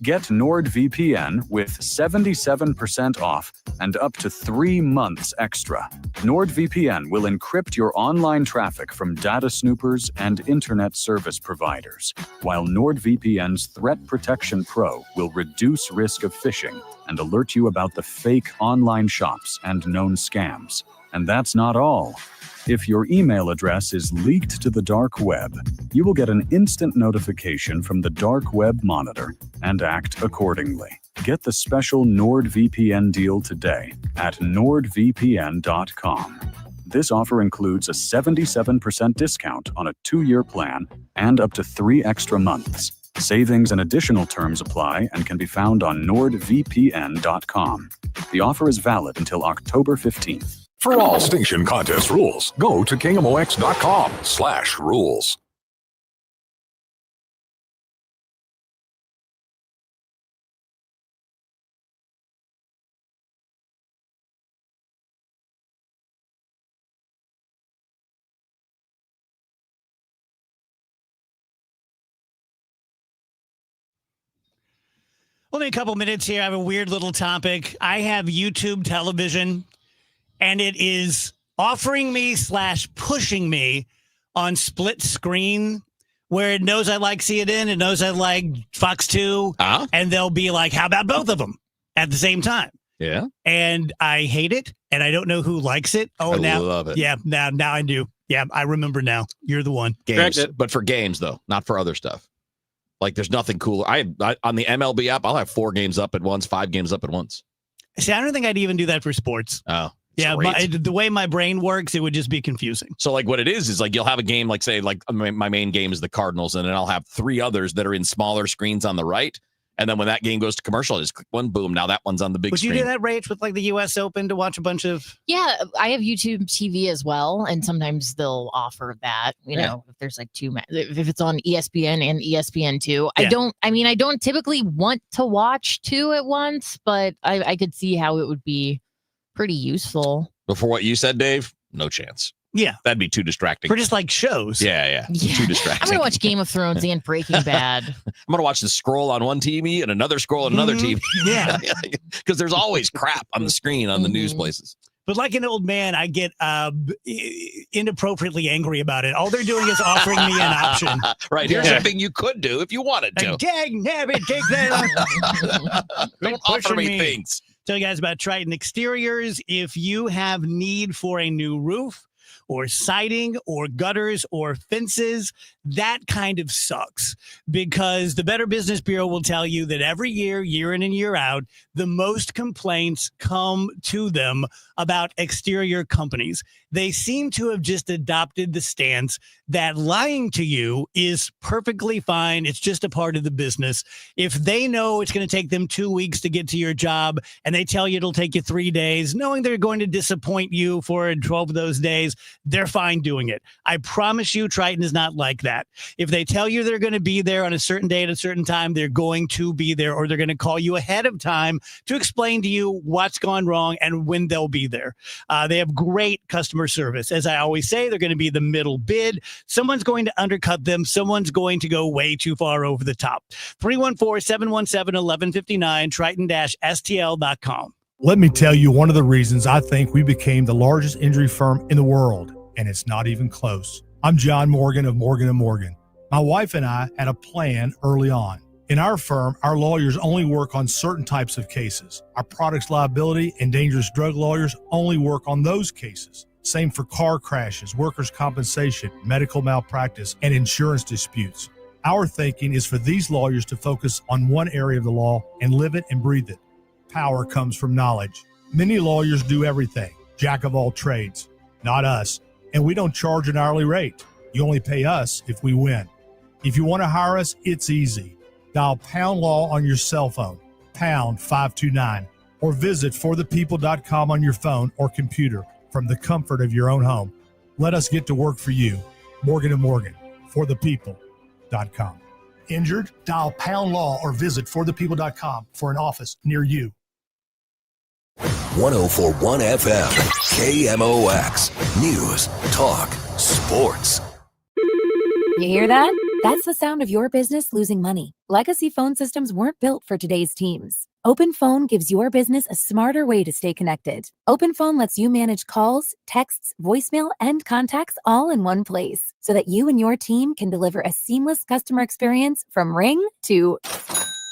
Get NordVPN with 77% off and up to 3 months extra. NordVPN will encrypt your online traffic from data snoopers and internet service providers, while NordVPN's Threat Protection Pro will reduce risk of phishing and alert you about the fake online shops and known scams. And that's not all. If your email address is leaked to the dark web, you will get an instant notification from the Dark Web Monitor and act accordingly. Get the special NordVPN deal today at nordvpn.com. This offer includes a 77% discount on a 2-year plan and up to 3 extra months. Savings and additional terms apply and can be found on nordvpn.com. The offer is valid until October 15th. For all Station contest rules, go to KMOX.com/rules. Only a couple minutes here. I have a weird little topic. I have YouTube television, and it is offering me / pushing me on split screen where it knows I like CNN, it knows I like Fox 2, and they'll be like, how about both of them at the same time? Yeah. And I hate it, and I don't know who likes it. Oh, I now, love it. Yeah, now I do. Yeah, I remember now. You're the one. Games, but for games, though, not for other stuff. Like, there's nothing cooler. I on the MLB app, I'll have 4 games up at once, 5 games up at once. See, I don't think I'd even do that for sports. Oh, yeah. The way my brain works, it would just be confusing. So, like, what it is like you'll have a game, like, say, like my main game is the Cardinals, and then I'll have 3 others that are in smaller screens on the right. And then when that game goes to commercial, I just click one, boom. Now that one's on the big Would screen. you do that, Rach, with like the U.S. Open to watch a bunch of? Yeah, I have YouTube TV as well, and sometimes they'll offer that. You know, if there's like 2, if it's on ESPN and ESPN2. Yeah. I don't typically want to watch 2 at once, but I could see how it would be pretty useful. But for what you said, Dave, no chance. Yeah. That'd be too distracting. For just like shows. Yeah. Too distracting. I'm gonna watch Game of Thrones and Breaking Bad. I'm gonna watch the scroll on one TV and another scroll on another TV. Yeah. Because there's always crap on the screen on the news places. But like an old man, I get inappropriately angry about it. All they're doing is offering me an option. Right. Here's something you could do if you wanted to. Dang, nabbit, take that. Don't offer me things. Tell you guys about Triton Exteriors. If you have need for a new roof, or siding or gutters or fences, that kind of sucks, because the Better Business Bureau will tell you that every year, year in and year out, the most complaints come to them about exterior companies. They seem to have just adopted the stance that lying to you is perfectly fine. It's just a part of the business. If they know it's going to take them 2 weeks to get to your job and they tell you it'll take you 3 days, knowing they're going to disappoint you for 12 of those days, they're fine doing it. I promise you, Triton is not like that. If they tell you they're going to be there on a certain day at a certain time, they're going to be there, or they're going to call you ahead of time to explain to you what's gone wrong and when they'll be there. They have great customer service. As I always say, they're going to be the middle bid. Someone's going to undercut them. Someone's going to go way too far over the top. 314-717-1159, Triton-STL.com. Let me tell you one of the reasons I think we became the largest injury firm in the world, and it's not even close. I'm John Morgan of Morgan & Morgan. My wife and I had a plan early on. In our firm, our lawyers only work on certain types of cases. Our products liability and dangerous drug lawyers only work on those cases. Same for car crashes, workers' compensation, medical malpractice, and insurance disputes. Our thinking is for these lawyers to focus on one area of the law and live it and breathe it. Power comes from knowledge. Many lawyers do everything, jack of all trades. Not us. And we don't charge an hourly rate. You only pay us if we win. If you want to hire us, it's easy. Dial Pound Law on your cell phone, pound 529, or visit forthepeople.com on your phone or computer from the comfort of your own home. Let us get to work for you. Morgan & Morgan, forthepeople.com. Injured? Dial Pound Law or visit forthepeople.com for an office near you. 104.1 FM, KMOX, News, Talk, Sports. You hear that? That's the sound of your business losing money. Legacy phone systems weren't built for today's teams. OpenPhone gives your business a smarter way to stay connected. OpenPhone lets you manage calls, texts, voicemail, and contacts all in one place, so that you and your team can deliver a seamless customer experience from ring to...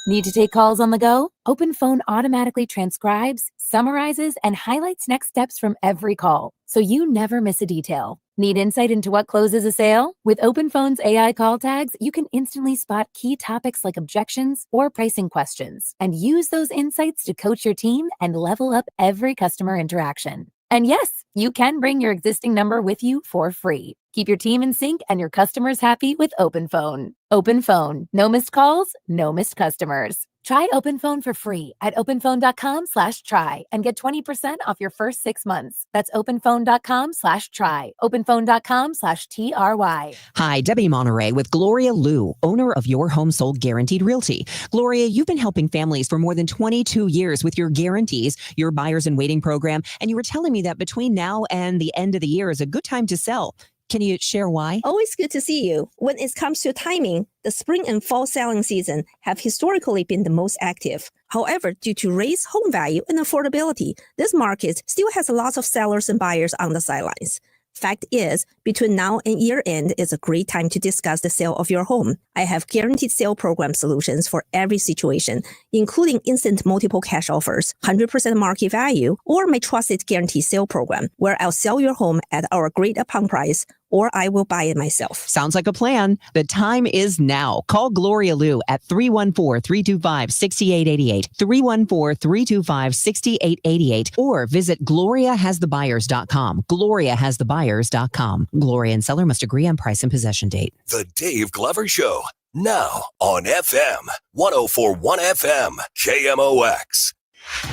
Need to take calls on the go? OpenPhone automatically transcribes, summarizes, and highlights next steps from every call, so you never miss a detail. Need insight into what closes a sale? With OpenPhone's AI call tags, you can instantly spot key topics like objections or pricing questions and use those insights to coach your team and level up every customer interaction. And yes, you can bring your existing number with you for free. Keep your team in sync and your customers happy with OpenPhone. OpenPhone. No missed calls, no missed customers. Try OpenPhone for free at openphone.com/try and get 20% off your first 6 months. That's openphone.com/try. openphone.com/TRY. Hi, Debbie Monterey with Gloria Liu, owner of Your Home Sold Guaranteed Realty. Gloria, you've been helping families for more than 22 years with your guarantees, your buyers and waiting program, and you were telling me that between now and the end of the year is a good time to sell. Can you share why? Always good to see you. When it comes to timing, the spring and fall selling season have historically been the most active. However, due to raised home value and affordability, this market still has lots of sellers and buyers on the sidelines. Fact is, between now and year end is a great time to discuss the sale of your home. I have guaranteed sale program solutions for every situation, including instant multiple cash offers, 100% market value, or my trusted guarantee sale program, where I'll sell your home at our agreed upon price, or I will buy it myself. Sounds like a plan. The time is now. Call Gloria Liu at 314-325-6888, 314-325-6888, or visit gloriahasthebuyers.com, gloriahasthebuyers.com. Gloria and seller must agree on price and possession date. The Dave Glover Show, now on FM 104.1 FM, KMOX.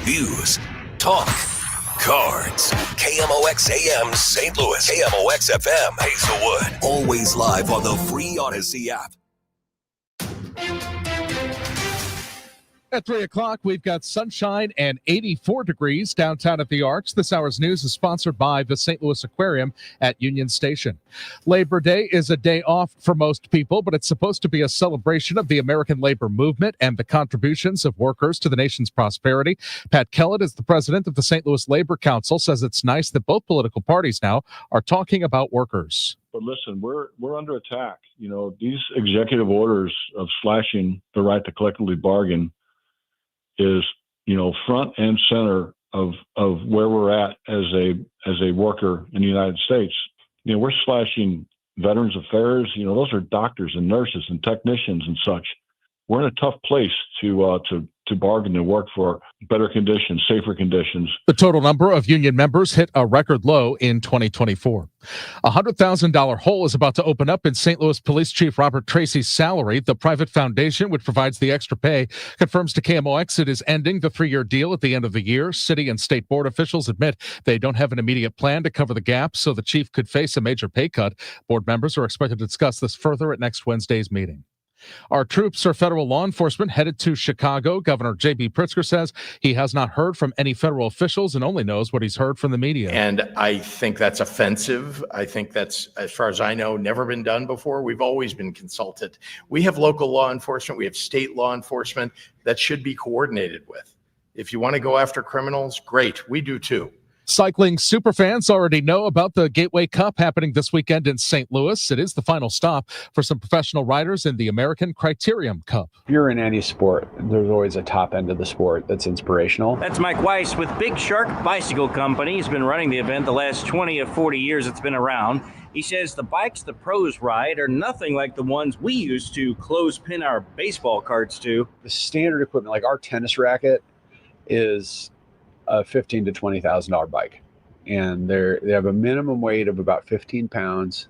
News, talk, cards. KMOX AM St. Louis, KMOX FM Hazelwood. Always live on the free Odyssey app. At 3 o'clock, we've got sunshine and 84 degrees downtown at the Arcs. This hour's news is sponsored by the St. Louis Aquarium at Union Station. Labor Day is a day off for most people, but it's supposed to be a celebration of the American labor movement and the contributions of workers to the nation's prosperity. Pat Kellett is the president of the St. Louis Labor Council, says it's nice that both political parties now are talking about workers. But listen, we're under attack. You know, these executive orders of slashing the right to collectively bargain is, you know, front and center of where we're at as a worker in the United States. You know, we're slashing Veterans Affairs. You know, those are doctors and nurses and technicians and such. We're in a tough place to bargain and work for better conditions, safer conditions. The total number of union members hit a record low in 2024. A $100,000 hole is about to open up in St. Louis Police Chief Robert Tracy's salary. The private foundation, which provides the extra pay, confirms to KMOX it is ending the 3-year deal at the end of the year. City and state board officials admit they don't have an immediate plan to cover the gap, so the chief could face a major pay cut. Board members are expected to discuss this further at next Wednesday's meeting. Our troops are federal law enforcement headed to Chicago. Governor J.B. Pritzker says he has not heard from any federal officials and only knows what he's heard from the media. And I think that's offensive. I think that's, as far as I know, never been done before. We've always been consulted. We have local law enforcement. We have state law enforcement that should be coordinated with. If you want to go after criminals, great. We do too. Cycling superfans already know about the Gateway Cup happening this weekend in St. Louis. It is the final stop for some professional riders in the American Criterium Cup. If you're in any sport, there's always a top end of the sport that's inspirational. That's Mike Weiss with Big Shark Bicycle Company. He's been running the event the last 20 or 40 years it's been around. He says the bikes the pros ride are nothing like the ones we used to clothespin our baseball cards to. The standard equipment, like our tennis racket, is a $15,000 to $20,000 bike, and they have a minimum weight of about 15 pounds.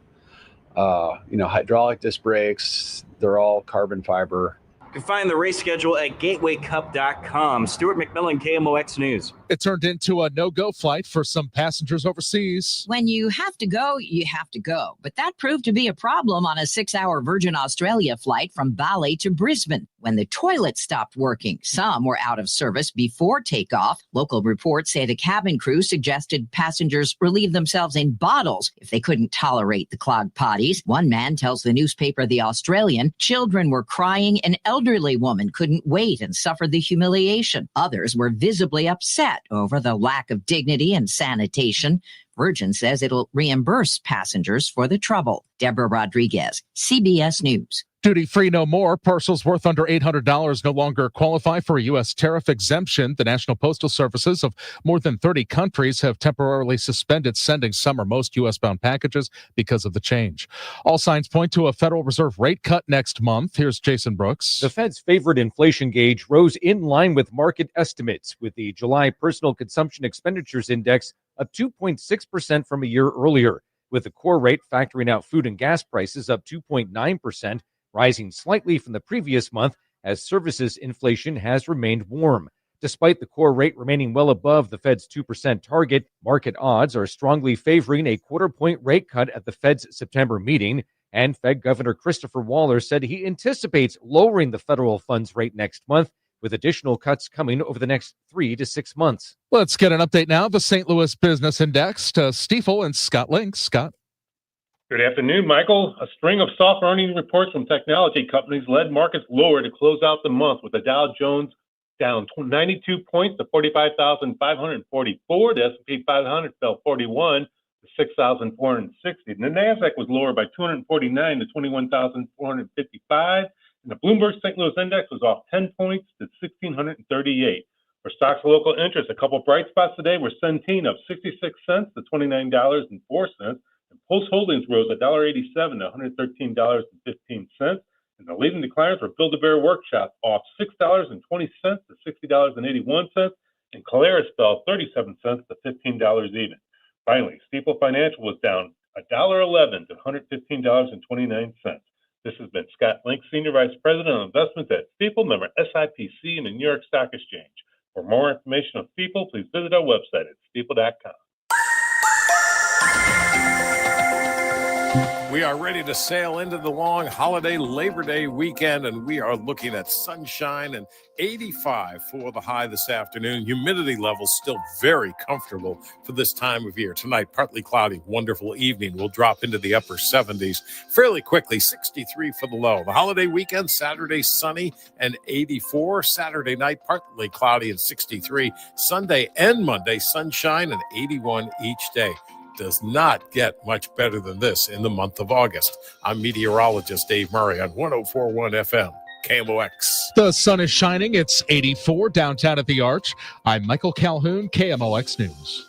Hydraulic disc brakes, they're all carbon fiber. You can find the race schedule at gatewaycup.com. Stuart McMillan, KMOX News. It turned into a no-go flight for some passengers overseas. When you have to go, you have to go. But that proved to be a problem on a 6-hour Virgin Australia flight from Bali to Brisbane. When the toilet stopped working, some were out of service before takeoff. Local reports say the cabin crew suggested passengers relieve themselves in bottles if they couldn't tolerate the clogged potties. One man tells the newspaper The Australian children were crying, an elderly woman couldn't wait and suffered the humiliation. Others were visibly upset over the lack of dignity and sanitation. Virgin says it'll reimburse passengers for the trouble. Deborah Rodriguez, CBS News. Duty-free no more. Parcels worth under $800 no longer qualify for a U.S. tariff exemption. The National Postal Services of more than 30 countries have temporarily suspended sending some or most U.S.-bound packages because of the change. All signs point to a Federal Reserve rate cut next month. Here's Jason Brooks. The Fed's favorite inflation gauge rose in line with market estimates, with the July Personal Consumption Expenditures Index up 2.6% from a year earlier, with the core rate factoring out food and gas prices up 2.9%. Rising slightly from the previous month as services inflation has remained warm. Despite the core rate remaining well above the Fed's 2% target, market odds are strongly favoring a quarter-point rate cut at the Fed's September meeting, and Fed Governor Christopher Waller said he anticipates lowering the federal funds rate next month, with additional cuts coming over the next 3 to 6 months. Let's get an update now. The St. Louis Business Index to Stifel and Scott Link. Scott. Good afternoon, Michael. A string of soft earnings reports from technology companies led markets lower to close out the month, with the Dow Jones down 92 points to 45,544. The S&P 500 fell 41 to 6,460. And the NASDAQ was lower by 249 to 21,455. And the Bloomberg St. Louis Index was off 10 points to 1,638. For stocks of local interest, a couple bright spots today were Centene up 66 cents to $29.04. And Post Holdings rose $1.87 to $113.15. And the leading decliners were Build-A-Bear Workshop off $6.20 to $60.81. And Caleres fell 37 cents to $15 even. Finally, Stifel Financial was down $1.11 to $115.29. This has been Scott Link, Senior Vice President of Investments at Stifel, member SIPC and the New York Stock Exchange. For more information on Stifel, please visit our website at stifel.com. We are ready to sail into the long holiday Labor Day weekend, and we are looking at sunshine and 85 for the high this afternoon. Humidity levels still very comfortable for this time of year. Tonight, partly cloudy, wonderful evening. We'll drop into the upper 70s fairly quickly, 63 for the low. The holiday weekend, Saturday, sunny and 84. Saturday night, partly cloudy and 63. Sunday and Monday, sunshine and 81 each day. Does not get much better than this in the month of August. I'm meteorologist Dave Murray on 104.1 FM, KMOX. The sun is shining. It's 84 downtown at the Arch. I'm Michael Calhoun, KMOX News.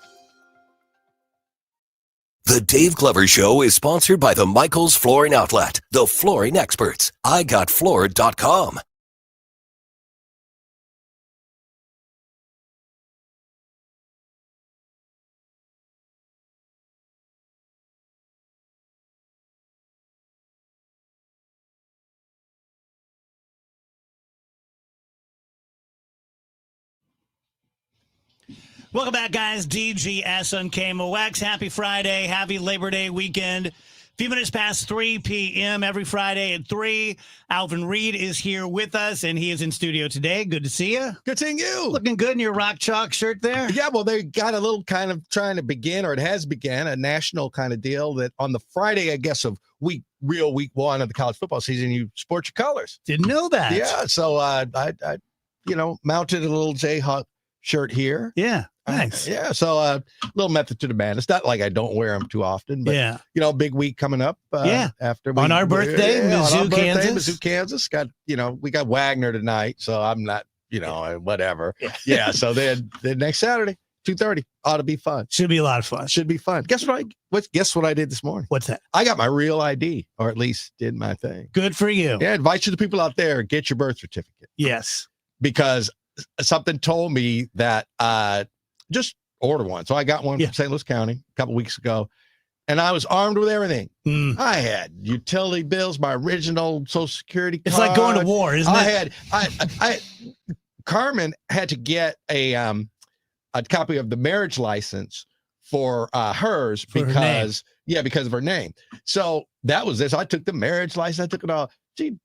The Dave Glover Show is sponsored by the Michaels Flooring Outlet, the flooring experts. IGotFloored.com. Welcome back, guys. DGS on KMOX. Happy Friday. Happy Labor Day weekend. A few minutes past 3 p.m. every Friday at 3. Alvin Reed is here with us, and he is in studio today. Good to see you. Good seeing you. Looking good in your Rock Chalk shirt there. Yeah, well, they got a little kind of trying to begin, or it has began, a national kind of deal that on the Friday, I guess, of week one of the college football season, you sport your colors. Didn't know that. Yeah, so I mounted a little Jayhawk shirt here. Yeah. Nice. Yeah, so a little method to the madness. Not like I don't wear them too often, but big week coming up. After on our birthday, Mizzou, Kansas. We got Wagner tonight, so I'm not, whatever. Yeah. So then next Saturday, 2:30 ought to be fun. Should be a lot of fun. Should be fun. Guess what I did this morning? What's that? I got my real ID, or at least did my thing. Good for you. Yeah, invite you to people out there, get your birth certificate. Yes, because something told me that just order one. So I got one from St. Louis County a couple weeks ago, and I was armed with everything. I had utility bills, my original Social Security card. It's like going to war, isn't it? Carmen had to get a copy of the marriage license for hers because of her name. So that was this. I took the marriage license. I took it all. She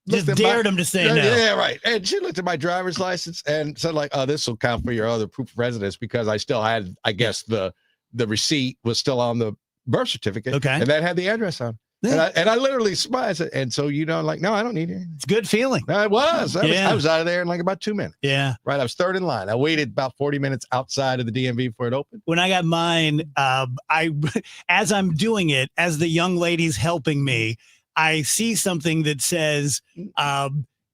just dared him to say no. Yeah, right. And she looked at my driver's license and said, like, oh, this will count for your other proof of residence, because I still had, I guess, the receipt was still on the birth certificate. Okay. And that had the address on. Yeah. And I literally smiled. And so, no, I don't need it. It's a good feeling. I was out of there in like about 2 minutes. Yeah. Right. I was third in line. I waited about 40 minutes outside of the DMV before it opened. When I got mine, as I'm doing it, as the young lady's helping me, I see something that says,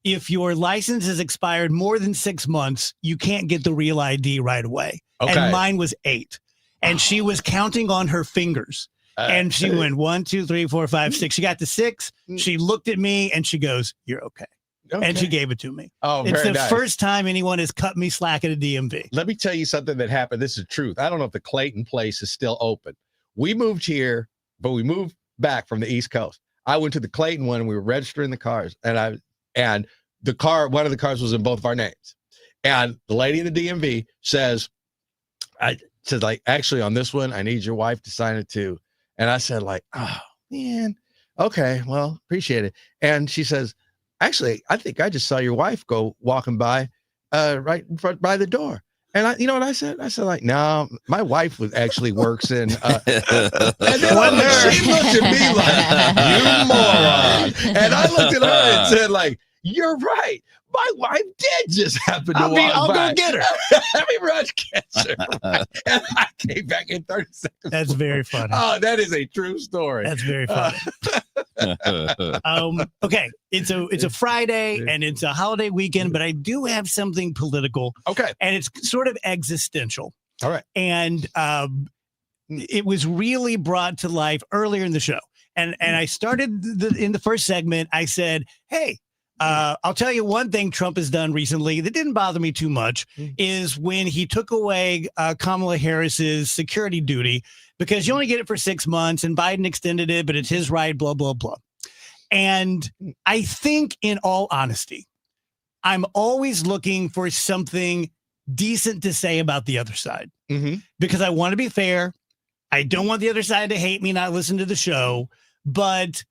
if your license has expired more than 6 months, you can't get the real ID right away. Okay. And mine was 8. And she was counting on her fingers. And she went 1, 2, 3, 4, 5, 6. She got to 6. She looked at me and she goes, "You're okay." And she gave it to me. Oh, it's very the nice. first time anyone has cut me slack at a DMV. Let me tell you something that happened. This is truth. I don't know if the Clayton place is still open. We moved here, but we moved back from the East Coast. I went to the Clayton one and we were registering the cars. And the car, one of the cars was in both of our names. And the lady in the DMV says, like, actually on this one, I need your wife to sign it too. And I said, like, oh man, okay, well, appreciate it. And she says, actually, I think I just saw your wife go walking by right in front by the door. And you know what I said? I said, like, no, my wife actually works in. And then she looked at me like, you moron. And I looked at her and said, like, you're right. My wife did just happen to walk I'll by. go get her. Let me run catch her. And I came back in 30 seconds. That's very funny. Oh, that is a true story. That's very funny. Okay, it's a Friday and it's a holiday weekend, but I do have something political. Okay, and it's sort of existential. All right, and it was really brought to life earlier in the show. And I started in the first segment. I said, "Hey, I'll tell you one thing Trump has done recently that didn't bother me too much is when he took away Kamala Harris's security duty, because you only get it for 6 months and Biden extended it, but it's his right, blah, blah, blah." And I think, in all honesty, I'm always looking for something decent to say about the other side, because I want to be fair. I don't want the other side to hate me, not listen to the show. And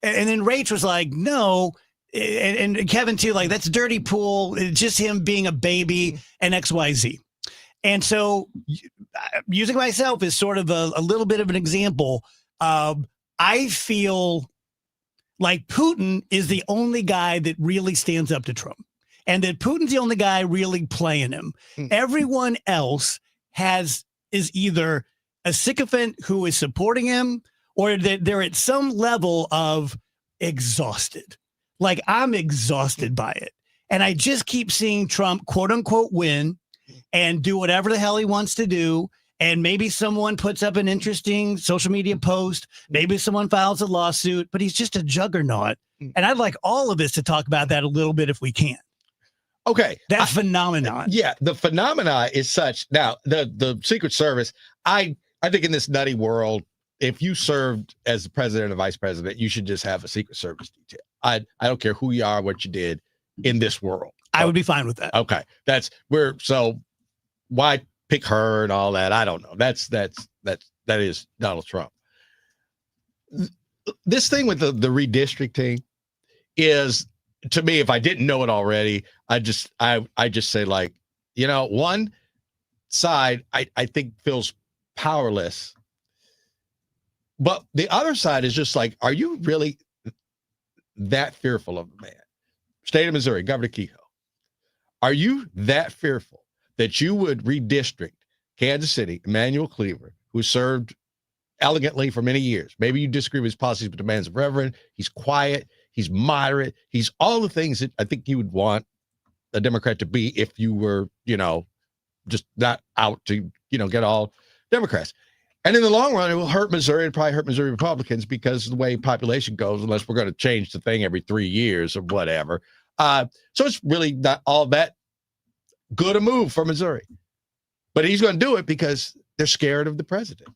then Rach was like, no. And Kevin too, like, that's dirty pool. It's just him being a baby and XYZ. And so using myself as sort of a little bit of an example, I feel like Putin is the only guy that really stands up to Trump, and that Putin's the only guy really playing him. Everyone else is either a sycophant who is supporting him, or that they're at some level of exhausted. Like, I'm exhausted by it. And I just keep seeing Trump, quote unquote, win and do whatever the hell he wants to do. And maybe someone puts up an interesting social media post. Maybe someone files a lawsuit, but he's just a juggernaut. And I'd like all of us to talk about that a little bit if we can. Okay. That phenomenon. Yeah, the phenomena is such. Now, the Secret Service, I think in this nutty world, if you served as the president or vice president, you should just have a Secret Service detail. I don't care who you are, what you did in this world. I would be fine with that. Okay. So why pick her and all that? I don't know. That is Donald Trump. This thing with the redistricting is, to me, if I didn't know it already, I just say, like, you know, one side I think feels powerless, but the other side is just like, are you really that fearful of a man? State of Missouri, Governor Kehoe. Are you that fearful that you would redistrict Kansas City, Emmanuel Cleaver, who served elegantly for many years? Maybe you disagree with his policies, but the man's a reverend. He's quiet. He's moderate. He's all the things that I think you would want a Democrat to be if you were, you know, just not out to, you know, get all Democrats. And in the long run, it will hurt Missouri and probably hurt Missouri Republicans, because of the way population goes, unless we're going to change the thing every 3 years or whatever. So it's really not all that good a move for Missouri. But he's going to do it because they're scared of the president.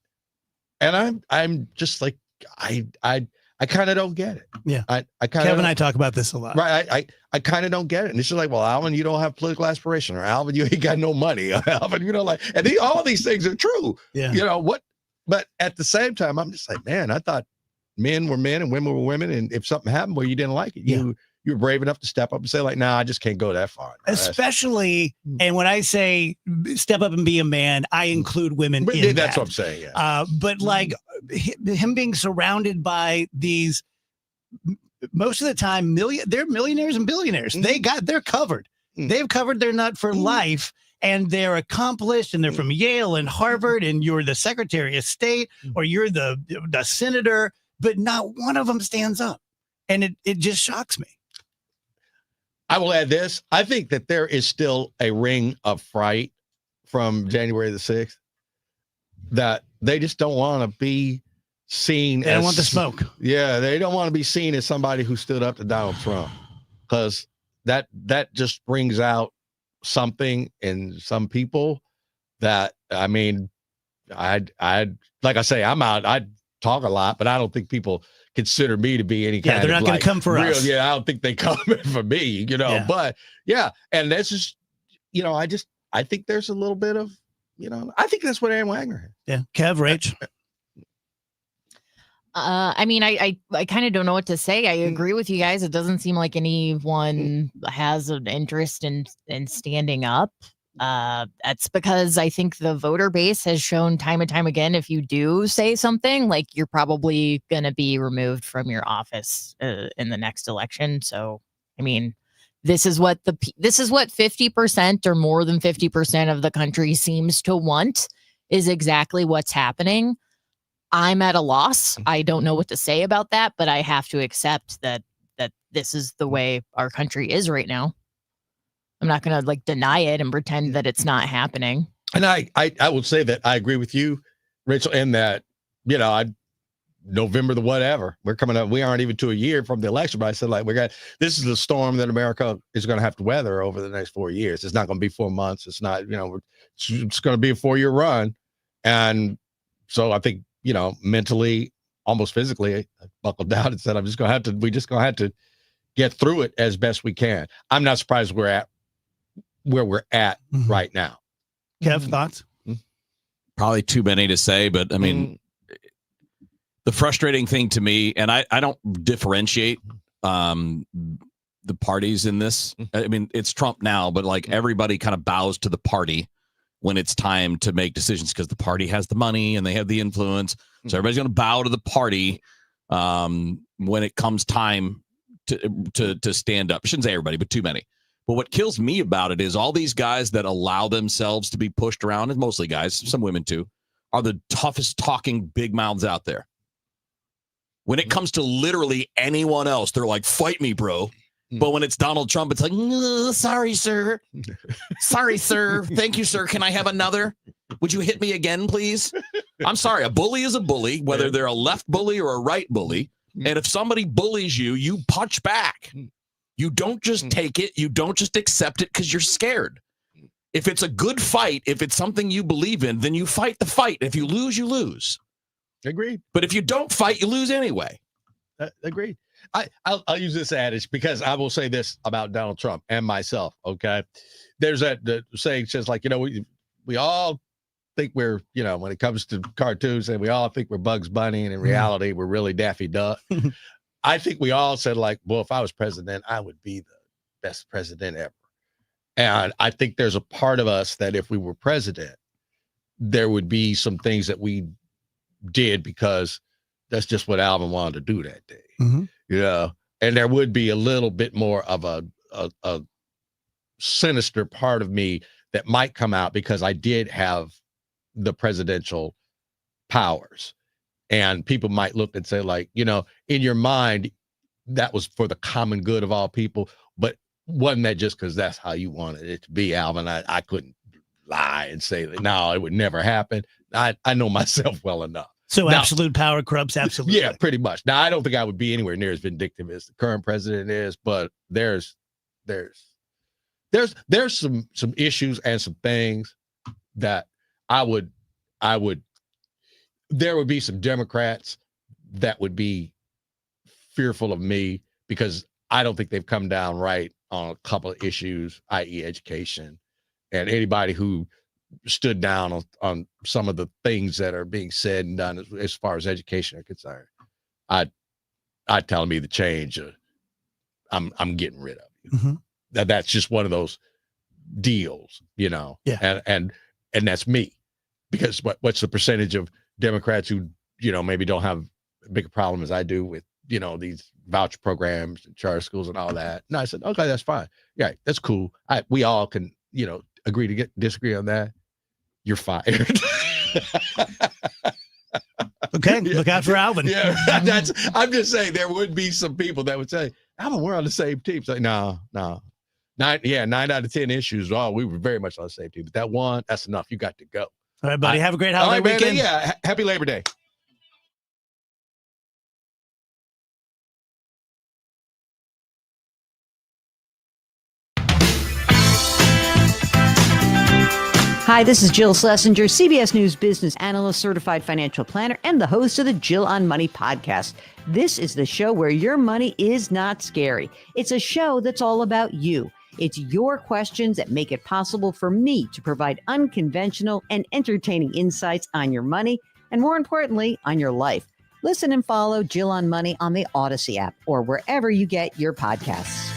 And I'm just like, I kind of don't get it. Yeah. I kind of, Kevin and I talk about this a lot. Right. I kind of don't get it. And it's just like, well, Alvin, you don't have political aspiration, or Alvin, you ain't got no money. Alvin, you know, like, and all these things are true. Yeah. You know what? But at the same time, I'm just like, man, I thought men were men and women were women. And if something happened where you didn't like it, you were brave enough to step up and say, like, nah, I just can't go that far. Especially, and when I say step up and be a man, I include women in that's that. what I'm saying. Yeah. But like him being surrounded by these, most of the time, they're millionaires and billionaires. They're covered. They've covered their nut for life. And they're accomplished, and they're from Yale and Harvard, and you're the Secretary of State, or you're the senator. but not one of them stands up. And it just shocks me. I will add this. I think that there is still a ring of fright from January the 6th that they just don't want to be seen They don't want the smoke. Yeah, they don't want to be seen as somebody who stood up to Donald Trump, because that just brings out something in some people that, I mean, I'd like I say, I'm out. I talk a lot, but I don't think people consider me to be any kind of, they're not going to come for real, us. Yeah, I don't think they come for me, but yeah. And that's just, I think there's a little bit of, I think that's what Ann Wagner had. Yeah. Kev, Rach. I mean, I kind of don't know what to say. I agree with you guys. It doesn't seem like anyone has an interest in standing up. That's because I think the voter base has shown time and time again, if you do say something, like, you're probably going to be removed from your office in the next election. So, I mean, this is what 50% or more than 50% of the country seems to want, is exactly what's happening. I'm at a loss. I don't know what to say about that, but I have to accept that this is the way our country is right now. I'm not going to deny it and pretend that it's not happening. And I would say that I agree with you, Rachel, in that, November the whatever, we're coming up. We aren't even to a year from the election, but I said, this is the storm that America is going to have to weather over the next 4 years. It's not going to be 4 months. It's not, it's going to be a 4-year run. And so I think, mentally, almost physically, I buckled down and said, we're just going to have to get through it as best we can. I'm not surprised we're at where we're at right now. Kev, thoughts? Probably too many to say, but I mean, the frustrating thing to me, and I don't differentiate the parties in this. I mean, it's Trump now, but everybody kind of bows to the party when it's time to make decisions, because the party has the money and they have the influence. So everybody's going to bow to the party when it comes time to stand up. I shouldn't say everybody, but too many. But what kills me about it is all these guys that allow themselves to be pushed around, and mostly guys, some women too, are the toughest talking big mouths out there. When it comes to literally anyone else, they're like, fight me, bro. But when it's Donald Trump, it's like, sorry, sir. Sorry, sir. Thank you, sir. Can I have another? Would you hit me again, please? I'm sorry. A bully is a bully, whether they're a left bully or a right bully. And if somebody bullies you, you punch back. You don't just take it. You don't just accept it because you're scared. If it's a good fight, if it's something you believe in, then you fight the fight. If you lose, you lose. Agreed. But if you don't fight, you lose anyway. Agreed. I'll use this adage because I will say this about Donald Trump and myself. Okay. There's the saying says we all think we're, when it comes to cartoons, and we all think we're Bugs Bunny, and in reality, we're really Daffy Duck. I think we all said well, if I was president, I would be the best president ever. And I think there's a part of us that if we were president, there would be some things that we did because that's just what Alvin wanted to do that day. And there would be a little bit more of a sinister part of me that might come out because I did have the presidential powers, and people might look and say in your mind, that was for the common good of all people, but wasn't that just because that's how you wanted it to be, Alvin? I couldn't lie and say that, no, it would never happen. I know myself well enough. So now, absolute power corrupts absolutely. Yeah, pretty much. Now, I don't think I would be anywhere near as vindictive as the current president is, but there's some issues and some things that there would be some Democrats that would be fearful of me because I don't think they've come down right on a couple of issues, i.e. education, and anybody who stood down on some of the things that are being said and done as far as education are concerned. I tell them either change or I'm getting rid of you. That's just one of those deals, Yeah. And that's me, because what's the percentage of Democrats who, maybe don't have a bigger problem as I do with, these voucher programs and charter schools and all that. And I said, okay, that's fine. Yeah, that's cool. We all can, agree to disagree on that. You're fired. Okay, look out for Alvin. Yeah, I'm just saying there would be some people that would say, Alvin, we're on the same team. It's like, no. 9 out of 10 issues. Oh, we were very much on the same team. But that one, that's enough. You got to go. All right, buddy. Have a great holiday weekend. Yeah, happy Labor Day. Hi, this is Jill Schlesinger, CBS News business analyst, certified financial planner, and the host of the Jill on Money podcast. This is the show where your money is not scary. It's a show that's all about you. It's your questions that make it possible for me to provide unconventional and entertaining insights on your money, and more importantly, on your life. Listen and follow Jill on Money on the Odyssey app or wherever you get your podcasts.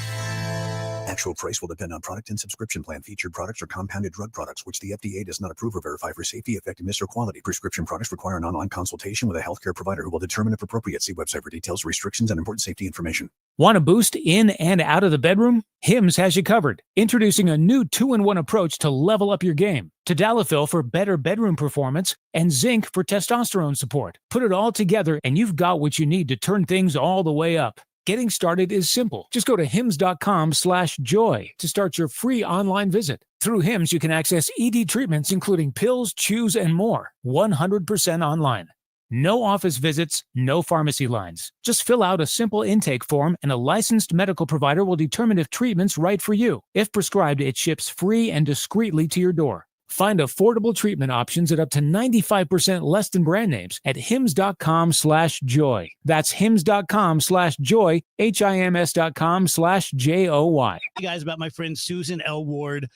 Actual price will depend on product and subscription plan. Featured products are compounded drug products, which the FDA does not approve or verify for safety, effectiveness, or quality. Prescription products require an online consultation with a healthcare provider who will determine if appropriate. See website for details, restrictions, and important safety information. Want a boost in and out of the bedroom? Hims has you covered. Introducing a new 2-in-1 approach to level up your game. Tadalafil for better bedroom performance and zinc for testosterone support. Put it all together and you've got what you need to turn things all the way up. Getting started is simple. Just go to hims.com/joy to start your free online visit. Through Hims, you can access ED treatments, including pills, chews, and more, 100% online. No office visits, no pharmacy lines. Just fill out a simple intake form and a licensed medical provider will determine if treatment's right for you. If prescribed, it ships free and discreetly to your door. Find affordable treatment options at up to 95% less than brand names at hims.com/joy. That's hims.com/joy, HIMS.com/JOY. You guys, about my friend Susan L. Ward.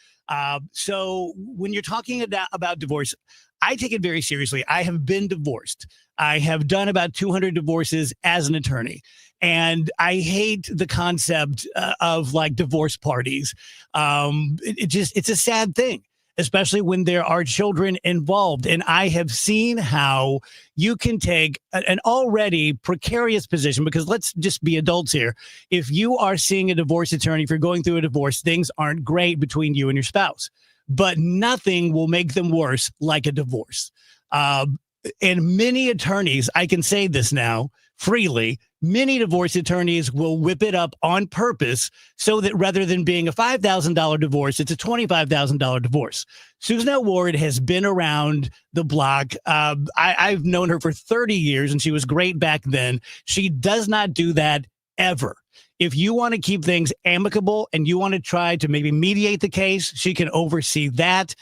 So when you're talking about divorce, I take it very seriously. I have been divorced. I have done about 200 divorces as an attorney. And I hate the concept of like divorce parties. It's a sad thing, especially when there are children involved. And I have seen how you can take an already precarious position, because let's just be adults here. If you are seeing a divorce attorney, if you're going through a divorce, things aren't great between you and your spouse, but nothing will make them worse like a divorce. And many attorneys, I can say this now freely, many divorce attorneys will whip it up on purpose so that rather than being a $5,000 divorce, it's a $25,000 divorce. Susan L. Ward has been around the block. I've known her for 30 years, and she was great back then. She does not do that ever. If you want to keep things amicable and you want to try to maybe mediate the case, she can oversee that.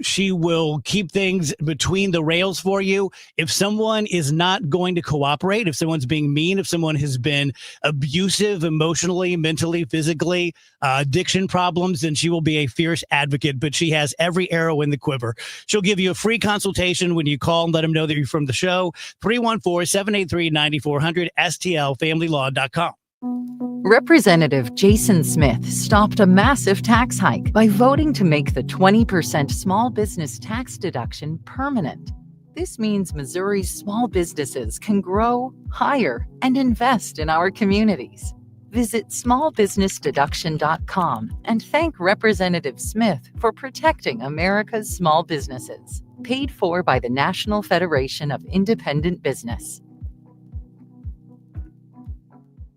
She will keep things between the rails for you. If someone is not going to cooperate, if someone's being mean, if someone has been abusive emotionally, mentally, physically, addiction problems, then she will be a fierce advocate, but she has every arrow in the quiver. She'll give you a free consultation when you call and let them know that you're from the show. 314-783-9400, stlfamilylaw.com. Representative Jason Smith stopped a massive tax hike by voting to make the 20% small business tax deduction permanent. This means Missouri's small businesses can grow, hire, and invest in our communities. Visit smallbusinessdeduction.com and thank Representative Smith for protecting America's small businesses. Paid for by the National Federation of Independent Business.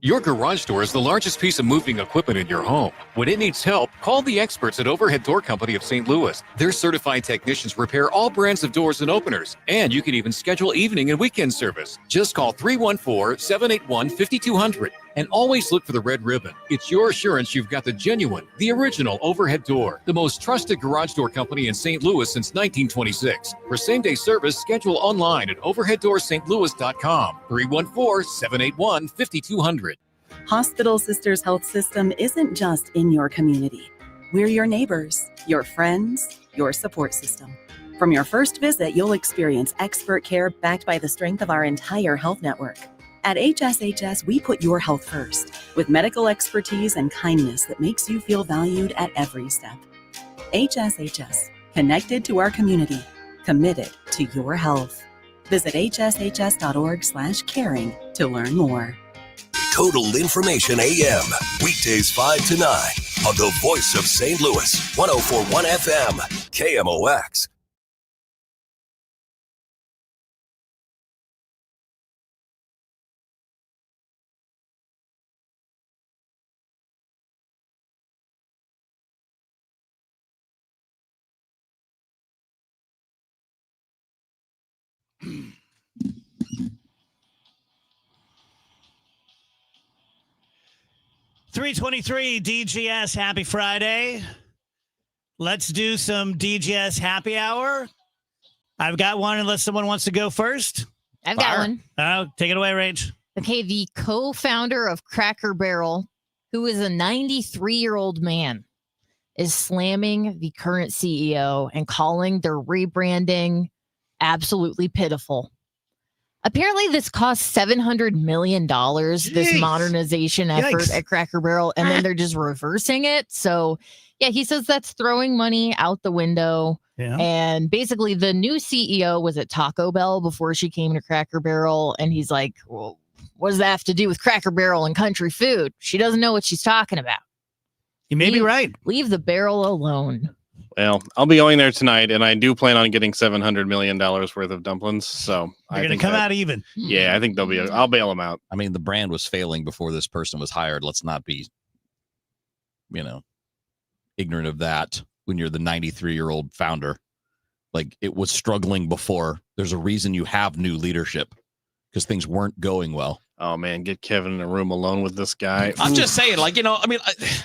Your garage door is the largest piece of moving equipment in your home. When it needs help, call the experts at Overhead Door Company of St. Louis. Their certified technicians repair all brands of doors and openers, and you can even schedule evening and weekend service. Just call 314-781-5200 and always look for the red ribbon. It's your assurance you've got the genuine, the original Overhead Door, the most trusted garage door company in St. Louis since 1926. For same-day service, schedule online at overheaddoorsstlouis.com. 314-781-5200. Hospital Sisters Health System isn't just in your community. We're your neighbors, your friends, your support system. From your first visit, you'll experience expert care backed by the strength of our entire health network. At HSHS, we put your health first, with medical expertise and kindness that makes you feel valued at every step. HSHS, connected to our community, committed to your health. Visit hshs.org/caring to learn more. Total Information AM, weekdays 5 to 9 on the voice of St. Louis, 104.1 FM, KMOX. $323 DGS. Happy Friday. Let's do some DGS happy hour. I've got one unless someone wants to go first. I've got one. Oh, take it away, Rach. Okay, the co-founder of Cracker Barrel, who is a 93-year-old man, is slamming the current CEO and calling their rebranding absolutely pitiful. Apparently, this cost $700 million, this modernization effort at Cracker Barrel, and then they're just reversing it. So, yeah, he says that's throwing money out the window. Yeah. And basically, the new CEO was at Taco Bell before she came to Cracker Barrel. And he's like, well, what does that have to do with Cracker Barrel and country food? She doesn't know what she's talking about. You may be right. Leave the barrel alone. Well, I'll be going there tonight, and I do plan on getting $700 million worth of dumplings. So They're going to come out even. Yeah, I think they'll be. I'll bail them out. I mean, the brand was failing before this person was hired. Let's not be, ignorant of that when you're the 93-year-old founder. Like, it was struggling before. There's a reason you have new leadership, because things weren't going well. Oh, man, get Kevin in a room alone with this guy. I'm just saying,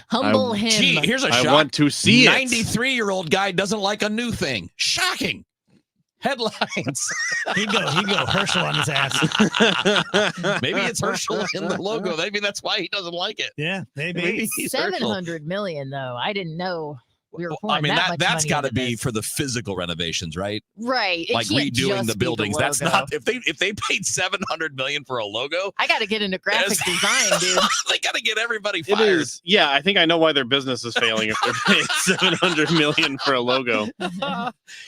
humble him. Gee, here's a shock. I want to see it. 93-year-old guy doesn't like a new thing. Shocking. Headlines. He'd go Herschel on his ass. Maybe it's Herschel in the logo. Maybe that's why he doesn't like it. Yeah, maybe. He's Herschel. $700 million, though. I didn't know we were pouring that's got to be this. for the physical renovations, right? Right. It Like can't redoing just the be buildings. That's logo. not if they paid $700 million for a logo. I got to get into graphic design, dude. They got to get everybody It fired. is. Yeah, I think I know why their business is failing if they're paying $700 million for a logo.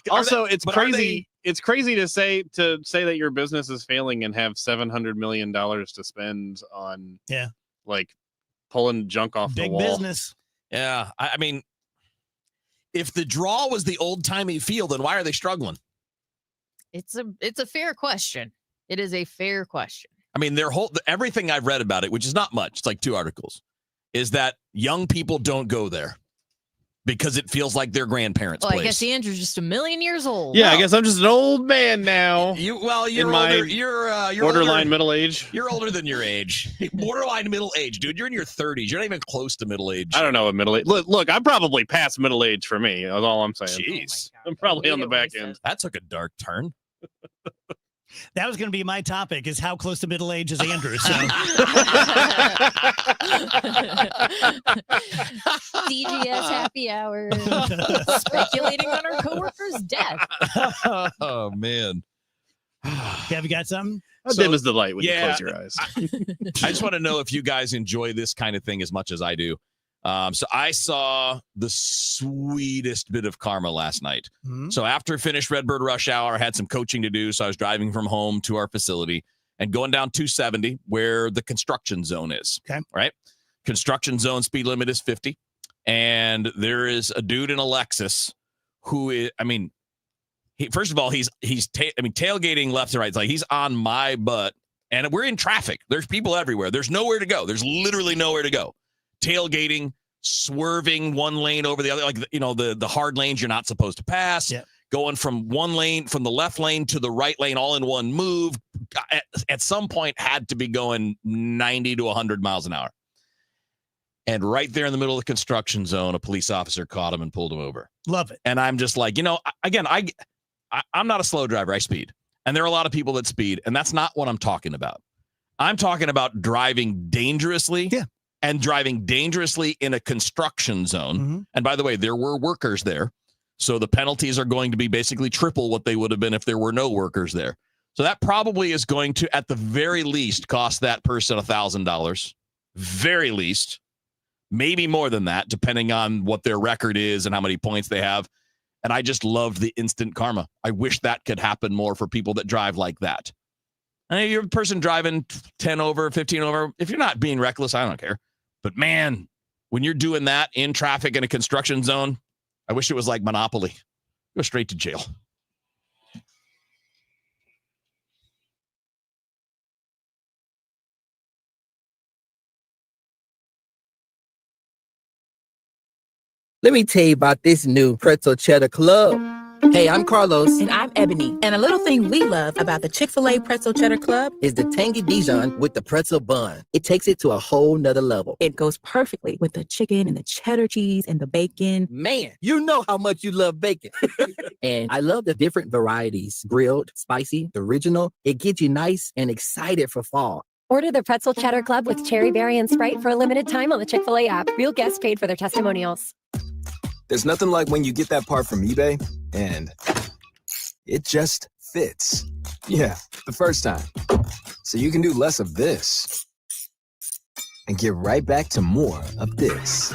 Also, it's crazy. It's crazy to say that your business is failing and have $700 million to spend on like pulling junk off the Big wall. business. Yeah, I mean, if the draw was the old timey feel, then why are they struggling? It's a fair question. It is a fair question. I mean, everything I've read about it, which is not much, it's like 2 articles, is that young people don't go there because it feels like their grandparents' Well, place. I guess Andrew's just a million years old. Yeah, I guess I'm just an old man now. You're in my older. You're borderline older. middle age. You're older than your age. Borderline middle age, dude. You're in your 30s. You're not even close to middle age. I don't know what middle age. Look, I'm probably past middle age for me. That's all I'm saying. Jeez, I'm probably on the back end. That took a dark turn. That was going to be my topic: is how close to middle age is Andrew? So. DGS happy hour. Speculating on our coworker's death. Oh man. Have you got something? How dim is the light when you close your eyes? I just want to know if you guys enjoy this kind of thing as much as I do. So I saw the sweetest bit of karma last night. Mm-hmm. So after finished Redbird Rush Hour, I had some coaching to do. So I was driving from home to our facility and going down 270 where the construction zone is. Okay. Right. Construction zone speed limit is 50. And there is a dude in a Lexus who is, first of all, he's tailgating left and right. It's like he's on my butt and we're in traffic. There's people everywhere. There's nowhere to go. There's literally nowhere to go. Tailgating, swerving one lane over the other, like, the hard lanes you're not supposed to pass, going from one lane, from the left lane to the right lane, all in one move. At some point had to be going 90 to 100 miles an hour. And right there in the middle of the construction zone, a police officer caught him and pulled him over. Love it. And I'm just like, again, I'm not a slow driver. I speed. And there are a lot of people that speed. And that's not what I'm talking about. I'm talking about driving dangerously. Yeah. And driving dangerously in a construction zone. Mm-hmm. And by the way, there were workers there. So the penalties are going to be basically triple what they would have been if there were no workers there. So that probably is going to, at the very least, cost that person $1,000. Very least. Maybe more than that, depending on what their record is and how many points they have. And I just loved the instant karma. I wish that could happen more for people that drive like that. And you're a person driving 10 over, 15 over. If you're not being reckless, I don't care. But man, when you're doing that in traffic in a construction zone, I wish it was like Monopoly. Go straight to jail. Let me tell you about this new pretzel cheddar club. Hey, I'm Carlos. And I'm Ebony. And a little thing we love about the Chick-fil-A Pretzel Cheddar Club is the tangy Dijon with the pretzel bun. It takes it to a whole nother level. It goes perfectly with the chicken and the cheddar cheese and the bacon. Man, you know how much you love bacon. And I love the different varieties. Grilled, spicy, original. It gets you nice and excited for fall. Order the Pretzel Cheddar Club with Cherry Berry and Sprite for a limited time on the Chick-fil-A app. Real guests paid for their testimonials. There's nothing like when you get that part from eBay and it just fits. Yeah, the first time. So you can do less of this and get right back to more of this.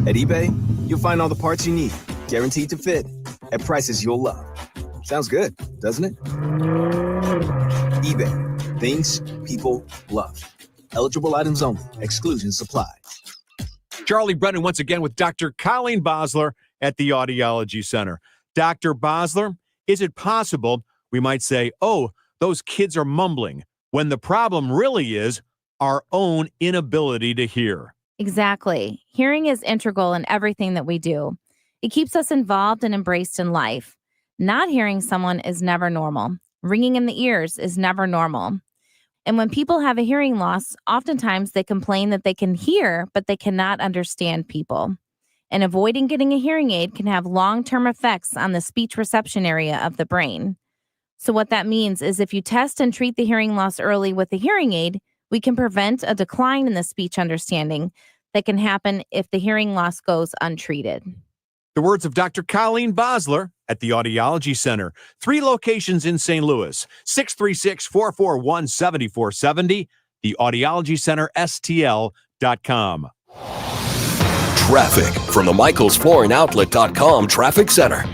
At eBay, you'll find all the parts you need, guaranteed to fit, at prices you'll love. Sounds good, doesn't it? eBay, things people love. Eligible items only. Exclusions apply. Charlie Brennan once again with Dr. Colleen Bosler at the Audiology Center. Dr. Bosler, is it possible we might say, oh, those kids are mumbling, when the problem really is our own inability to hear? Exactly. Hearing is integral in everything that we do. It keeps us involved and embraced in life. Not hearing someone is never normal. Ringing in the ears is never normal. And when people have a hearing loss, oftentimes they complain that they can hear, but they cannot understand people. And avoiding getting a hearing aid can have long-term effects on the speech reception area of the brain. So what that means is if you test and treat the hearing loss early with a hearing aid, we can prevent a decline in the speech understanding that can happen if the hearing loss goes untreated. The words of Dr. Colleen Bosler at the Audiology Center. 3 locations in St. Louis, 636-441-7470, the Audiology Center, STL.com. Traffic from the MichaelsFlooringOutlet.com Traffic Center.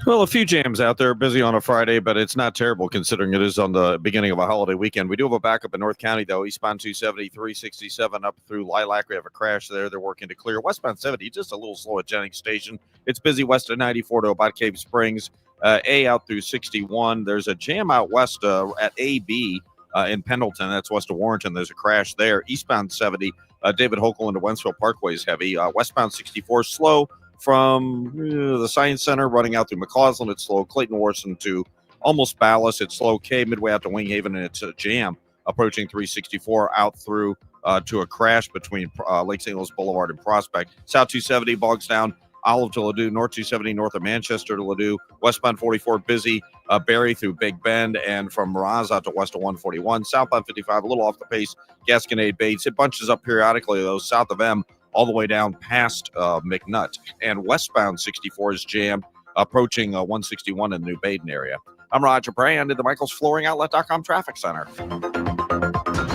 Well, a few jams out there, busy on a Friday, but it's not terrible considering it is on the beginning of a holiday weekend. We do have a backup in North County, though. Eastbound 270, 367 up through Lilac. We have a crash there. They're working to clear. Westbound 70, just a little slow at Jennings Station. It's busy west of 94 to about Cave Springs. A out through 61. There's a jam out west at AB in Pendleton. That's west of Warrenton. There's a crash there. Eastbound 70, David Hochul into Wentzville Parkway is heavy. Westbound 64, slow from the Science Center running out through McCausland. It's slow. Clayton Warson to almost Ballas. It's slow. K midway out to Wing Haven, and it's a jam approaching 364 out through to a crash between Lake St. Louis Boulevard and Prospect. South 270 bogs down Olive to Ladue, North 270 north of Manchester to Ladue, westbound 44 busy, Barry through Big Bend, and from Miraz out to west of 141. Southbound 55 a little off the pace. Gasconade Bates. It bunches up periodically though south of M all the way down past McNutt. And westbound 64 is jammed approaching 161 in the New Baden area. I'm Roger Brand at the MichaelsFlooringOutlet.com Traffic Center.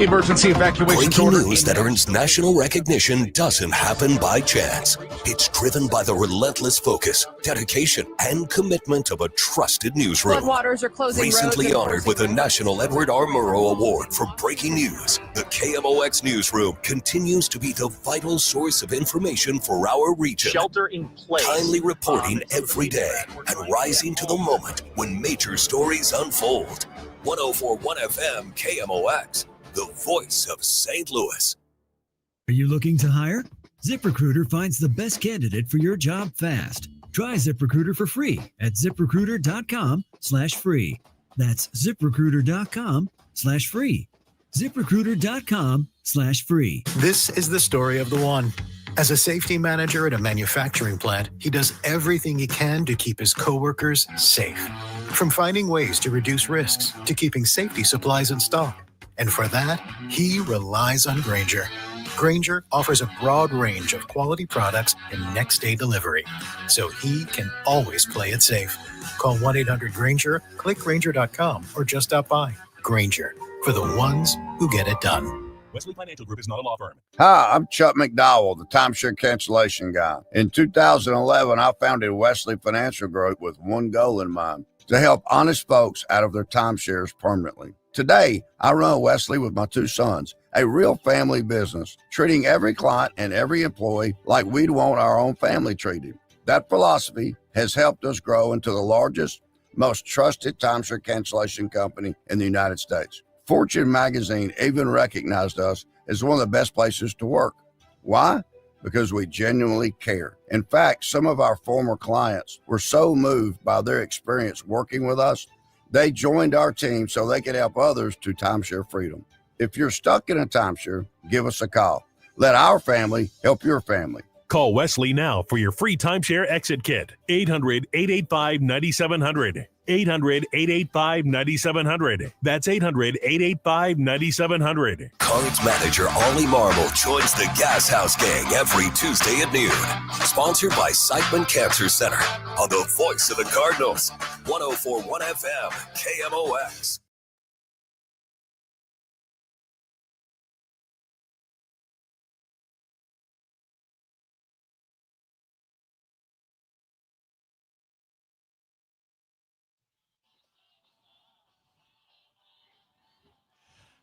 Emergency evacuation Breaking order. news that earns national recognition doesn't happen by chance. It's driven by the relentless focus, dedication, and commitment of a trusted newsroom. Floodwaters are closing Recently roads honored with a National Edward R. Murrow Award for breaking news, the KMOX newsroom continues to be the vital source of information for our region. Shelter in place. Timely reporting every day and rising to the moment when major stories unfold. 104.1 FM KMOX. The voice of St. Louis. Are you looking to hire? ZipRecruiter finds the best candidate for your job fast. Try ZipRecruiter for free at ZipRecruiter.com/free. That's ZipRecruiter.com/free. ZipRecruiter.com/free. This is the story of the one. As a safety manager at a manufacturing plant, he does everything he can to keep his coworkers safe. From finding ways to reduce risks to keeping safety supplies in stock. And for that, he relies on Grainger. Grainger offers a broad range of quality products and next-day delivery, so he can always play it safe. Call 1-800-GRAINGER, click Grainger.com, or just stop by. Grainger, for the ones who get it done. Wesley Financial Group is not a law firm. Hi, I'm Chuck McDowell, the timeshare cancellation guy. In 2011, I founded Wesley Financial Group with one goal in mind, to help honest folks out of their timeshares permanently. Today, I run Wesley with my 2 sons, a real family business, treating every client and every employee like we'd want our own family treated. That philosophy has helped us grow into the largest, most trusted timeshare cancellation company in the United States. Fortune magazine even recognized us as one of the best places to work. Why? because we genuinely care. In fact, some of our former clients were so moved by their experience working with us, they joined our team so they could help others to timeshare freedom. If you're stuck in a timeshare, give us a call. Let our family help your family. Call Wesley now for your free timeshare exit kit. 800-885-9700. 800-885-9700. That's 800-885-9700. Cards manager Ollie Marble joins the Gas House Gang every Tuesday at noon. Sponsored by Siteman Cancer Center on the voice of the Cardinals. 104.1 FM, KMOX.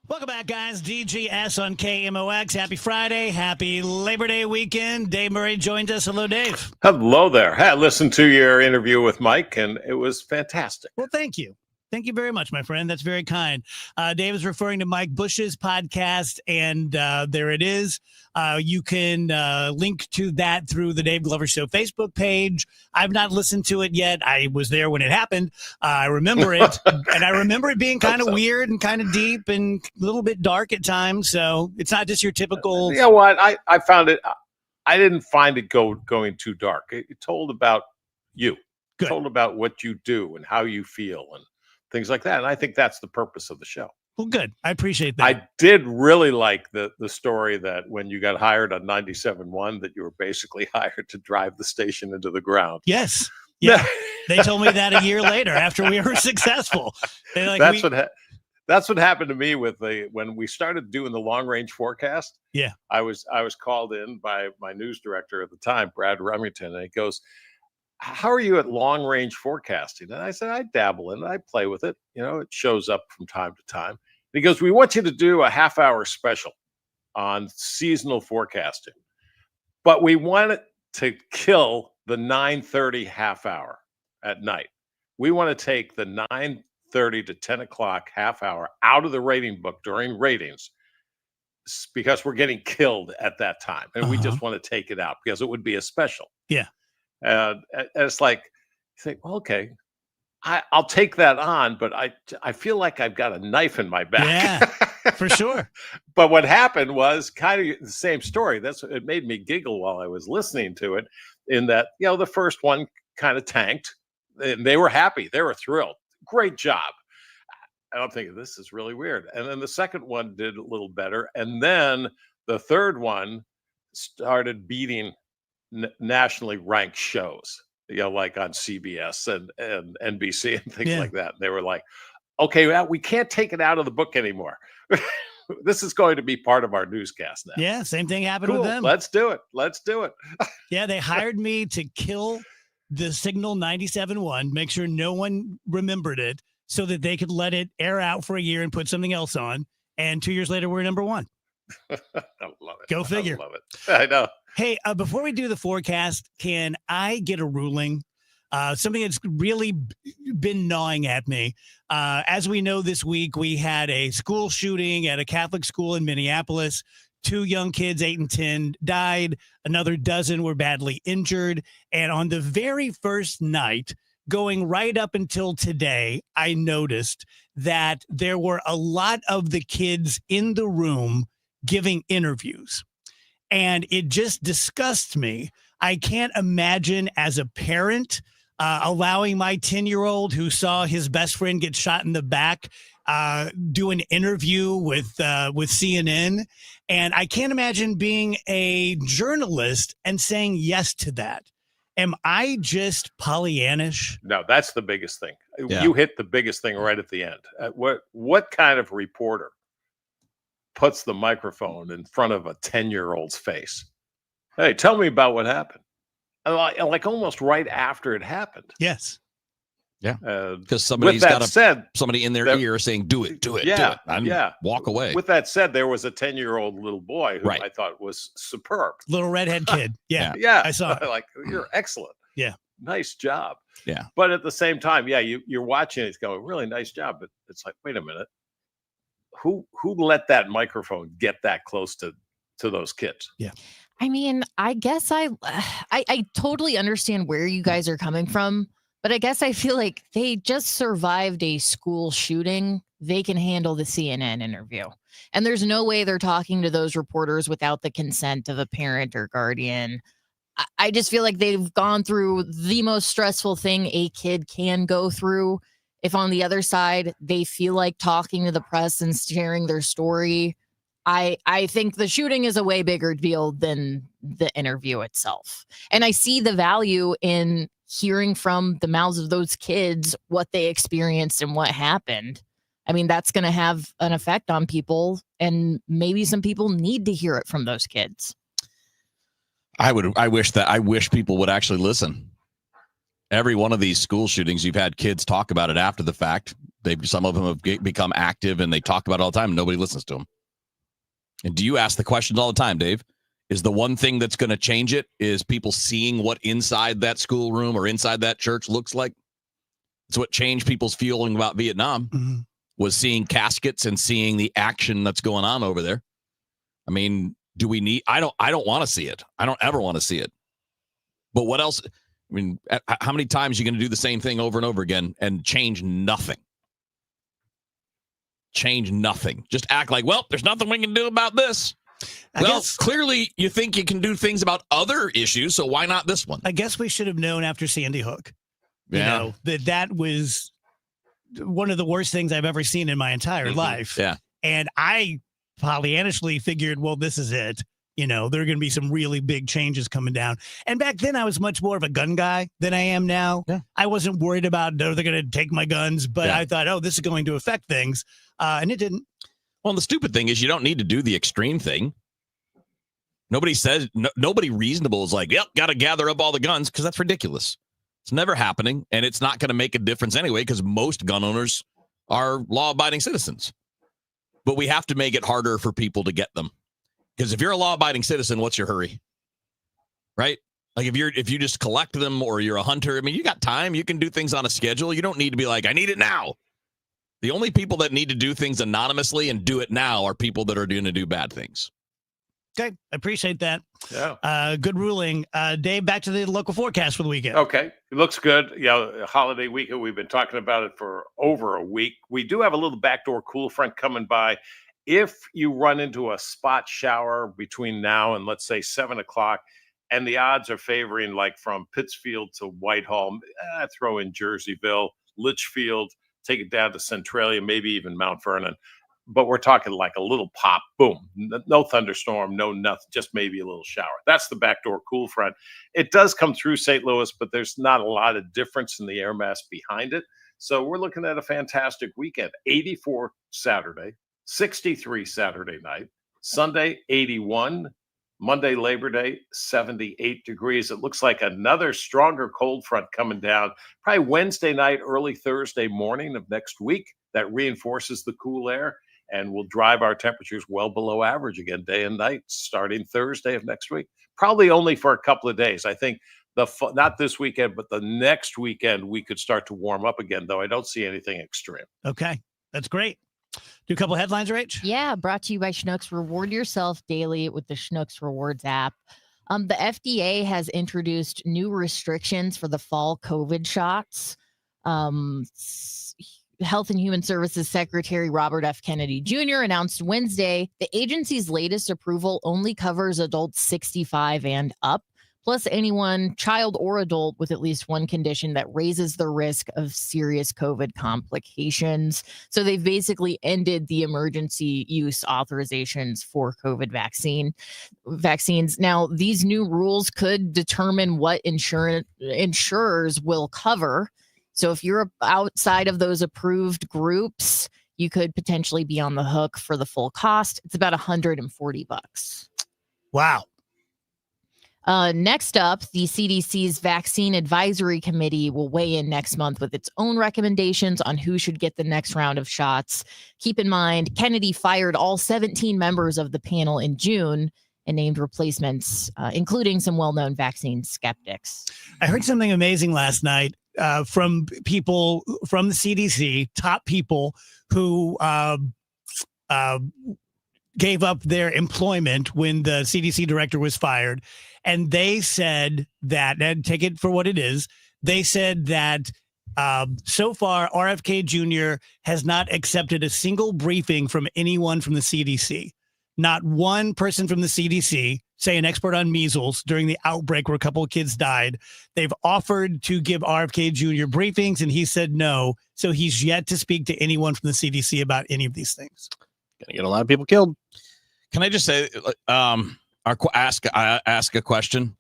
Welcome back, guys. DGS on KMOX. Happy Friday. Happy Labor Day weekend. Dave Murray joins us. Hello, Dave. Hello there. I listened to your interview with Mike, and it was fantastic. Well, thank you. Thank you very much, my friend. That's very kind. Dave is referring to Mike Bush's podcast, and there it is. You can link to that through the Dave Glover Show Facebook page. I've not listened to it yet. I was there when it happened. I remember it, and I remember it being kind of weird and kind of deep and a little bit dark at times. So it's not just your typical. You know what? I found it. I didn't find it going too dark. It told about you. It told about what you do and how you feel and things like that. And I think that's the purpose of the show. Well, good. I appreciate that. I did really like the story that when you got hired on 97.1, that you were basically hired to drive the station into the ground. Yes. Yeah. They told me that a year later after we were successful. They're like, that's what happened to me with when we started doing the long range forecast. Yeah. I was called in by my news director at the time, Brad Remington, and he goes, "How are you at long range forecasting?" And I said, "I dabble in it. I play with it. You know, it shows up from time to time." And he goes, "We want you to do a half-hour special on seasonal forecasting, but we want it to kill the 9:30 half hour at night. We want to take the 9:30 to 10 o'clock half hour out of the rating book during ratings because we're getting killed at that time. And we just want to take it out because it would be a special." Yeah. And it's like, you think, well, okay, I'll take that on, but I feel like I've got a knife in my back. Yeah, for sure. But what happened was kind of the same story. It made me giggle while I was listening to it, in that, you know, the first one kind of tanked, and they were happy. They were thrilled. Great job. And I'm thinking, this is really weird. And then the second one did a little better. And then the third one started beating nationally ranked shows, you know, like on CBS and NBC and things like that. They were like, okay, well, we can't take it out of the book anymore. This is going to be part of our newscast now. Yeah, same thing happened with them. Let's do it. Yeah, they hired me to kill the signal 97.1, make sure no one remembered it so that they could let it air out for a year and put something else on. And 2 years later, we're number one. I love it. Go figure. I love it. I know. Hey, before we do the forecast, can I get a ruling? Something that's really been gnawing at me. As we know, this week we had a school shooting at a Catholic school in Minneapolis. 2 young kids, 8 and 10, died. Another dozen were badly injured. And on the very first night, going right up until today, I noticed that there were a lot of the kids in the room giving interviews. And it just disgusts me. I can't imagine as a parent allowing my 10-year-old who saw his best friend get shot in the back do an interview with CNN. And I can't imagine being a journalist and saying yes to that. Am I just Pollyannish? No, that's the biggest thing. Yeah. You hit the biggest thing right at the end. What kind of reporter puts the microphone in front of a 10-year-old's face? Hey, tell me about what happened. And like almost right after it happened. Yes. Yeah. Because somebody's got somebody in their ear saying, do it. Yeah. And walk away. With that said, there was a 10-year-old little boy who I thought was superb. Little redhead kid. Yeah. Yeah. I saw it. Like, you're excellent. Yeah. Nice job. Yeah. But at the same time, you're watching it going, really nice job. But it's like, wait a minute. Who let that microphone get that close to those kids? Yeah. I mean, I guess I totally understand where you guys are coming from, but I guess I feel like they just survived a school shooting. They can handle the CNN interview. And there's no way they're talking to those reporters without the consent of a parent or guardian. I just feel like they've gone through the most stressful thing a kid can go through. If on the other side, they feel like talking to the press and sharing their story, I think the shooting is a way bigger deal than the interview itself. And I see the value in hearing from the mouths of those kids what they experienced and what happened. I mean, that's going to have an effect on people, and maybe some people need to hear it from those kids. I wish people would actually listen. Every one of these school shootings, you've had kids talk about it after the fact. Some of them have become active and they talk about it all the time. Nobody listens to them. And do you ask the questions all the time, Dave? Is the one thing that's going to change it is people seeing what inside that schoolroom or inside that church looks like? It's what changed people's feeling about Vietnam, was seeing caskets and seeing the action that's going on over there. I mean, do we need? I don't want to see it. I don't ever want to see it. But what else? I mean, how many times are you going to do the same thing over and over again and change nothing? Change nothing. Just act like, well, there's nothing we can do about this. Clearly you think you can do things about other issues, so why not this one? I guess we should have known after Sandy Hook, that was one of the worst things I've ever seen in my entire life. Yeah. And I Pollyannishly figured, well, this is it. There are going to be some really big changes coming down. And back then I was much more of a gun guy than I am now. Yeah. I wasn't worried about, they're going to take my guns, but I thought, this is going to affect things. And it didn't. Well, the stupid thing is you don't need to do the extreme thing. Nobody says, nobody reasonable is like, yep, got to gather up all the guns, because that's ridiculous. It's never happening, and it's not going to make a difference anyway, because most gun owners are law-abiding citizens. But we have to make it harder for people to get them. Because if you're a law-abiding citizen, what's your hurry? Right? Like if you just collect them or you're a hunter, I mean, you got time. You can do things on a schedule. You don't need to be like, I need it now. The only people that need to do things anonymously and do it now are people that are going to do bad things. Okay. I appreciate that. Yeah. Good ruling. Dave, back to the local forecast for the weekend. Okay. It looks good. Holiday weekend. We've been talking about it for over a week. We do have a little backdoor cool front coming by. If you run into a spot shower between now and let's say 7 o'clock, and the odds are favoring like from Pittsfield to Whitehall, throw in Jerseyville, Litchfield, take it down to Centralia, maybe even Mount Vernon. But we're talking like a little pop, boom, no thunderstorm, no nothing, just maybe a little shower. That's the backdoor cool front. It does come through St. Louis, but there's not a lot of difference in the air mass behind it. So we're looking at a fantastic weekend. 84 Saturday, 63 Saturday night, Sunday 81, Monday Labor Day 78 degrees. It looks like another stronger cold front coming down probably Wednesday night, early Thursday morning of next week. That reinforces the cool air and will drive our temperatures well below average again day and night starting Thursday of next week. Probably only for a couple of days. I think not this weekend, but the next weekend we could start to warm up again, though I don't see anything extreme. Okay, that's great. Do a couple headlines, Rach? Yeah, brought to you by Schnucks. Reward yourself daily with the Schnucks Rewards app. The FDA has introduced new restrictions for the fall COVID shots. Health and Human Services Secretary Robert F. Kennedy Jr. announced Wednesday the agency's latest approval only covers adults 65 and up, plus anyone, child or adult, with at least one condition that raises the risk of serious COVID complications. So they've basically ended the emergency use authorizations for COVID vaccines. Now, these new rules could determine what insurers will cover. So if you're outside of those approved groups, you could potentially be on the hook for the full cost. It's about $140. Wow. Next up, the CDC's Vaccine Advisory Committee will weigh in next month with its own recommendations on who should get the next round of shots. Keep in mind, Kennedy fired all 17 members of the panel in June and named replacements, including some well-known vaccine skeptics. I heard something amazing last night from people from the CDC, top people who gave up their employment when the CDC director was fired. And they said that, and take it for what it is, they said that so far, RFK Jr. has not accepted a single briefing from anyone from the CDC. Not one person from the CDC, say an expert on measles during the outbreak where a couple of kids died. They've offered to give RFK Jr. briefings, and he said no. So he's yet to speak to anyone from the CDC about any of these things. Gonna get a lot of people killed. Can I just say, ask a question?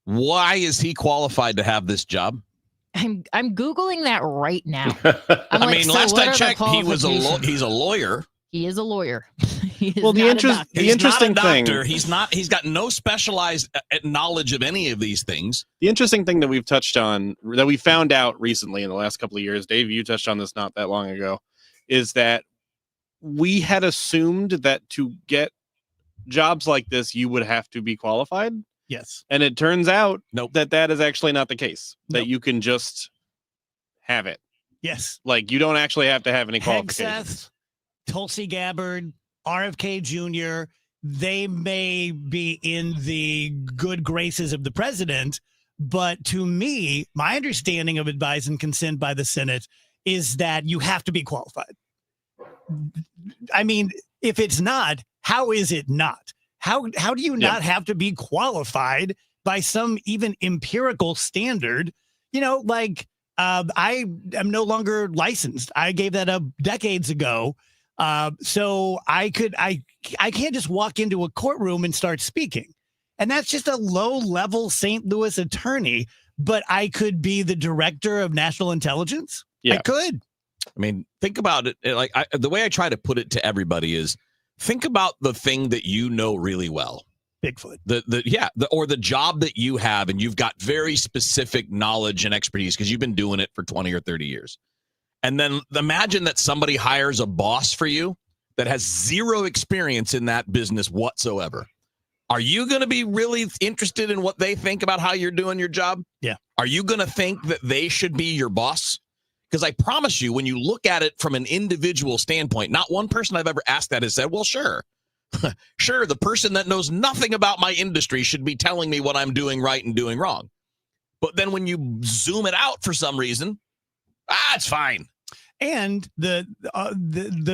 Why is he qualified to have this job? I'm Googling that right now. I mean, last I checked, he's a lawyer. He is a lawyer. Well, the interesting thing, he's got no specialized knowledge of any of these things. The interesting thing that we've touched on, that we found out recently in the last couple of years, Dave, you touched on this not that long ago, is that we had assumed that to get jobs like this, you would have to be qualified. Yes. And it turns out that is actually not the case, that you can just have it. Yes. Like, you don't actually have to have any qualifications. Hegseth, Tulsi Gabbard, RFK Jr., they may be in the good graces of the president, but to me, my understanding of advise and consent by the Senate is that you have to be qualified. I mean, if it's not, how is it not? How do you not have to be qualified by some even empirical standard? You know, like I am no longer licensed. I gave that up decades ago. So I can't just walk into a courtroom and start speaking. And that's just a low-level St. Louis attorney, but I could be the director of national intelligence. Yeah. I could. I mean, think about it. Like the way I try to put it to everybody is, think about the thing that you know really well. Bigfoot. Or the job that you have, and you've got very specific knowledge and expertise because you've been doing it for 20 or 30 years. And then imagine that somebody hires a boss for you that has zero experience in that business whatsoever. Are you going to be really interested in what they think about how you're doing your job? Yeah. Are you going to think that they should be your boss? Because I promise you, when you look at it from an individual standpoint, not one person I've ever asked that has said, well, sure. Sure, the person that knows nothing about my industry should be telling me what I'm doing right and doing wrong. But then when you zoom it out for some reason, it's fine. And the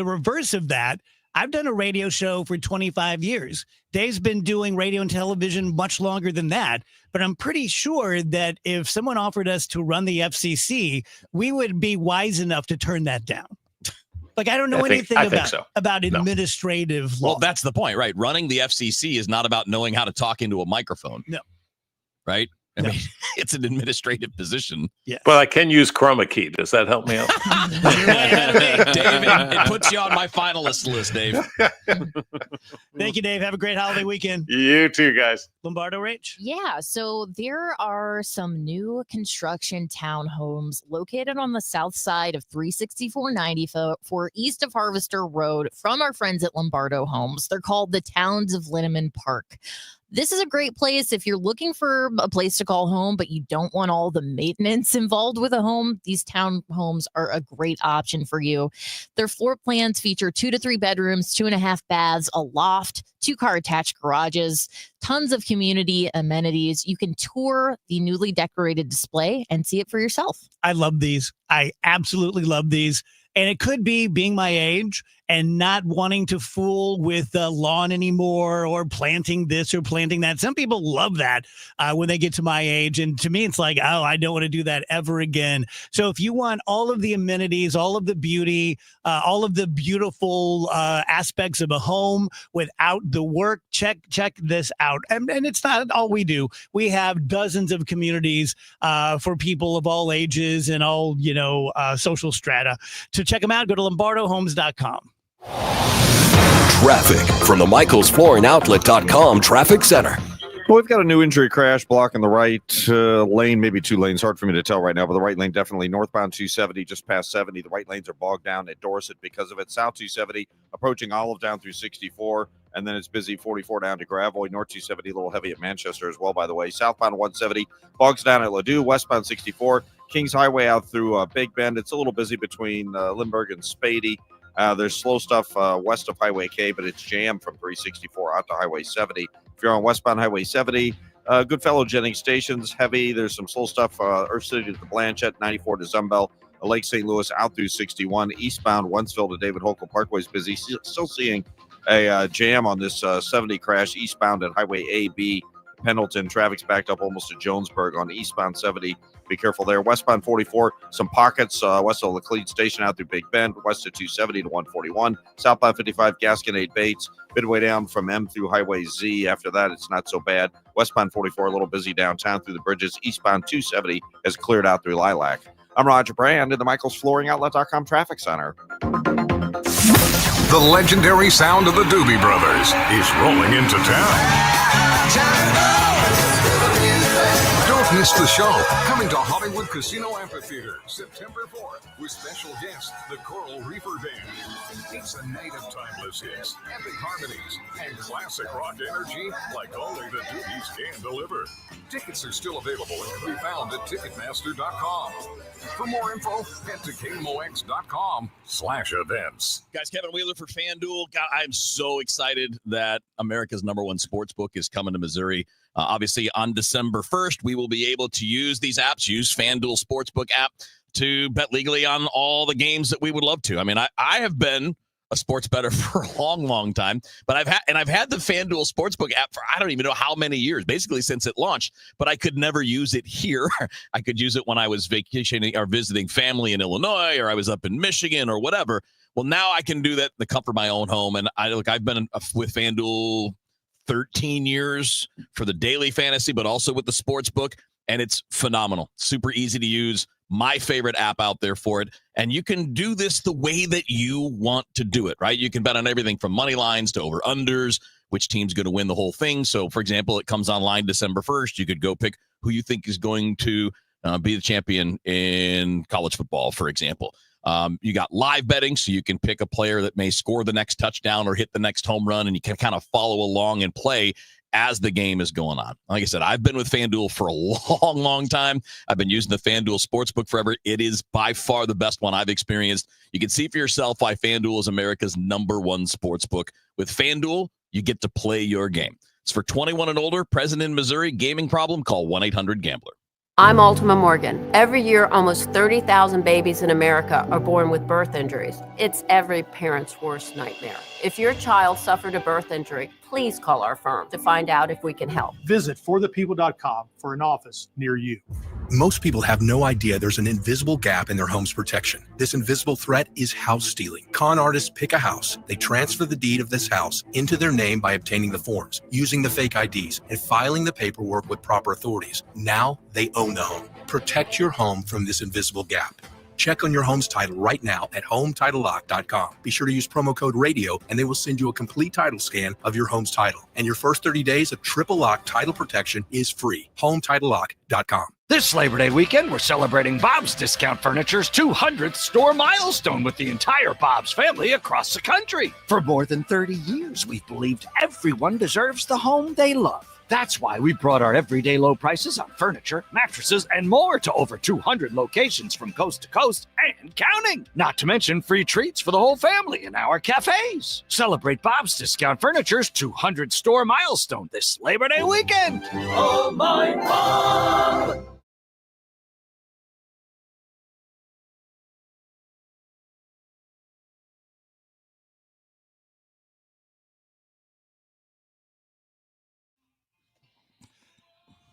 reverse of that, I've done a radio show for 25 years. Dave's been doing radio and television much longer than that. But I'm pretty sure that if someone offered us to run the FCC, we would be wise enough to turn that down. Like, I don't know anything about administrative law. Well, that's the point, right? Running the FCC is not about knowing how to talk into a microphone. No. Right? I mean, it's an administrative position. Yeah. But I can use chroma key. Does that help me out? David, it puts you on my finalist list, Dave. Thank you, Dave. Have a great holiday weekend. You too, guys. Lombardo Rich? Yeah, so there are some new construction townhomes located on the south side of 36490 for east of Harvester Road from our friends at Lombardo Homes. They're called the Towns of Linneman Park. This is a great place if you're looking for a place to call home, but you don't want all the maintenance involved with a home. These townhomes are a great option for you. Their floor plans feature 2 to 3 bedrooms, 2.5 baths, a loft, 2-car attached garages, tons of community amenities. You can tour the newly decorated display and see it for yourself. I love these. I absolutely love these. And it could be being my age and not wanting to fool with the lawn anymore or planting this or planting that. Some people love that when they get to my age. And to me, it's like, oh, I don't want to do that ever again. So if you want all of the amenities, all of the beauty, all of the beautiful aspects of a home without the work, check this out. And it's not all we do. We have dozens of communities for people of all ages and all, social strata. To check them out, go to lombardohomes.com. Traffic from the MichaelsFlooringOutlet.com traffic center. Well, we've got a new injury crash blocking the right lane, maybe 2 lanes. Hard for me to tell right now, but the right lane definitely northbound 270 just past 70. The right lanes are bogged down at Dorset because of it. South 270 approaching Olive down through 64, and then it's busy 44 down to Gravois. North 270 a little heavy at Manchester as well, by the way. Southbound 170 bogs down at Ladue. Westbound 64 Kings Highway out through Big Bend. It's a little busy between Lindbergh and Spady. There's slow stuff west of Highway K, but it's jammed from 364 out to Highway 70. If you're on westbound Highway 70, Goodfellow Jennings Station's heavy. There's some slow stuff, Earth City to the Blanchette, 94 to Zumbel, Lake St. Louis out through 61. Eastbound Wentzville to David Hochul Parkway is busy. Still seeing a jam on this 70 crash eastbound at Highway AB. Pendleton, traffic's backed up almost to Jonesburg on eastbound 70. Be careful there. Westbound 44, some pockets west of Laclede Station out through Big Bend, west of 270 to 141. Southbound 55, Gasconade Bates, midway down from M through Highway Z. After that, it's not so bad. Westbound 44, a little busy downtown through the bridges. Eastbound 270 has cleared out through Lilac. I'm Roger Brand in the Michael's Flooring Outlet.com Traffic Center. The legendary sound of the Doobie Brothers is rolling into town. Don't miss the show. Coming to Hollywood Casino Amphitheater, September 4th, with special guest, the Coral Reefer Band. It's a night of timeless hits, epic harmonies, and classic rock energy like only the Doobies can deliver. Tickets are still available and can be found at Ticketmaster.com. For more info, head to KMOX.com/events. Guys, Kevin Wheeler for FanDuel. God, I'm so excited that America's #1 sportsbook is coming to Missouri. Obviously, on December 1st, we will be able to use these apps, use FanDuel Sportsbook app to bet legally on all the games that we would love to. I mean, I have been a sports bettor for a long time, but I've had the FanDuel Sportsbook app for I don't even know how many years, basically since it launched, but I could never use it here. I could use it when I was vacationing or visiting family in Illinois, or I was up in Michigan or whatever. Well, now I can do that in the comfort of my own home. And I've been with FanDuel 13 years for the daily fantasy, but also with the sports book, and it's phenomenal. Super easy to use. My favorite app out there for it. And you can do this the way that you want to do it, right? You can bet on everything from money lines to over-unders, which team's going to win the whole thing. So, for example, it comes online December 1st. You could go pick who you think is going to be the champion in college football, for example. You got live betting, so you can pick a player that may score the next touchdown or hit the next home run, and you can kind of follow along and play as the game is going on. Like I said, I've been with FanDuel for a long time. I've been using the FanDuel Sportsbook forever. It is by far the best one I've experienced. You can see for yourself why FanDuel is America's #1 sportsbook. With FanDuel, you get to play your game. It's for 21 and older, present in Missouri. Gaming problem? Call 1-800-GAMBLER. I'm Ultima Morgan. Every year, almost 30,000 babies in America are born with birth injuries. It's every parent's worst nightmare. If your child suffered a birth injury, please call our firm to find out if we can help. Visit forthepeople.com for an office near you. Most people have no idea there's an invisible gap in their home's protection. This invisible threat is house stealing. Con artists pick a house. They transfer the deed of this house into their name by obtaining the forms, using the fake IDs, and filing the paperwork with proper authorities. Now they own the home. Protect your home from this invisible gap. Check on your home's title right now at HomeTitleLock.com. Be sure to use promo code RADIO, and they will send you a complete title scan of your home's title. And your first 30 days of triple lock title protection is free. HomeTitleLock.com. This Labor Day weekend, we're celebrating Bob's Discount Furniture's 200th store milestone with the entire Bob's family across the country. For more than 30 years, we've believed everyone deserves the home they love. That's why we brought our everyday low prices on furniture, mattresses, and more to over 200 locations from coast to coast and counting. Not to mention free treats for the whole family in our cafes. Celebrate Bob's Discount Furniture's 200 store milestone this Labor Day weekend. Oh, my Bob!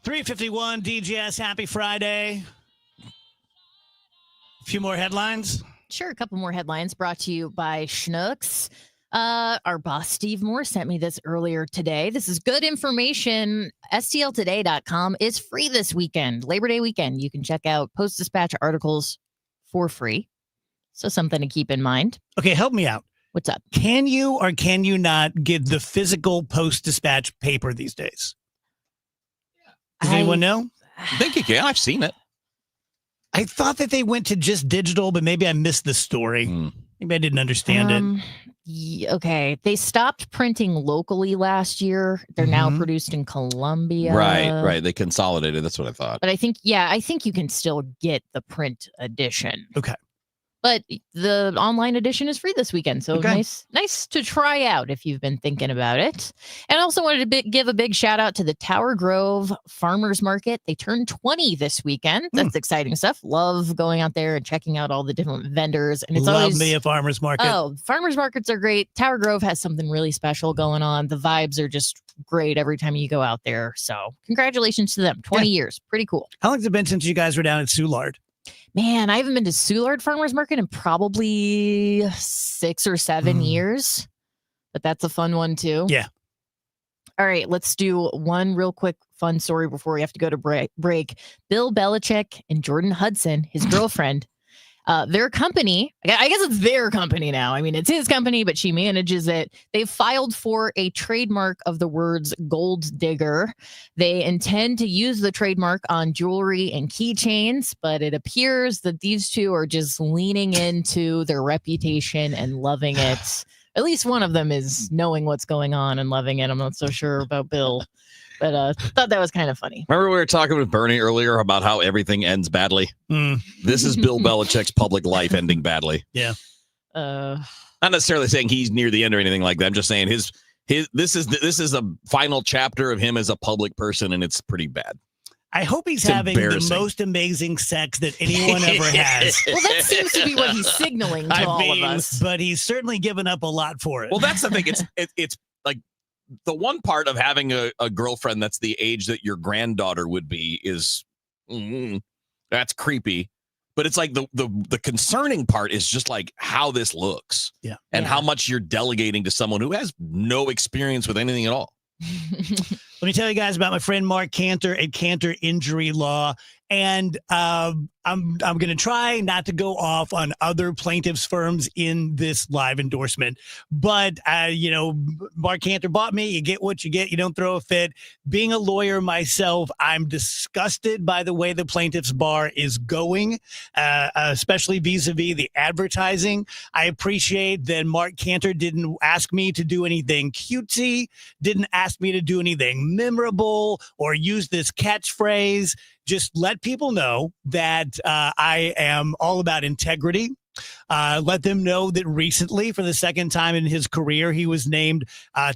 .351 DGS, happy Friday. A few more headlines. Sure, a couple more headlines brought to you by Schnucks. Our boss, Steve Moore, sent me this earlier today. This is good information. STLtoday.com is free this weekend, Labor Day weekend. You can check out Post-Dispatch articles for free. So something to keep in mind. Okay, help me out. What's up? Can you or can you not get the physical Post-Dispatch paper these days? Does anyone know? I think you can. I've seen it. I thought that they went to just digital, but maybe I missed the story. Maybe I didn't understand it. Okay. They stopped printing locally last year. They're now produced in Columbia. Right. They consolidated. That's what I thought. But I think you can still get the print edition. Okay. But the online edition is free this weekend, so nice to try out if you've been thinking about it. And I also wanted to give a big shout out to the Tower Grove Farmers Market. They turned 20 this weekend. That's exciting stuff. Love going out there and checking out all the different vendors. And it's Love me a farmers market. Oh, farmers markets are great. Tower Grove has something really special going on. The vibes are just great every time you go out there. So congratulations to them. 20 years. Pretty cool. How long has it been since you guys were down at Soulard? Man, I haven't been to Soulard Farmers Market in probably 6 or 7 years, but that's a fun one too. Yeah. All right, let's do one real quick fun story before we have to go to break. Bill Belichick and Jordan Hudson, his girlfriend, their company, I guess it's their company now. I mean, it's his company, but she manages it. They've filed for a trademark of the words gold digger. They intend to use the trademark on jewelry and keychains, but it appears that these two are just leaning into their reputation and loving it. At least one of them is knowing what's going on and loving it. I'm not so sure about Bill. But thought that was kind of funny. Remember we were talking with Bernie earlier about how everything ends badly? This is Bill Belichick's public life ending badly. Yeah. Not necessarily saying he's near the end or anything like that. I'm just saying this is a final chapter of him as a public person, and it's pretty bad. I hope he's having the most amazing sex that anyone ever has. Well, that seems to be what he's signaling to all of us. But he's certainly given up a lot for it. Well, that's the thing. It's like the one part of having a girlfriend that's the age that your granddaughter would be is that's creepy. But it's like the concerning part is just like how this looks. Yeah. And how much you're delegating to someone who has no experience with anything at all. Let me tell you guys about my friend Mark Cantor at Cantor Injury Law. And I'm going to try not to go off on other plaintiffs' firms in this live endorsement. But, Mark Cantor bought me. You get what you get. You don't throw a fit. Being a lawyer myself, I'm disgusted by the way the plaintiffs' bar is going, especially vis-a-vis the advertising. I appreciate that Mark Cantor didn't ask me to do anything cutesy, didn't ask me to do anything memorable or use this catchphrase. Just let people know that I am all about integrity. Let them know that recently, for the second time in his career, he was named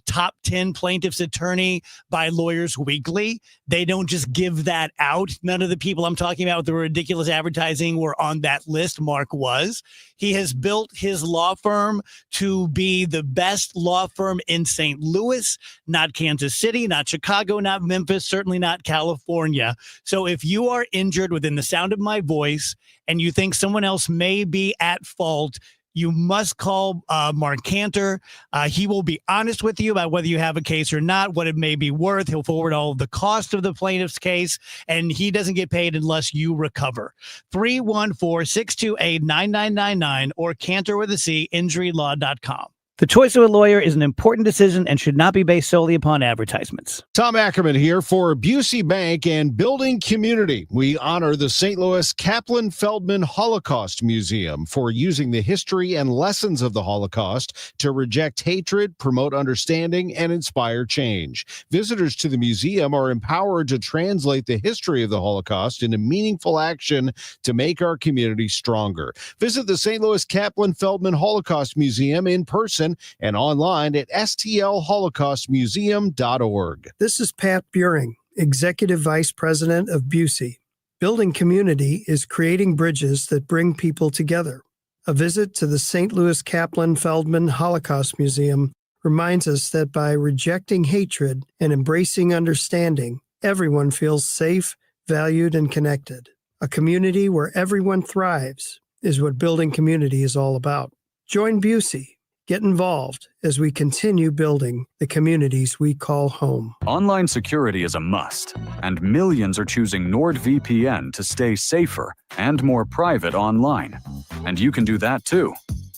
top 10 plaintiff's attorney by Lawyers Weekly. They don't just give that out. None of the people I'm talking about with the ridiculous advertising were on that list. Mark was. He has built his law firm to be the best law firm in St. Louis, not Kansas City, not Chicago, not Memphis, certainly not California. So if you are injured within the sound of my voice and you think someone else may be at fault, you must call Mark Cantor. He will be honest with you about whether you have a case or not, what it may be worth. He'll forward all of the cost of the plaintiff's case, and he doesn't get paid unless you recover. 314-628-9999 or Cantor with a C, injurylaw.com. The choice of a lawyer is an important decision and should not be based solely upon advertisements. Tom Ackerman here for Busey Bank and Building Community. We honor the St. Louis Kaplan Feldman Holocaust Museum for using the history and lessons of the Holocaust to reject hatred, promote understanding, and inspire change. Visitors to the museum are empowered to translate the history of the Holocaust into meaningful action to make our community stronger. Visit the St. Louis Kaplan Feldman Holocaust Museum in person and online at stlholocaustmuseum.org. This is Pat Buring, Executive Vice President of Busey. Building Community is creating bridges that bring people together. A visit to the St. Louis Kaplan Feldman Holocaust Museum reminds us that by rejecting hatred and embracing understanding, everyone feels safe, valued, and connected. A community where everyone thrives is what Building Community is all about. Join Busey. Get involved as we continue building the communities we call home. Online security is a must, and millions are choosing NordVPN to stay safer and more private online. And you can do that too.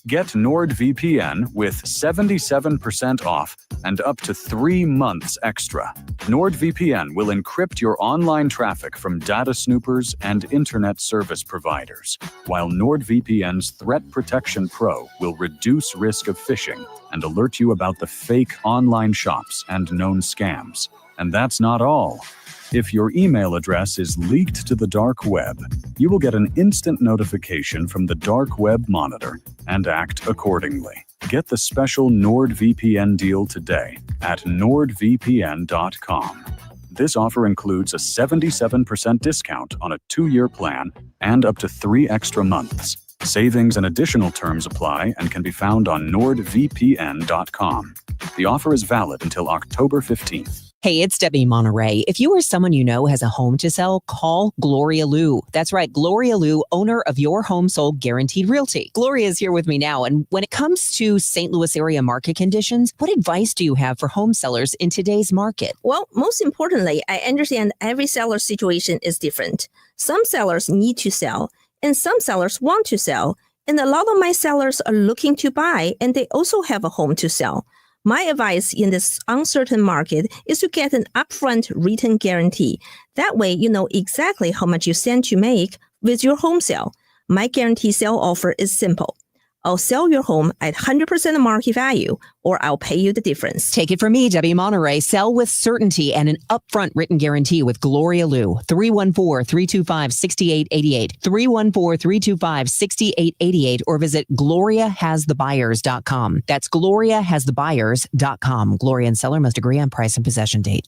Get NordVPN with 77% off and up to 3 months extra. NordVPN will encrypt your online traffic from data snoopers and internet service providers, while NordVPN's Threat Protection Pro will reduce risk of phishing and alert you about the fake online shops and known scams. And that's not all. If your email address is leaked to the dark web, you will get an instant notification from the Dark Web Monitor and act accordingly. Get the special NordVPN deal today at nordvpn.com. This offer includes a 77% discount on a 2-year plan and up to 3 extra months. Savings and additional terms apply and can be found on nordvpn.com. The offer is valid until October 15th. Hey, it's Debbie Monterey. If you or someone you know has a home to sell, call Gloria Liu. That's right, Gloria Liu, owner of Your Home Sold Guaranteed Realty. Gloria is here with me now. And when it comes to St. Louis area market conditions, what advice do you have for home sellers in today's market? Well, most importantly, I understand every seller's situation is different. Some sellers need to sell, and some sellers want to sell. And a lot of my sellers are looking to buy, and they also have a home to sell. My advice in this uncertain market is to get an upfront written guarantee. That way, you know exactly how much you stand to make with your home sale. My guarantee sale offer is simple. I'll sell your home at 100% of market value, or I'll pay you the difference. Take it from me, Debbie Monterey. Sell with certainty and an upfront written guarantee with Gloria Liu. 314-325-6888. 314-325-6888, or visit gloriahasthebuyers.com. That's gloriahasthebuyers.com. Gloria and seller must agree on price and possession date.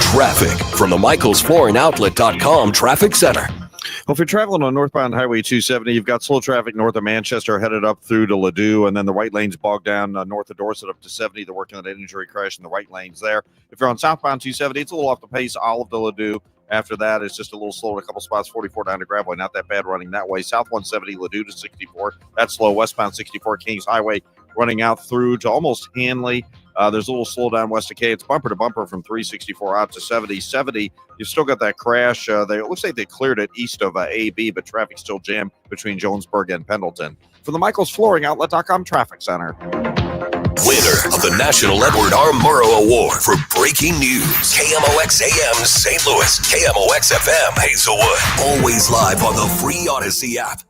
Traffic from the MichaelsFlooringOutlet.com Traffic Center. Well, if you're traveling on northbound Highway 270, you've got slow traffic north of Manchester headed up through to Ladue, and then the right lane's bogged down north of Dorset up to 70. They're working on an injury crash in the right lanes there. If you're on southbound 270, it's a little off the pace, Olive to Ladue. After that, it's just a little slow in a couple spots, 44 down to Gravois. Not that bad running that way. South 170, Ladue to 64. That's slow. Westbound 64, Kings Highway running out through to almost Hanley. There's a little slowdown west of K. It's bumper to bumper from 364 out to 70. 70, you've still got that crash. It looks like they cleared it east of AB, but traffic's still jammed between Jonesburg and Pendleton. From the MichaelsFlooringOutlet.com Traffic Center. Winner of the National Edward R. Murrow Award for Breaking News. KMOX AM St. Louis. KMOX FM Hazelwood. Always live on the free Odyssey app.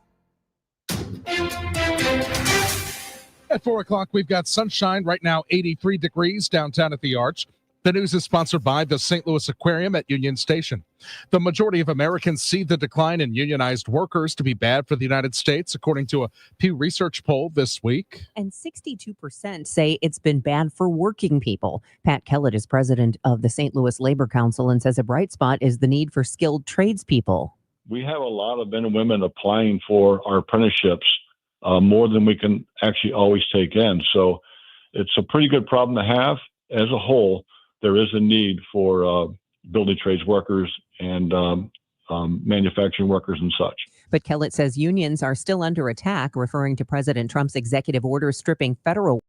At 4 o'clock, we've got sunshine right now, 83 degrees downtown at the Arch. The news is sponsored by the St. Louis Aquarium at Union Station. The majority of Americans see the decline in unionized workers to be bad for the United States, according to a Pew Research poll this week. And 62% say it's been bad for working people. Pat Kellett is president of the St. Louis Labor Council and says a bright spot is the need for skilled tradespeople. We have a lot of men and women applying for our apprenticeships, more than we can actually always take in. So it's a pretty good problem to have. As a whole, there is a need for building trades workers and manufacturing workers and such. But Kellett says unions are still under attack, referring to President Trump's executive order stripping federal